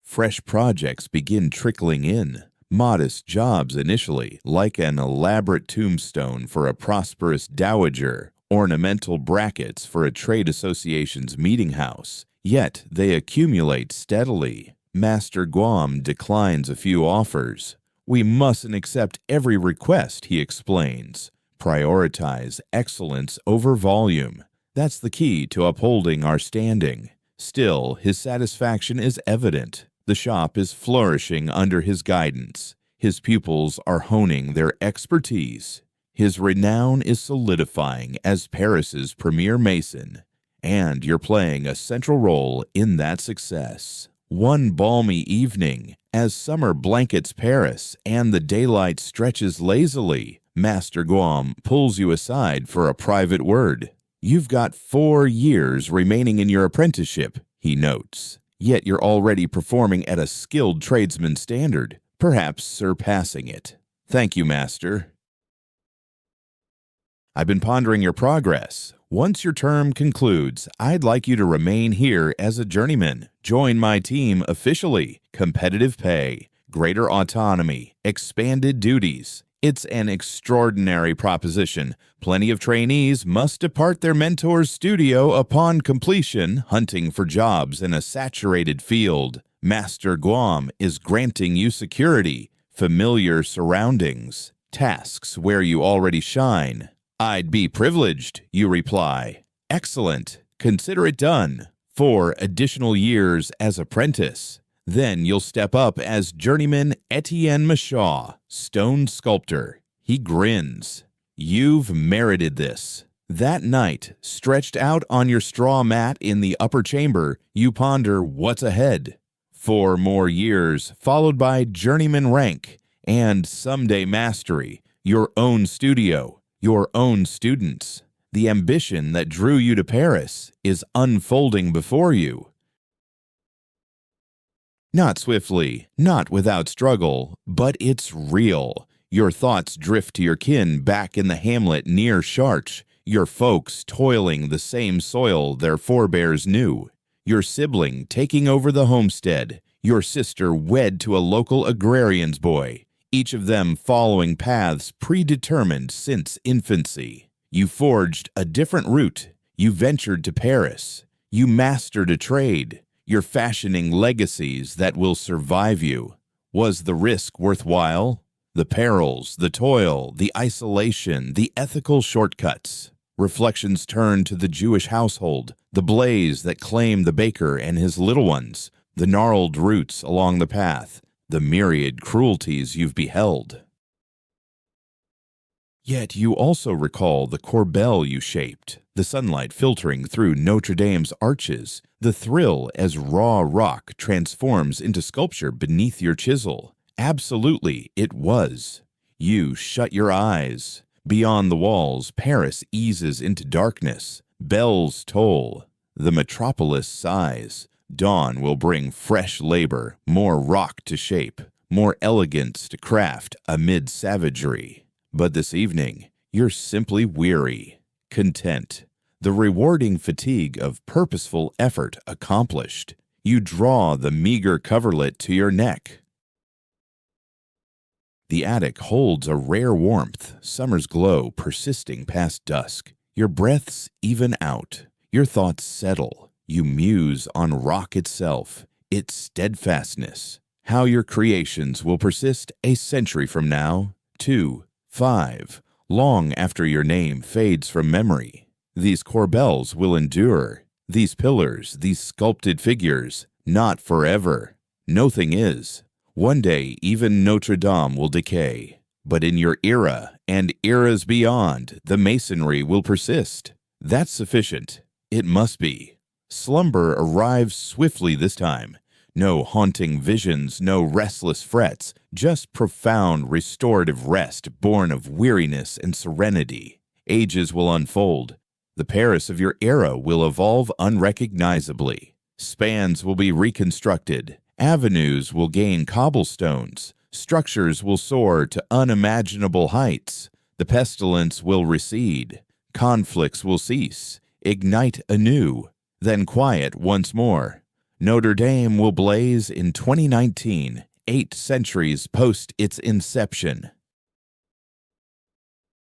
Fresh projects begin trickling in. Modest jobs initially, like an elaborate tombstone for a prosperous dowager, ornamental brackets for a trade association's meeting house. Yet they accumulate steadily. Master Guam declines a few offers. "We mustn't accept every request," he explains. "Prioritize excellence over volume. That's the key to upholding our standing." Still, his satisfaction is evident. The shop is flourishing under his guidance. His pupils are honing their expertise. His renown is solidifying as Paris's premier mason, and you're playing a central role in that success. One balmy evening, as summer blankets Paris and the daylight stretches lazily, Master Guam pulls you aside for a private word. "You've got 4 years remaining in your apprenticeship," he notes. "Yet you're already performing at a skilled tradesman standard, perhaps surpassing it." "Thank you, Master. I've been pondering your progress. Once your term concludes, I'd like you to remain here as a journeyman. Join my team officially. Competitive pay, greater autonomy, expanded duties. It's an extraordinary proposition. Plenty of trainees must depart their mentor's studio upon completion, hunting for jobs in a saturated field. Master Guam is granting you security, familiar surroundings, tasks where you already shine. I'd be privileged, you reply. Excellent. Consider it done. 4 additional years as apprentice. Then you'll step up as journeyman Etienne Mashaw, stone sculptor. He grins. You've merited this. That night, stretched out on your straw mat in the upper chamber, you ponder what's ahead. 4 more years, followed by journeyman rank and someday mastery, your own studio, your own students. The ambition that drew you to Paris is unfolding before you. Not swiftly, not without struggle, but it's real. Your thoughts drift to your kin back in the hamlet near Chartres, your folks toiling the same soil their forebears knew, your sibling taking over the homestead, your sister wed to a local agrarian's boy, each of them following paths predetermined since infancy. You forged a different route. You ventured to Paris. You mastered a trade. You're fashioning legacies that will survive you. Was the risk worthwhile? The perils, the toil, the isolation, the ethical shortcuts. Reflections turn to the Jewish household, the blaze that claimed the baker and his little ones, the gnarled roots along the path, the myriad cruelties you've beheld. Yet you also recall the corbel you shaped, the sunlight filtering through Notre Dame's arches, the thrill as raw rock transforms into sculpture beneath your chisel. Absolutely, it was. You shut your eyes. Beyond the walls, Paris eases into darkness. Bells toll. The metropolis sighs. Dawn will bring fresh labor, more rock to shape, more elegance to craft amid savagery. But this evening, you're simply weary, content, the rewarding fatigue of purposeful effort accomplished. You draw the meager coverlet to your neck. The attic holds a rare warmth, summer's glow persisting past dusk. Your breaths even out. Your thoughts settle. You muse on rock itself, its steadfastness, how your creations will persist a century from now. 2, 5, long after your name fades from memory. These corbels will endure. These pillars, these sculpted figures, not forever. No thing is. One day even Notre Dame will decay. But in your era and eras beyond, the masonry will persist. That's sufficient. It must be. Slumber arrives swiftly this time. No haunting visions, no restless frets, just profound restorative rest born of weariness and serenity. Ages will unfold. The Paris of your era will evolve unrecognizably. Spans will be reconstructed. Avenues will gain cobblestones. Structures will soar to unimaginable heights. The pestilence will recede. Conflicts will cease, ignite anew, then quiet once more. Notre Dame will blaze in 2019, 8 centuries post its inception.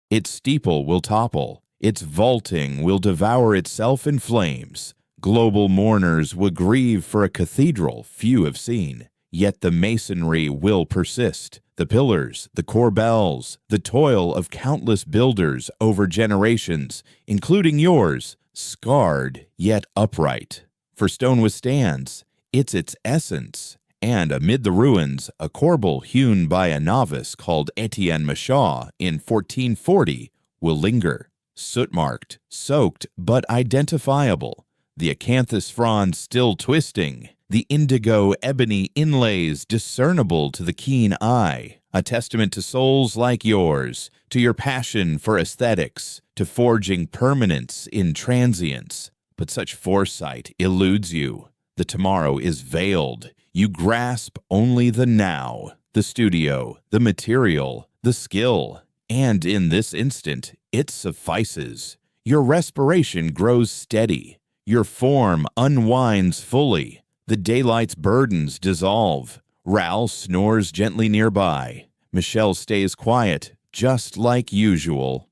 Its steeple will topple. Its vaulting will devour itself in flames. Global mourners will grieve for a cathedral few have seen. Yet the masonry will persist. The pillars, the corbels, the toil of countless builders over generations, including yours, scarred yet upright. For stone withstands, it's its essence. And amid the ruins, a corbel hewn by a novice called Etienne Michaud in 1440 will linger. Soot-marked, soaked, but identifiable. The acanthus fronds still twisting. The indigo ebony inlays discernible to the keen eye. A testament to souls like yours, to your passion for aesthetics, to forging permanence in transience. But such foresight eludes you. The tomorrow is veiled. You grasp only the now, the studio, the material, the skill. And in this instant, it suffices. Your respiration grows steady. Your form unwinds fully. The daylight's burdens dissolve. Raoul snores gently nearby. Michel stays quiet, just like usual.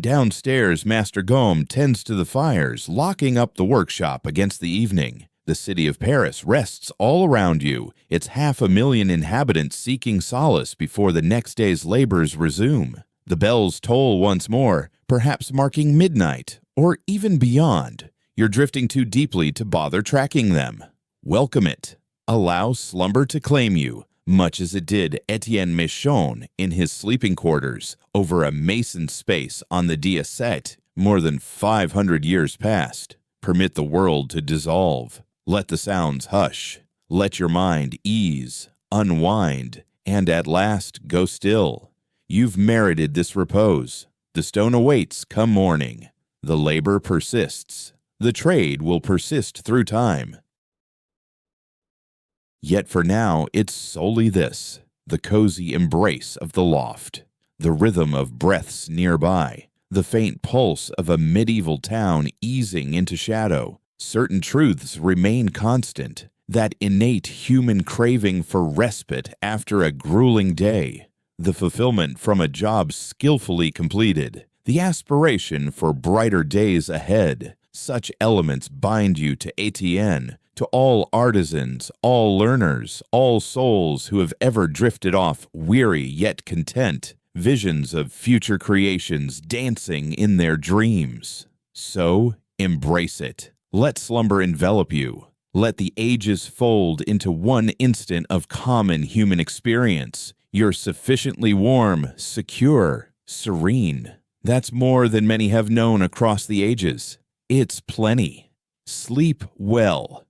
Downstairs, Master Gaume tends to the fires, locking up the workshop against the evening. The city of Paris rests all around you, its 500,000 inhabitants seeking solace before the next day's labors resume. The bells toll once more, perhaps marking midnight, or even beyond. You're drifting too deeply to bother tracking them. Welcome it. Allow slumber to claim you, much as it did Etienne Michaud in his sleeping quarters over a mason space on the Diacet more than 500 years past. Permit the world to dissolve. Let the sounds hush. Let your mind ease, unwind, and at last go still. You've merited this repose. The stone awaits come morning. The labor persists. The trade will persist through time. Yet for now, it's solely this, the cozy embrace of the loft, the rhythm of breaths nearby, the faint pulse of a medieval town easing into shadow. Certain truths remain constant, that innate human craving for respite after a grueling day, the fulfillment from a job skillfully completed, the aspiration for brighter days ahead. Such elements bind you to Etienne, to all artisans, all learners, all souls who have ever drifted off weary yet content, visions of future creations dancing in their dreams. So, embrace it. Let slumber envelop you. Let the ages fold into one instant of common human experience. You're sufficiently warm, secure, serene. That's more than many have known across the ages. It's plenty. Sleep well.